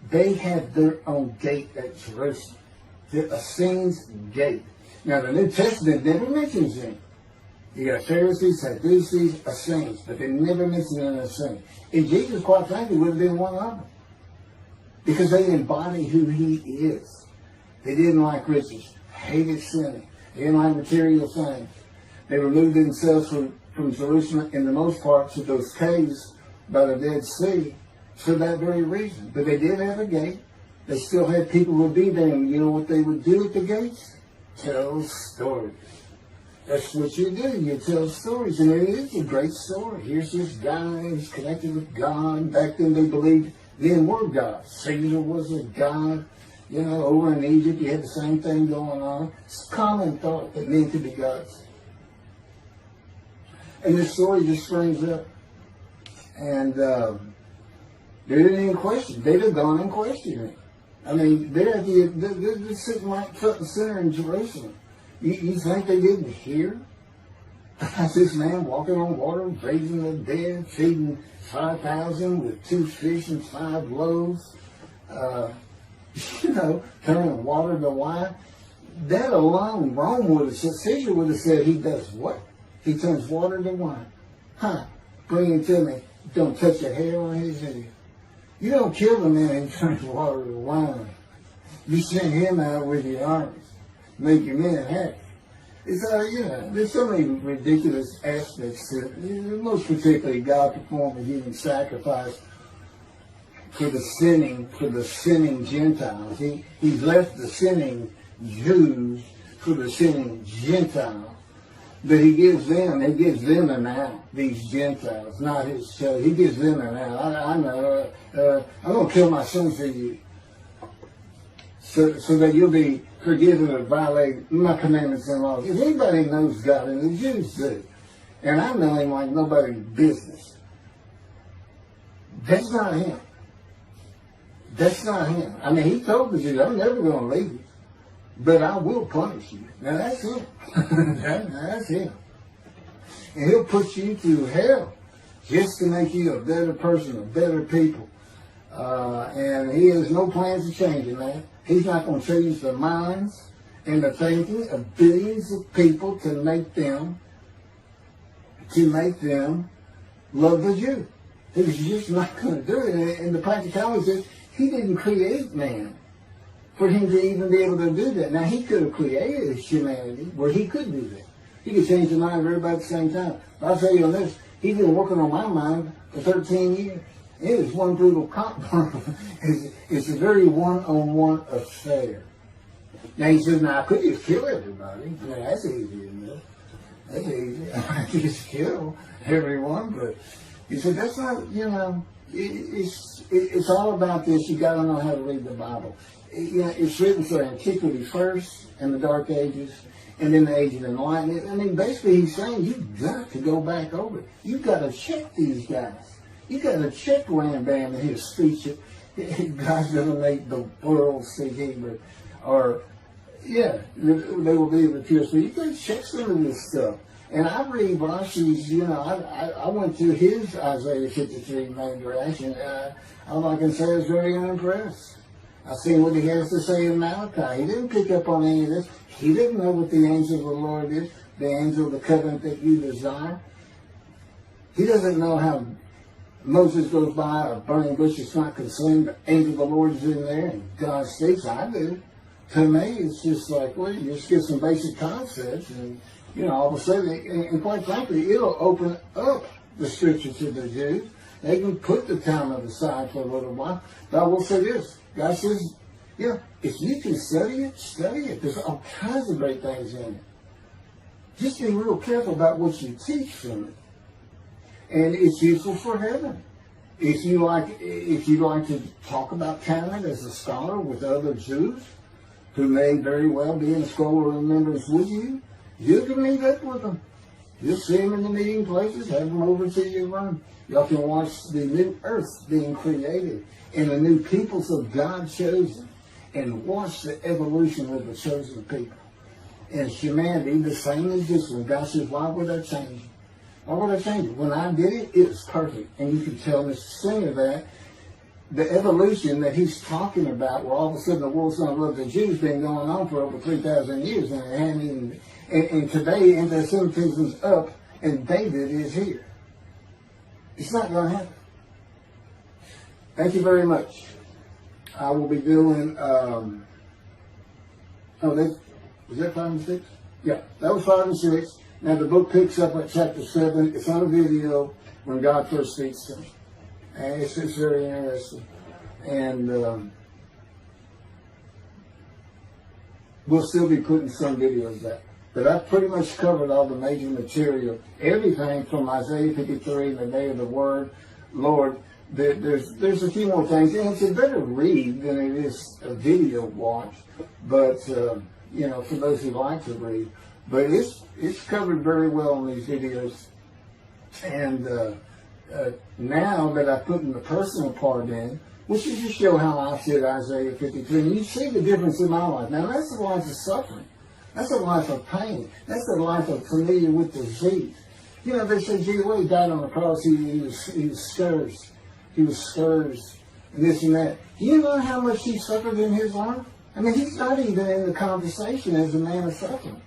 They had their own gate at Jerusalem. The Essenes gate. Now, the New Testament never mentions them. You got Pharisees, Sadducees, Essenes, but they never mention an Essene. And Jesus, quite frankly, would have been one of them. Because they embody who he is. They didn't like riches, hated sinning. They didn't like material things. They removed themselves from Jerusalem, in the most part, to those caves by the Dead Sea for that very reason. But they did have a gate. They still had people who would be there. And you know what they would do at the gates? Tell stories. That's what you do. You tell stories. And it is a great story. Here's this guy who's connected with God. Back then they believed men were gods. Caesar was a god. Over in Egypt, you had the same thing going on. It's a common thought that men could be gods. And this story just springs up. And they didn't even question. They'd have gone and questioned it. I mean, they're sitting right front and center in Jerusalem. You think they didn't hear? This man walking on water, raising the dead, feeding 5,000 with 2 fish and 5 loaves. Turning water to wine. That alone, Rome would have said, Caesar would have said, he does what? He turns water to wine. Bring him to me. Don't touch a hair on his head. You don't kill the man and turn water to wine. You send him out with your armies. Make your men happy. It's there's so many ridiculous aspects to it. Most particularly, God performed a human sacrifice for the sinning Gentiles. He's left the sinning Jews for the sinning Gentiles. But he gives them an out, these Gentiles, not his children. He gives them an out. I'm going to kill my son for you. So that you'll be forgiven of violating my commandments and laws. If anybody knows God, and the Jews do, and I know him like nobody's business, that's not him. That's not him. I mean, he told the Jews, I'm never going to leave you, but I will punish you. Now, that's him. That's him. And he'll put you through hell just to make you a better person, a better people. And he has no plans of changing that. He's not going to change the minds and the thinking of billions of people to make them love the Jew. He's just not going to do it. And the practicality is he didn't create man for him to even be able to do that. Now, he could have created humanity where he could do that. He could change the mind of everybody at the same time. I'll tell you on this, he's been working on my mind for 13 years. It is one brutal cop. It's a very one-on-one affair. Now, he says, now, I could just kill everybody. Now, that's easy enough. That's easy. I could just kill everyone, but He said, that's not, it's all about this. You got to know how to read the Bible. It's written for antiquity first, and the Dark Ages, and then the Age of Enlightenment. I mean, basically he's saying you've got to go back over it. You've got to check these guys. You've got to check Rambam and his speech. God's going to make the world speak Hebrew. Or, they will be able to hear. So you got to check some of this stuff. And I read Rashi's, I went to his Isaiah 53 main direction. All I can say is very unimpressed. I seen what he has to say in Malachi. He didn't pick up on any of this. He didn't know what the angel of the Lord is, the angel of the covenant that you desire. He doesn't know how Moses goes by a burning bush is not consumed. The angel of the Lord is in there, and God speaks. I do. To me, it's just like, well, you just get some basic concepts, and all of a sudden, and quite frankly, it'll open up the scripture to the Jews. They can put the Talmud aside for a little while. But I will say this. God says, if you can study it, study it. There's all kinds of great things in it. Just be real careful about what you teach from it. And it's useful for heaven. If you like to talk about Talmud as a scholar with other Jews who may very well be in scroll of remembrance with you, you can meet up with them. You'll see them in the meeting places, have them over to your room. Y'all can watch the new earth being created and the new peoples of God chosen, and watch the evolution of the chosen people. And humanity, the same as this one. God says, why would I change it? Why would I change it? When I did it, it was perfect. And you can tell Mr. Singer that the evolution that he's talking about, where all of a sudden the world's going to love the Jews, been going on for over 3,000 years, and it hadn't even, and today anti-Semitism's up, and David is here. It's not going to happen. Thank you very much. I will be doing, was that 5 and 6? Yeah, that was 5 and 6. Now the book picks up at chapter 7. It's on a video when God first speaks to me. And it's very interesting. And we'll still be putting some videos out. But I've pretty much covered all the major material. Everything from Isaiah 53, the day of the word, Lord. There's a few more things. And it's a better read than it is a video watch. But, for those who like to read. But it's covered very well in these videos. And now that I put in the personal part in, which is to show how I said Isaiah 53, and you see the difference in my life. Now that's a life of suffering. That's a life of pain. That's a life of familiar with disease. They say, gee, when he died on the cross, he was scourged. He was scourged, and this and that. Do you know how much he suffered in his life? I mean, he's not even in the conversation as a man of suffering.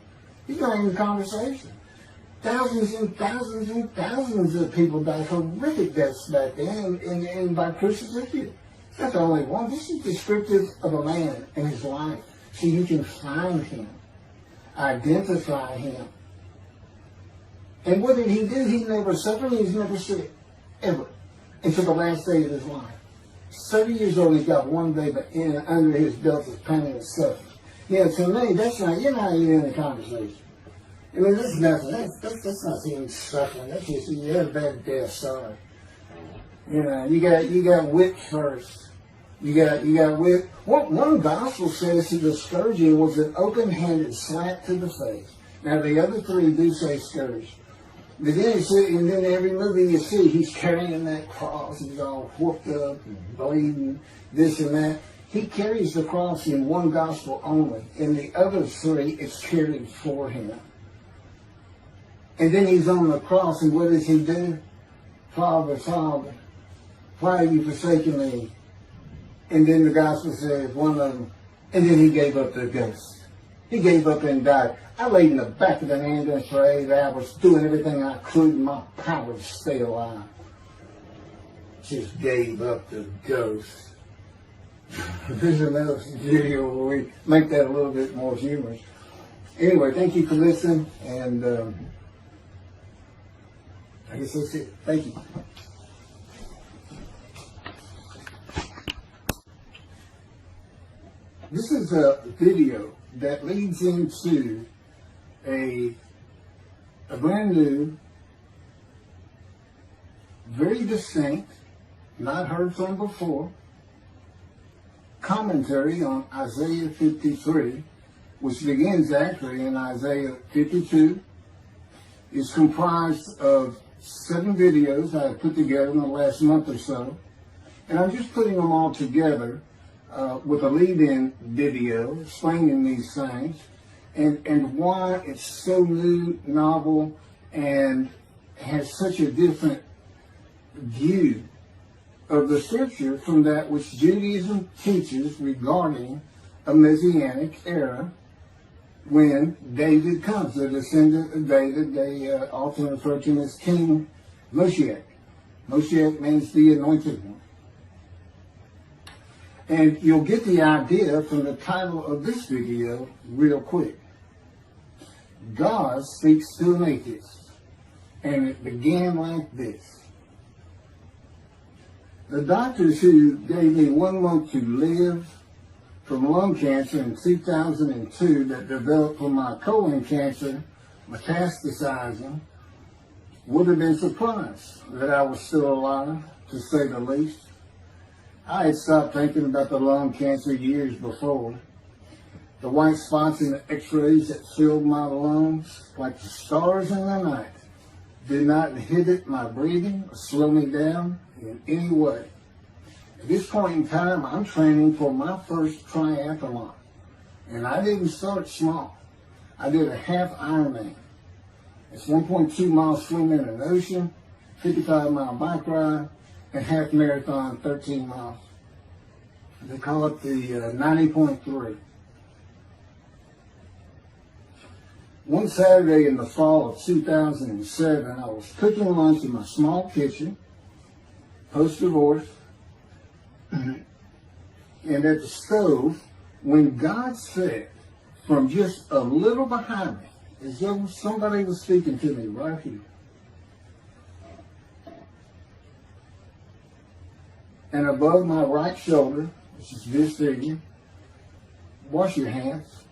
He's not in the conversation. Thousands and thousands and thousands of people died horrific deaths back then and by crucifixion. It's not the only one. This is descriptive of a man and his life. So you can find him, identify him. And what did he do? He never suffered. He was never sick. Ever. Until the last day of his life. 30 years old, he's got one day under his belt of pain and suffering. To me, that's not, you're not even in the conversation. I mean, that's nothing. That's not even suffering. That's just, you had a bad death, sorry. You got whipped first. You got whipped. One gospel says that the scourging was an open-handed slap to the face. Now, the other three do say scourge. But then and then every movie you see, he's carrying that cross. He's all whooped up and bleeding, this and that. He carries the cross in one gospel only. In the other three, it's carried for him. And then he's on the cross, and what does he do? Father, Father, why have you forsaken me? And then the gospel says, one of them, and then he gave up the ghost. He gave up and died. I laid in the back of the ambulance for 8 hours, doing everything I could in my power to stay alive. Just gave up the ghost. There's another video where we make that a little bit more humorous. Anyway, thank you for listening, and I guess that's it. Thank you. This is a video that leads into a brand new very distinct, not heard from before, commentary on Isaiah 53, which begins actually in Isaiah 52. It's comprised of 7 videos I put together in the last month or so. And I'm just putting them all together with a lead-in video explaining these things and why it's so new, novel, and has such a different view of the scripture from that which Judaism teaches regarding a Messianic era when David comes, the descendant of David. They often refer to him as King Moshiach. Moshiach means the anointed one. And you'll get the idea from the title of this video real quick. God speaks to an atheist. And it began like this. The doctors who gave me 1 month to live from lung cancer in 2002 that developed from my colon cancer metastasizing would have been surprised that I was still alive, to say the least. I had stopped thinking about the lung cancer years before. The white spots in the x-rays that filled my lungs like the stars in the night did not inhibit my breathing or slow me down in any way. At this point in time, I'm training for my first triathlon. And I didn't start small. I did a half Ironman. It's 1.2 miles swimming in an ocean, 55-mile bike ride, and half marathon, 13 miles. They call it the 90.3. One Saturday in the fall of 2007, I was cooking lunch in my small kitchen, post-divorce, and at the stove, when God said, from just a little behind me, as though somebody was speaking to me right here, and above my right shoulder, which is this figure, wash your hands.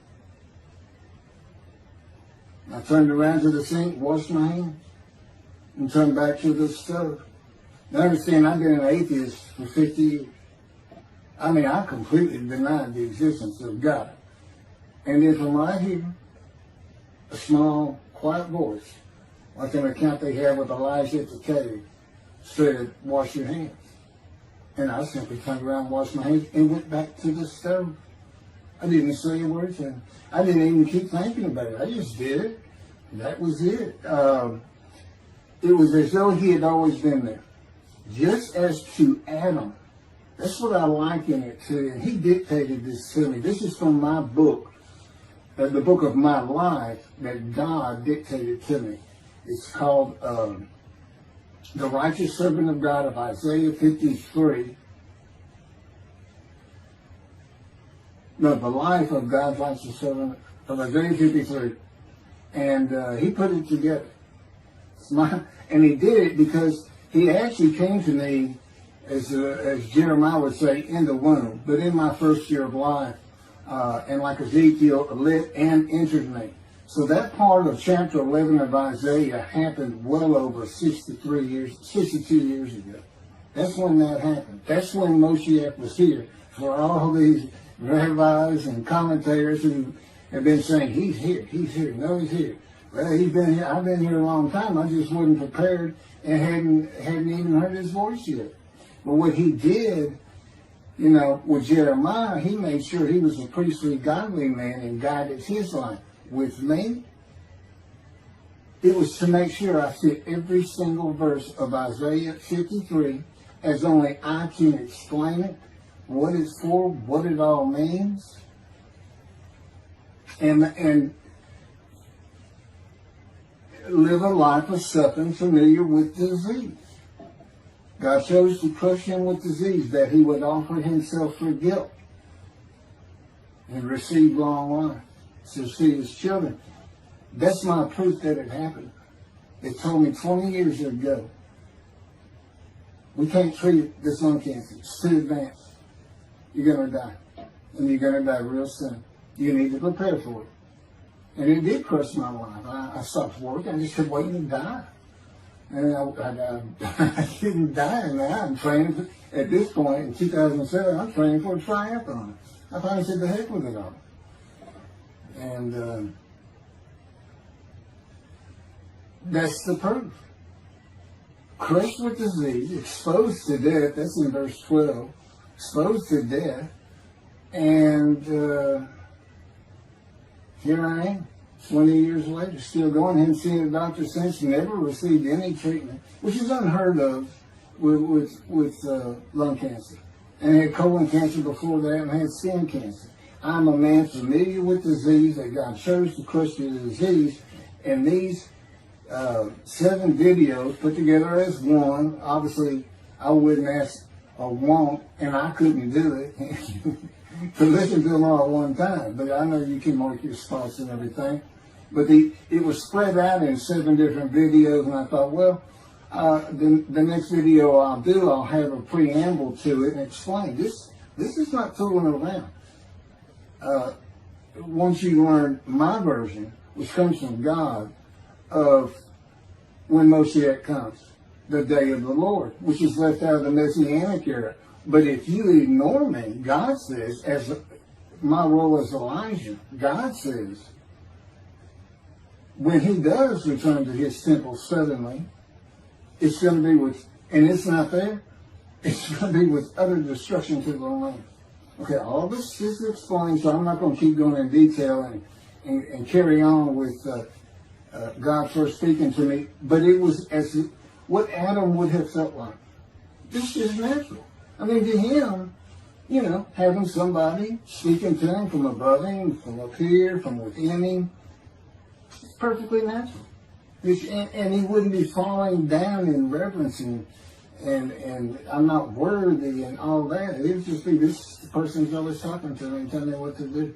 I turned around to the sink, washed my hands, and turned back to the stove. Now understand, I've been an atheist for 50 years. I mean, I completely denied the existence of God. And then from right here, a small, quiet voice, like an account they have with Elijah at the cave, said, wash your hands. And I simply turned around, washed my hands, and went back to the stove. I didn't say a word to him. I didn't even keep thinking about it. I just did it. That was it. It was as though he had always been there. Just as to Adam. That's what I liken it to. And he dictated this to me. This is from my book, the book of my life that God dictated to me. It's called The Righteous Servant of God of Isaiah 53. No, the life of God's righteous servant of Isaiah 53. And he put it together. And he did it because he actually came to me, as Jeremiah would say, in the womb, but in my first year of life. And like Ezekiel, lit and entered me. So that part of chapter 11 of Isaiah happened well over 62 years ago. That's when that happened. That's when Moshiach was here. For all these rabbis and commentators who have been saying, he's here, no, he's here. Well, he's been here, I've been here a long time. I just wasn't prepared and hadn't even heard his voice yet. But what he did, you know, with Jeremiah, he made sure he was a priestly, godly man and guided his life. With me, it was to make sure I fit every single verse of Isaiah 53 as only I can explain it, what it's for, what it all means, and live a life of suffering familiar with disease. God chose to crush him with disease that he would offer himself for guilt and receive long life to see his children. That's my proof that it happened. It told me 20 years ago, we can't treat this lung cancer. It's too advanced. You're going to die. And you're going to die real soon. You need to prepare for it. And it did crush my life. I stopped working. I just kept waiting to die. And I didn't die now. I'm training at this point in 2007. I'm training for a triathlon. I finally said, "The heck with it all." And that's the proof. Crushed with disease, exposed to death. That's in verse 12. Exposed to death, and here I am. 20 years later, still going. Haven't seen a doctor since. Never received any treatment, which is unheard of with lung cancer. And had colon cancer before that, and had skin cancer. I'm a man familiar with disease, that God chose to crush the disease. And these 7 videos put together as one. Obviously, I wouldn't ask or won't, and I couldn't do it to listen to them all at one time. But I know you can mark your spots and everything. But it was spread out in 7 different videos, and I thought, well, the next video I'll do, I'll have a preamble to it and explain. This is not fooling around. Once you learn my version, which comes from God, of when Moshiach comes, the day of the Lord, which is left out of the Messianic era. But if you ignore me, God says, as my role as Elijah, God says, when he does return to his temple suddenly, it's going to be with, and it's not there, it's going to be with utter destruction to the land. Okay, all this is explained, so I'm not going to keep going in detail and carry on with God first speaking to me, but it was as what Adam would have felt like. This is natural. I mean, to him, having somebody speaking to him from above him, from up here, from within him, it's perfectly natural. And he wouldn't be falling down in reverence and I'm not worthy and all that. It would just be this person's always talking to me and telling me what to do.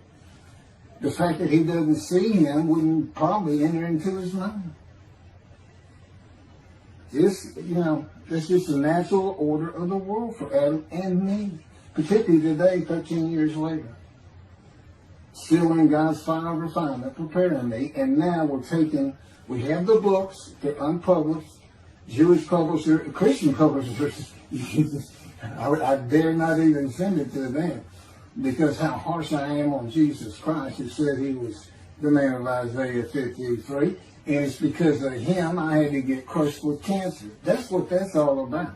The fact that he doesn't see him wouldn't probably enter into his mind. This, that's just the natural order of the world for Adam and me, particularly today, 13 years later. Still in God's final refinement, preparing me, and now we have the books, they're unpublished, Jewish publisher, Christian publishers. I dare not even send it to them, because how harsh I am on Jesus Christ. It said he was the man of Isaiah 53, and it's because of him I had to get crushed with cancer. That's what that's all about.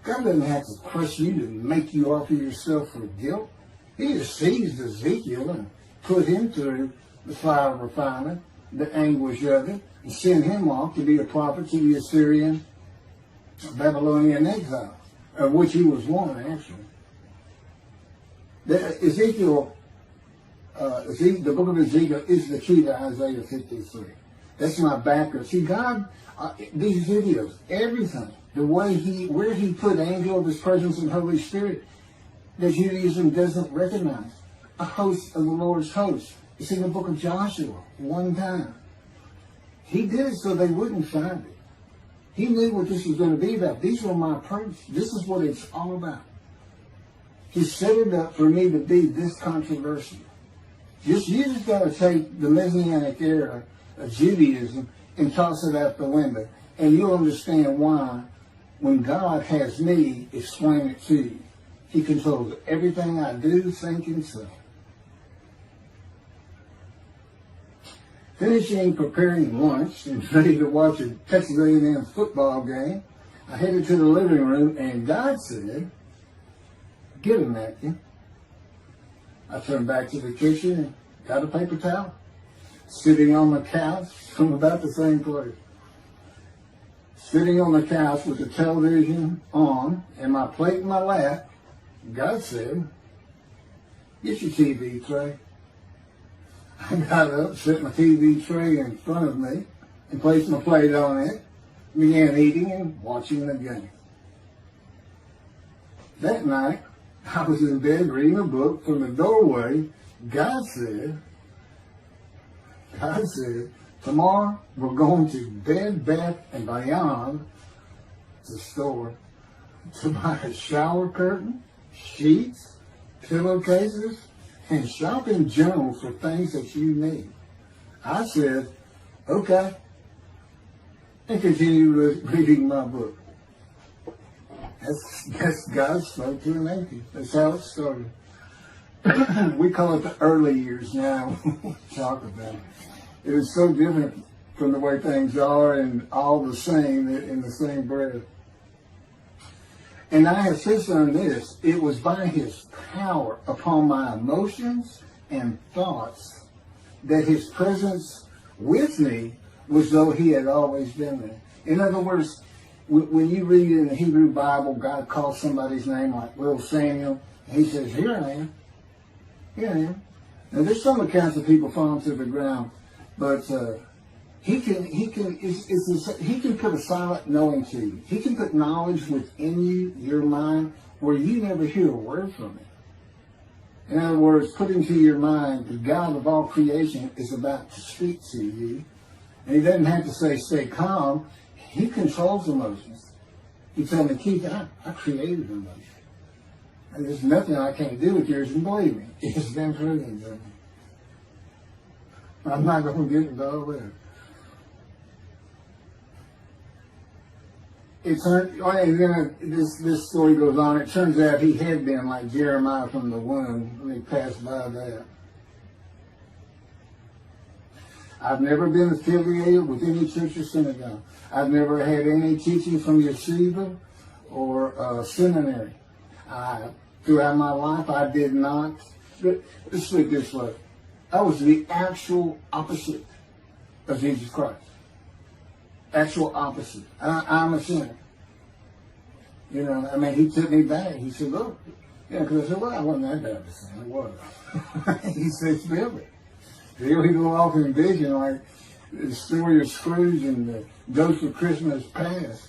God doesn't have to crush you to make you offer yourself for guilt. He just seized Ezekiel and put him through the fire of refinement, the anguish of it, and sent him off to be a prophet to the Assyrian, Babylonian exile, of which he was one, actually. Ezekiel, the book of Ezekiel is the key to Isaiah 53. That's my background. See, God, these videos, everything, the way where he put angel of his presence and Holy Spirit, that Judaism doesn't recognize. A host of the Lord's host. It's in the book of Joshua, one time. He did it so they wouldn't find it. He knew what this was going to be about. These were my proofs. This is what it's all about. He set it up for me to be this controversial. You just got to take the Messianic era of Judaism and toss it out the window. And you'll understand why, when God has me explain it to you. He controls everything I do, think, and say. Finishing preparing lunch and ready to watch a Texas A&M football game, I headed to the living room, and God said, "Get a napkin." I turned back to the kitchen and got a paper towel, sitting on the couch from about the same place. Sitting on the couch with the television on and my plate in my lap, God said, "Get your TV tray." I got up, set my TV tray in front of me, and placed my plate on it, began eating and watching the game. That night, I was in bed reading a book. From the doorway, God said, "Tomorrow we're going to Bed Bath & Beyond, the store, to buy a shower curtain, sheets, pillowcases, and shop in general for things that you need." I said, "Okay." and continue reading my book. That's God spoke to an atheist. That's how it started. We call it the early years now. Talk about it. It was so different from the way things are, and all the same in the same breath. And I have since learned this: it was by His power upon my emotions and thoughts that His presence with me was though He had always been there. In other words, when you read in the Hebrew Bible, God calls somebody's name like little Samuel, and He says, "Here I am. Here I am." Now there's some accounts of people falling to the ground, but He can put a silent knowing to you. He can put knowledge within you, your mind, where you never hear a word from Him. In other words, put into your mind the God of all creation is about to speak to you. And He doesn't have to say, stay calm. He controls emotions. He told me, Keith, I created emotions. And there's nothing I can't do with yours, and believe me, it's been proven to me. I'm not going to get into all that. And then this story goes on. It turns out he had been like Jeremiah from the womb when he passed by that. I've never been affiliated with any church or synagogue. I've never had any teaching from yeshiva or seminary. Throughout my life, I did not. Let's put it this way. I was the actual opposite of Jesus Christ. Actual opposite. I'm a sinner. You know, I mean, He took me back. He said, look. Yeah, because I said, well, I wasn't that bad of a sinner. It was. He said, feel it. He'll go off in vision like the story of Scrooge and the Ghost of Christmas Past.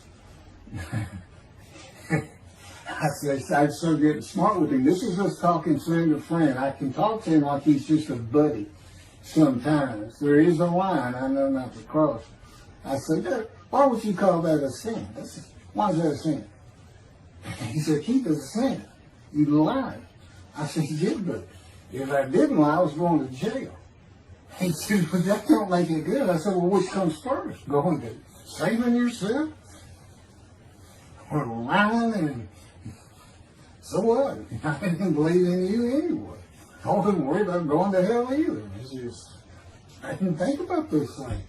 I said, I'm so getting smart with him. This is us talking friend to friend. I can talk to him like he's just a buddy sometimes. There is a line I know not to cross. I said, why would you call that a sin? Why is that a sin? He said, Keith, it's a sin. You lied. I said, you did, but if I didn't lie, I was going to jail. He said, but that don't make it good. I said, well, which comes first? Going to saving yourself? Or lying? And so what? I didn't believe in you anyway. I wasn't worried about going to hell either. It's just, I didn't think about those things.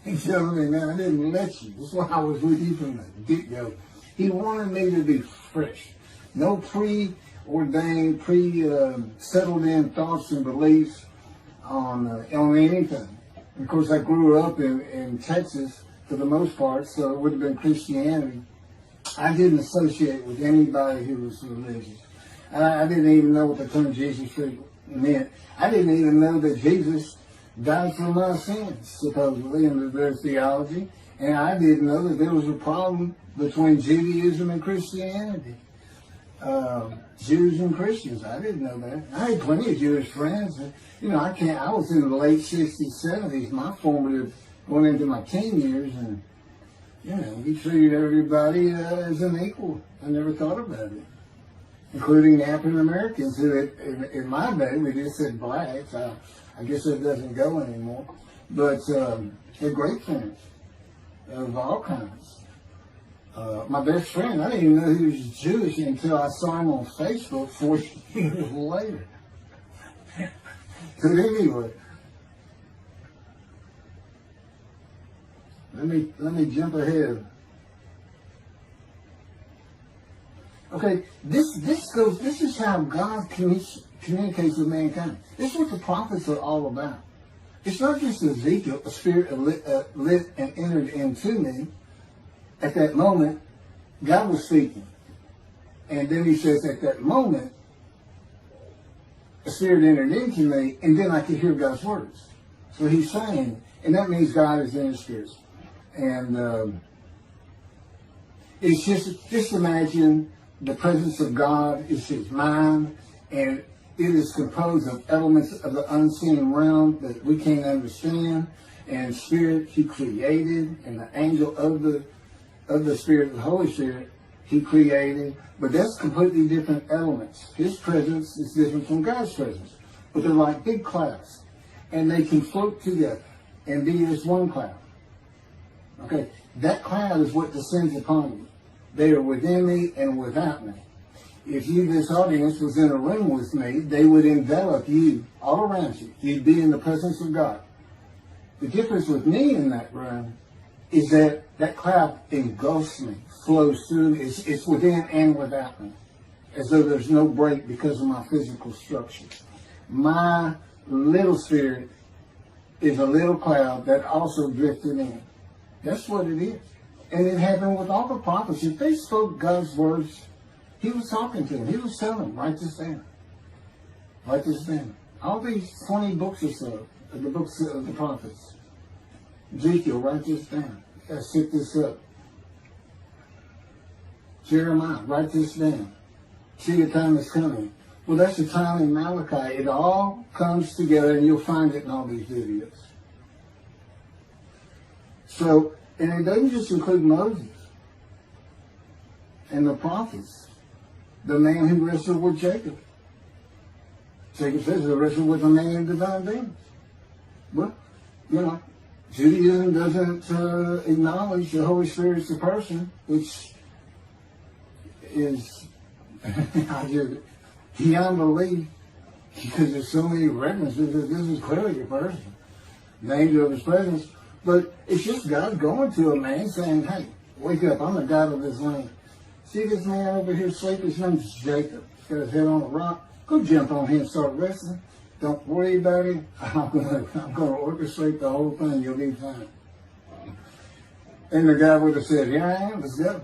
He told me, man, I didn't let you. That's why I was with you from the get-go. He wanted me to be fresh. No preordained, settled in thoughts and beliefs on anything. And of course, I grew up in Texas for the most part, so it would have been Christianity. I didn't associate with anybody who was religious. I didn't even know what the term Jesus meant. I didn't even know that Jesus died for my sins, supposedly, in their theology. And I didn't know that there was a problem between Judaism and Christianity. Jews and Christians. I didn't know that. I had plenty of Jewish friends. You know, I was in the late 60s, 70s, my formative, going into my teen years, and, you know, we treated everybody as an equal. I never thought about it. Including African Americans, who in my day, we just said blacks. I guess that doesn't go anymore. But they're great friends of all kinds. My best friend, I didn't even know he was Jewish until I saw him on Facebook 40 years later. But anyway, let me jump ahead. Okay, this is how God communicates with mankind. This is what the prophets are all about. It's not just Ezekiel, a spirit lit and entered into me. At that moment, God was speaking. And then He says, at that moment, a spirit entered into me, and then I could hear God's words. So He's saying, and that means God is in His spirit. And it's just imagine the presence of God is His mind, and it is composed of elements of the unseen realm that we can't understand, and spirit He created, and the angel of the Spirit, the Holy Spirit, He created. But that's completely different elements. His presence is different from God's presence. But they're like big clouds, and they can float together and be as one cloud. Okay, that cloud is what descends upon you. They are within me and without me. If you, this audience, was in a room with me, they would envelop you all around you. You'd be in the presence of God. The difference with me in that room is that that cloud engulfs me, flows through. It's within and without me, as though there's no break because of my physical structure. My little spirit is a little cloud that also drifted in. That's what it is. And it happened with all the prophets. If they spoke God's words, he was talking to them. He was telling them, write this down. Write this down. All these 20 books or so, the books of the prophets. Ezekiel, write this down. Set this up. Jeremiah, write this down. See, the time is coming. Well, that's the time in Malachi. It all comes together, and you'll find it in all these videos. So, and it doesn't just include Moses and the prophets. The man who wrestled with Jacob. Jacob says he wrestled with a man in divine beings. Well, you know, Judaism doesn't acknowledge the Holy Spirit's a person, which is beyond belief, because there's so many references that this is clearly a person, the angel of his presence. But it's just God going to a man saying, hey, wake up, I'm the God of this land. See this man over here sleeping? His name's Jacob. He's got his head on a rock. Go jump on him and start wrestling. Don't worry about him. I'm gonna orchestrate the whole thing. You'll be fine. And the guy would have said, here I am, let's go.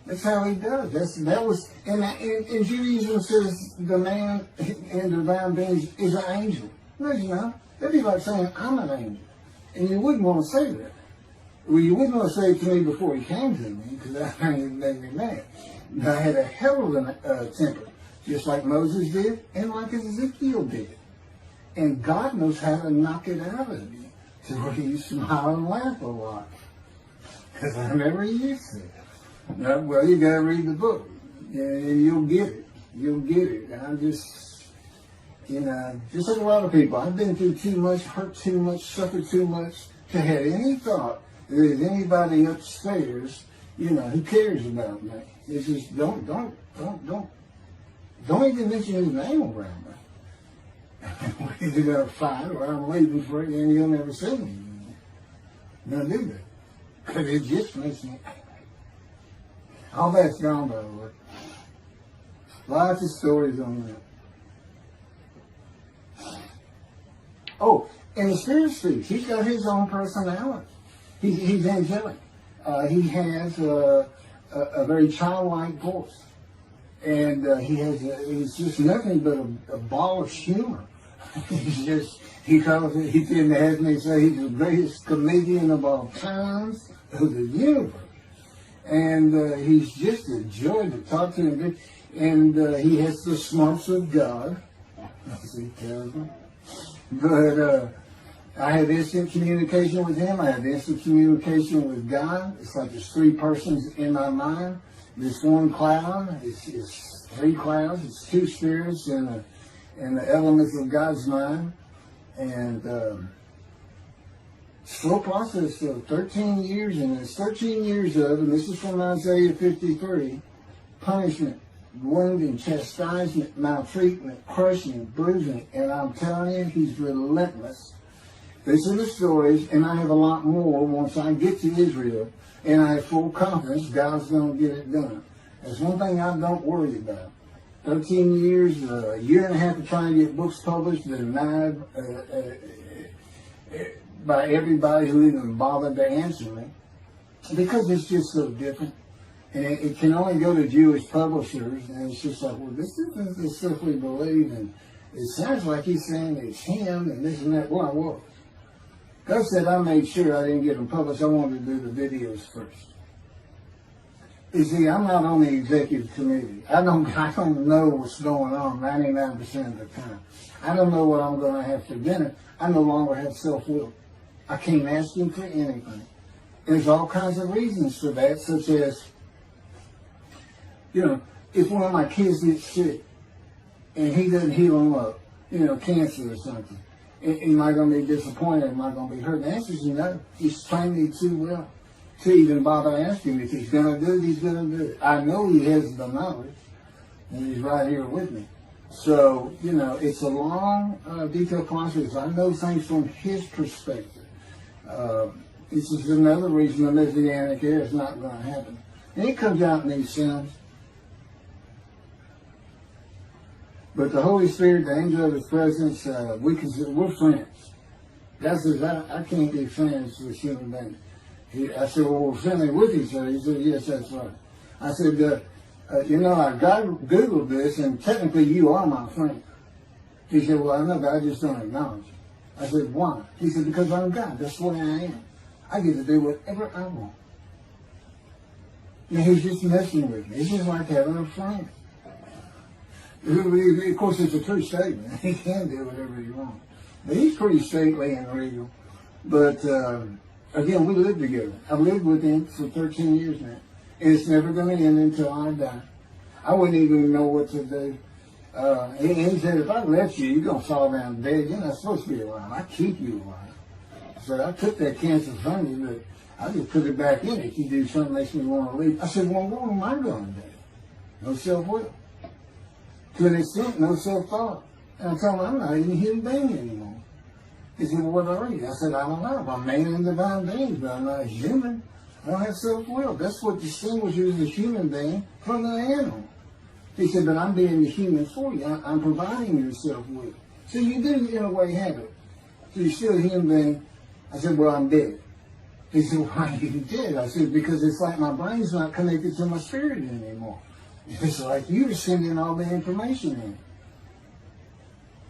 That's how he does. And Judaism says the man in divine beings is an angel. No, you know. That'd be like saying, I'm an angel. And you wouldn't want to say that. Well, you wouldn't want to say it to me before he came to me, because that made me mad. I had a hell of a temper, just like Moses did, and like Ezekiel did. And God knows how to knock it out of you, to where you smile and laugh a lot. Because I never used to. No, well, you got to read the book, and you'll get it. You'll get it. And I'm just, you know, just like a lot of people, I've been through too much, hurt too much, suffered too much to have any thought that there's anybody upstairs, you know, who cares about me. It's just don't even mention his name around me. We're either gonna fight or I'm leaving for it and you'll never see me. Don't do that. Because it just makes me angry. All that's gone, by the way. Lots of stories on that. Oh, and the Spirit speaks. He's got his own personality. He's angelic. He has a very childlike voice. And he's just nothing but a ball of humor. He didn't have me say he's the greatest comedian of all times of the universe. And he's just a joy to talk to him. And he has the smarts of God. As he tells me. But I have instant communication with him. I have instant communication with God. It's like there's three persons in my mind. This one cloud is three clouds. It's two spirits in the elements of God's mind. And slow process of 13 years, and it's 13 years of, and this is from Isaiah 53, punishment, wounding, chastisement, maltreatment, crushing, bruising. And I'm telling you, he's relentless. These are the stories, and I have a lot more once I get to Israel, and I have full confidence God's going to get it done. That's one thing I don't worry about. 13 years, a year and a half to try and get books published, denied by everybody who even bothered to answer me, because it's just so different. And it can only go to Jewish publishers, and it's just like, well, this isn't the stuff we believe, and it sounds like he's saying it's him, and this and that. Well, I was. God said I made sure I didn't get them published. I wanted to do the videos first. You see, I'm not on the executive committee. I don't know what's going on 99% of the time. I don't know what I'm going to have for dinner. I no longer have self-will. I can't ask him for anything. There's all kinds of reasons for that, such as, you know, if one of my kids gets sick and he doesn't heal them up, you know, cancer or something, Am I going to be disappointed? Am I going to be hurt? The answer is no. He's trained me too well to even bother asking. If he's going to do it, he's going to do it. I know he has the knowledge, and he's right here with me. So, it's a long, detailed process. I know things from his perspective. This is another reason the Messianic era is not going to happen. And it comes out in these Psalms. But the Holy Spirit, the angel of his presence, we're friends. God says, I can't be friends with human beings. I said, well, we're friendly with each other. He said, yes, that's right. I said, I Googled this, and technically you are my friend. He said, well, I know, but I just don't acknowledge it. I said, why? He said, because I'm God. That's what I am. I get to do whatever I want. And he's just messing with me. It's just like having a friend. Of course, it's a true statement. He can do whatever he wants. But he's pretty stately and regal. But, again, we live together. I've lived with him for 13 years now. And it's never going to end until I die. I wouldn't even know what to do. And he said, if I left you, you're going to fall down dead. You're not supposed to be alive. I keep you alive. So I took that cancer from you, but I just put it back in if you do something that makes me want to leave. I said, well, what am I going to do? No self-will. To an extent, no self-thought. And I told him, I'm not even a human being anymore. He said, well, what are you? I said, I don't know. I'm a man and divine being, but I'm not a human. I don't have self-will. That's what distinguishes a human being from an animal. He said, but I'm being the human for you. I'm providing you self-will. So you do, in a way, have it. So you're still a human being. I said, well, I'm dead. He said, why are you dead? I said, because it's like my brain's not connected to my spirit anymore. It's like you're sending all the information in.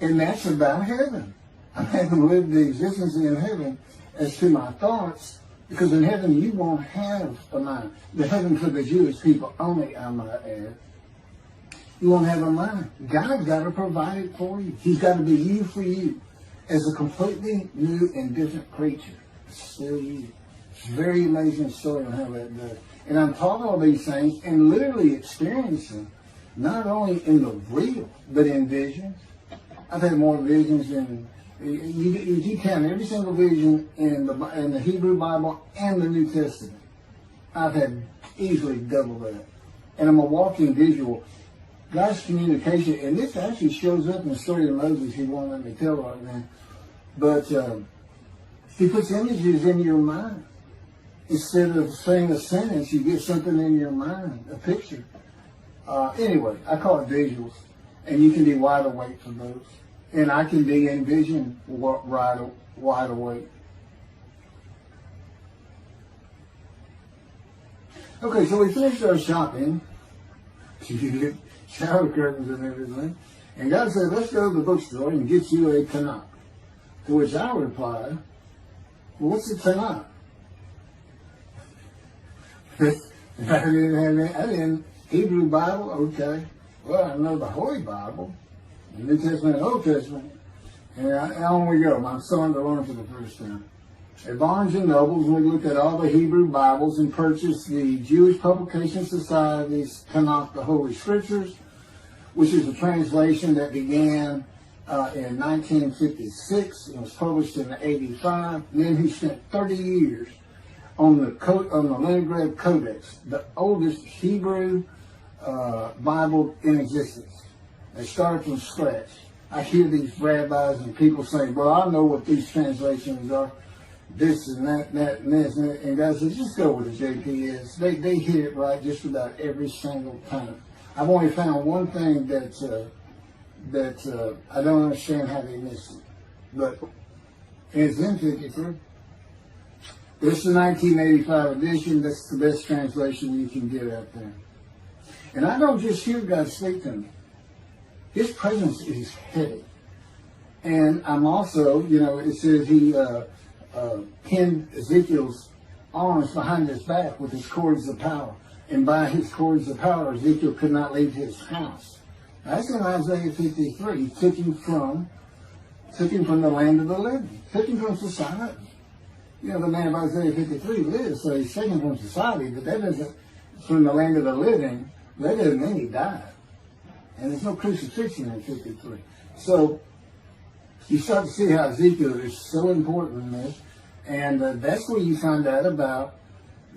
And that's about heaven. I haven't lived the existence in heaven as to my thoughts, because in heaven you won't have a mind. The heaven for the Jewish people only, I might add. You won't have a mind. God's got to provide it for you. He's got to be you for you as a completely new and different creature. It's still you. It's a very amazing story on how that does. And I'm taught all these things and literally experiencing, not only in the real, but in visions. I've had more visions than, you count every single vision in the Hebrew Bible and the New Testament. I've had easily double that. And I'm a walking visual. God's communication, and this actually shows up in the story of Moses. He won't let me tell right now. But he puts images in your mind. Instead of saying a sentence, you get something in your mind, a picture. Anyway, I call it visuals. And you can be wide awake for those. And I can be in vision wide awake. Okay, so we finished our shopping. You get shower curtains and everything. And God said, let's go to the bookstore and get you a Tanakh. To which I replied, well, what's a Tanakh? I didn't Hebrew Bible, okay. Well, I know the Holy Bible, the New Testament and Old Testament. And on we go. My son to learn for the first time. At Barnes & Noble's, we looked at all the Hebrew Bibles and purchased the Jewish Publication Society's Tanakh, the Holy Scriptures, which is a translation that began in 1956. It was published in 85. And then he spent 30 years on the Leningrad Codex, the oldest Hebrew Bible in existence. They started from scratch. I hear these rabbis and people saying, well, I know what these translations are. This and that, and this, and that. And God says, just go with the JPS. They hit it right just about every single time. I've only found one thing that I don't understand how they miss it. But it's in 53. This is the 1985 edition. That's the best translation you can get out there. And I don't just hear God speak to me. His presence is heavy. And I'm also, it says he pinned Ezekiel's arms behind his back with his cords of power. And by his cords of power, Ezekiel could not leave his house. That's in Isaiah 53. He took him from the land of the living. Took him from society. The man of Isaiah 53 lives, so he's taken from society, but that doesn't, from the land of the living, that doesn't mean he died. And there's no crucifixion in 53. So you start to see how Ezekiel is so important in this. And that's where you find out about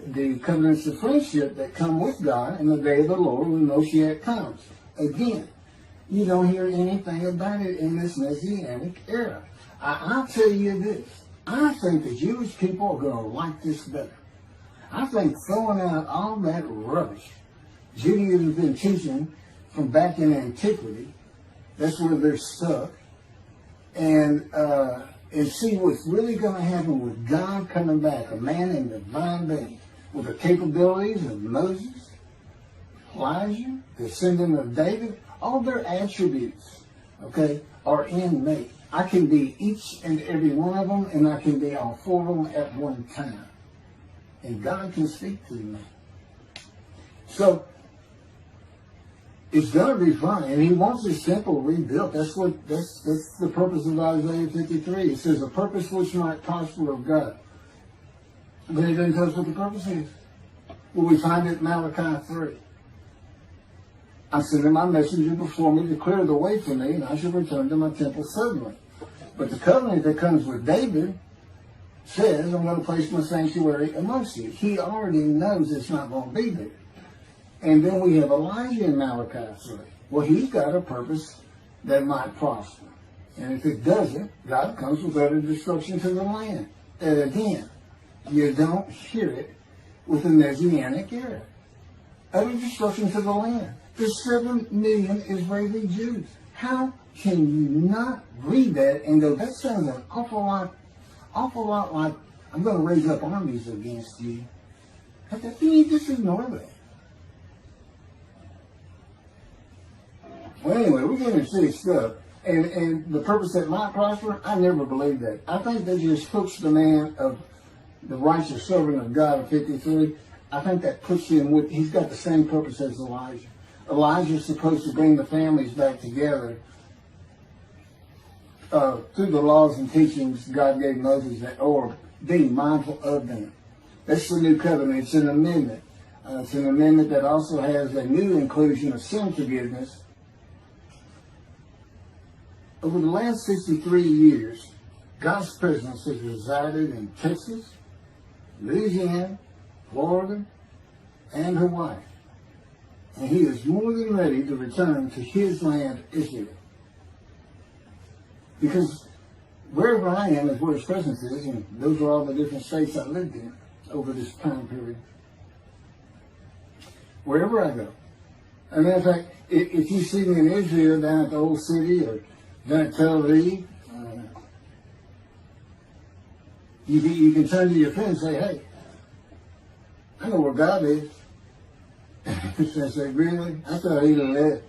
the covenants of friendship that come with God in the day of the Lord when Moshiach comes. Again, you don't hear anything about it in this Messianic era. I'll tell you this. I think the Jewish people are going to like this better. I think throwing out all that rubbish Judaism has been teaching from back in antiquity, that's where they're stuck, and see what's really going to happen with God coming back, a man in divine being, with the capabilities of Moses, Elijah, the descendant of David. All their attributes, okay, are in me. I can be each and every one of them, and I can be all four of them at one time. And God can speak to me. So, it's going to be fun, and he wants his temple rebuilt. That's the purpose of Isaiah 53. It says, a purpose which might prosper of God. But it doesn't tell us what the purpose is. Well, we find it in Malachi 3. I'm sending my messenger before me to clear the way for me, and I shall return to my temple suddenly. But the covenant that comes with David says, I'm going to place my sanctuary amongst you. He already knows it's not going to be there. And then we have Elijah in Malachi 3. Well, he's got a purpose that might prosper. And if it doesn't, God comes with utter destruction to the land. And again, you don't hear it with the Messianic era. Utter destruction to the land. There's 7 million Israeli Jews. How can you not read that and go, that sounds an awful lot like, I'm going to raise up armies against you. You just ignore that. Well, anyway, we're going to see stuff. And the purpose that might prosper, I never believed that. I think they just hooks the man of the righteous servant of God of 53. I think that puts him with, he's got the same purpose as Elijah. Elijah's supposed to bring the families back together through the laws and teachings God gave Moses, or being mindful of them. That's the new covenant. It's an amendment. It's an amendment that also has a new inclusion of sin forgiveness. Over the last 63 years, God's presence has resided in Texas, Louisiana, Florida, and Hawaii. And he is more than ready to return to his land, Israel. Because wherever I am is where his presence is, and those are all the different states I lived in over this time period. Wherever I go. As a matter of fact, if you see me in Israel down at the old city or down at Tel Aviv, you can turn to your friend and say, hey, I know where God is. I say, really? I thought he left.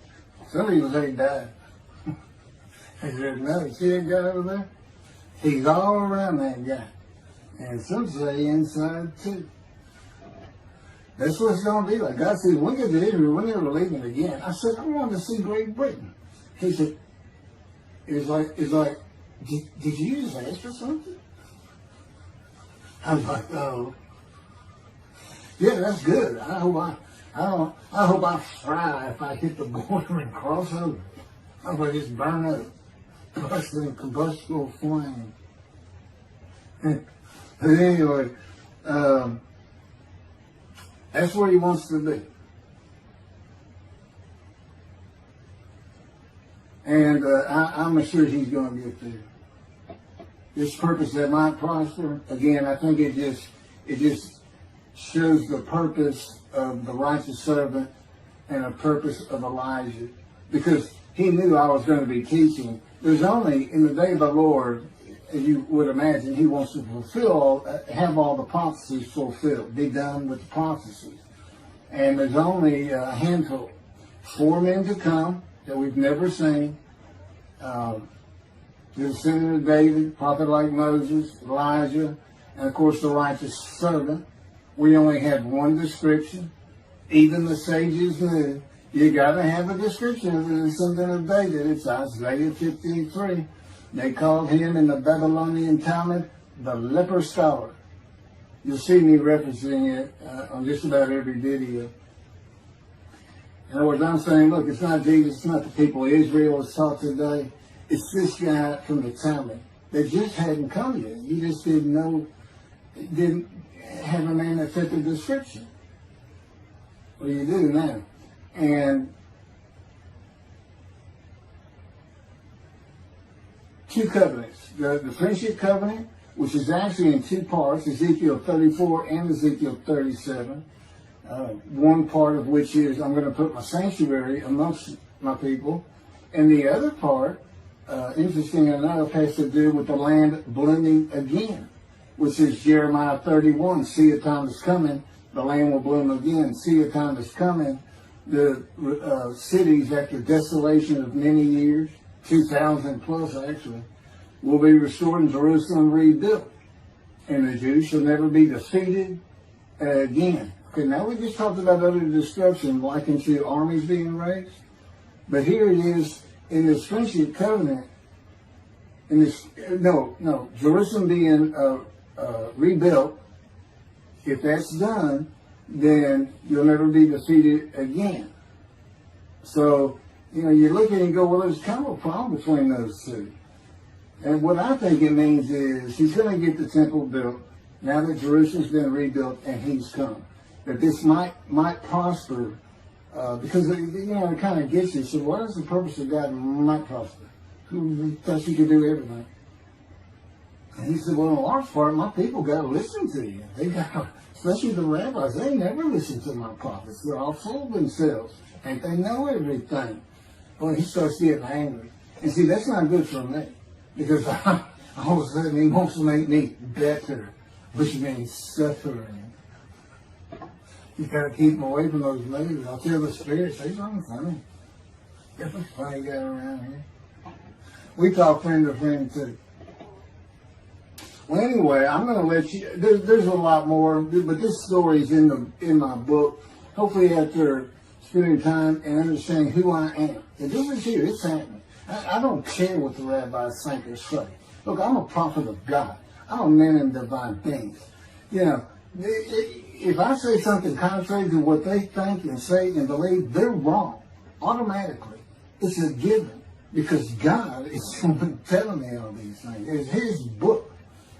Some people say he died. I said, no, you see that guy over there? He's all around that guy. And some say inside too. That's what it's going to be like. God said, when we get to Israel, we're never leaving again. I said, I want to see Great Britain. He said, it's like, did you just ask for something? I was like, oh. Yeah, that's good. I hope I fry if I hit the border and cross over. I hope I just burn up. Bust in combustible flame. But anyway, that's where he wants to be. And I'm sure he's going to get there. This purpose that might prosper, again, I think it just shows the purpose of the righteous servant and a purpose of Elijah. Because he knew I was going to be teaching. There's only, in the day of the Lord, as you would imagine, he wants to have all the prophecies fulfilled, be done with the prophecies. And there's only a handful, 4 men to come that we've never seen. The descendant of David, prophet like Moses, Elijah, and of course the righteous servant. We only had one description. Even the sages knew you got to have a description of the descendant of David. It's Isaiah 53. They called him in the Babylonian Talmud the leper scholar. You'll see me referencing it on just about every video. In other words, I'm saying, look, it's not Jesus, it's not the people Israel is taught today. It's this guy from the Talmud that just hadn't come yet. You just didn't know, didn't have a name that fit the description. Well, you do now. And two covenants. The friendship covenant, which is actually in two parts, Ezekiel 34 and Ezekiel 37. One part of which is, I'm going to put my sanctuary amongst my people. And the other part, interesting enough, has to do with the land blooming again, which is Jeremiah 31. See, a time is coming, the land will bloom again. See, a time is coming, the cities after desolation of many years, 2,000 plus actually, will be restored and Jerusalem rebuilt. And the Jews shall never be defeated again. Okay, now we just talked about utter destruction, likened to armies being raised. But here it is in this friendship covenant, in this, Jerusalem being rebuilt. If that's done, then you'll never be defeated again. So, you look at it and go, well, there's kind of a problem between those two. And what I think it means is he's going to get the temple built now that Jerusalem's been rebuilt and he's come. That this might prosper, because it kind of gets you. So what is the purpose of God might prosper? Who thought he could do everything? And he said, well, in a large part, my people got to listen to you. They got, especially the rabbis, they never listen to my prophets. They're all full of themselves. And they know everything. Well, he starts getting angry. And see, that's not good for me. Because all of a sudden he wants to make me better, which means suffering. You got to keep them away from those movies. I'll tell the Spirit, say something funny. Get the funny guy around here. We talk friend to friend too. Well, anyway, I'm going to let you. There's a lot more, but this story is in my book. Hopefully, after spending time and understanding who I am, and this is here. It's happening. I don't care what the rabbis think or say. Look, I'm a prophet of God. I'm a man in divine things. If I say something contrary to what they think and say and believe, they're wrong. Automatically. It's a given. Because God is telling me all these things. It's his book.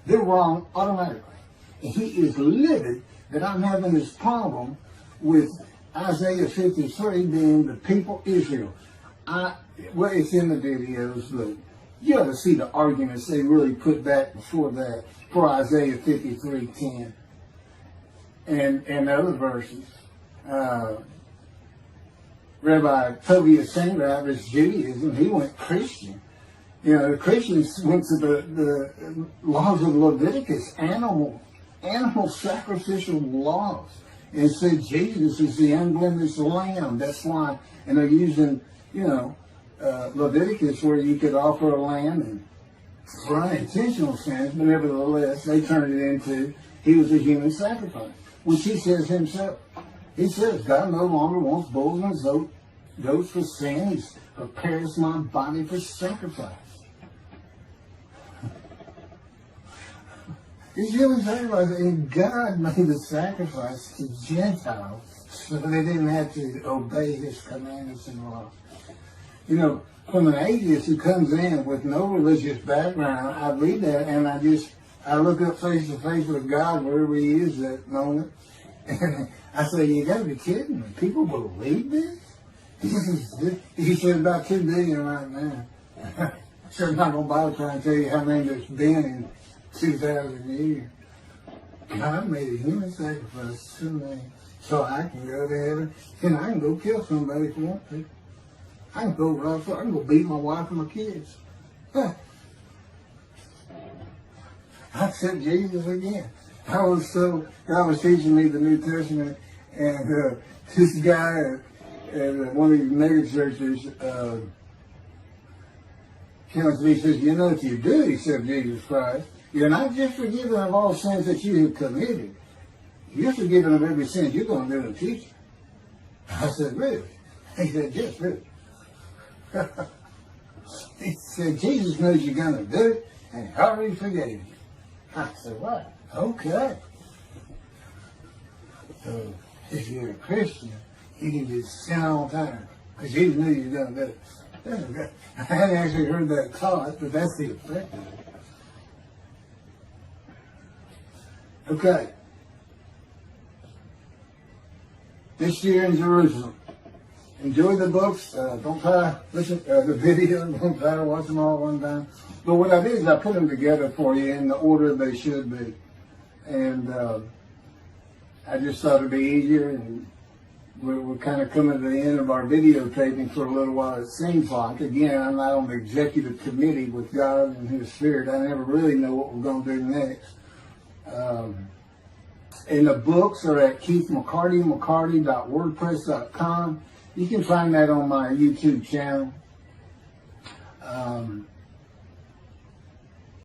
They're wrong automatically. And he is livid that I'm having this problem with Isaiah 53 being the people Israel. Well, it's in the videos, but you ought to see the arguments they really put back before that for Isaiah 53:10 and other verses. Rabbi Tobias Singer out of his Judaism, he went Christian. The Christians went to the laws of Leviticus, animal sacrificial laws, and said Jesus is the unblemished lamb. That's why, and they're using, Leviticus where you could offer a lamb and for unintentional sins, but nevertheless, they turned it into, he was a human sacrifice, which he says himself. He says, God no longer wants bulls and goats for sin. He prepares my body for sacrifice. He's human sacrifice, and God made the sacrifice to Gentiles so they didn't have to obey his commandments and laws. From an atheist who comes in with no religious background, I read that and I look up face to face with God wherever he is at that moment. And I say, you got to be kidding me. People believe this? He said about 2 billion right now. So I'm not going to bother trying to tell you how many there's been in 2,000 years. God made a human sacrifice to me so I can go to heaven and I can go kill somebody if I want to. I can go rough, I can go beat my wife and my kids. I accept Jesus again. God was teaching me the New Testament, and this guy at one of these mega churches comes to me and says, if you do accept Jesus Christ, you're not just forgiven of all sins that you have committed. You're forgiven of every sin you're going to do in the future. I said, really? He said, yes, really. He said, Jesus knows you're going to do it, and he already forgave you. I said, what? Okay. So, if you're a Christian, you can just sin all the time, because Jesus knew you were going to do it. I hadn't actually heard that taught, but that's the effect of it. Okay. This year in Jerusalem. Enjoy the books. Don't try to listen the video. Don't try to watch them all at one time. But what I did is I put them together for you in the order they should be. And I just thought it'd be easier. And we're kind of coming to the end of our videotaping for a little while, it seems like. Again, I'm not on the executive committee with God and His Spirit. I never really know what we're going to do next. And the books are at keithmccarty.wordpress.com. You can find that on my YouTube channel.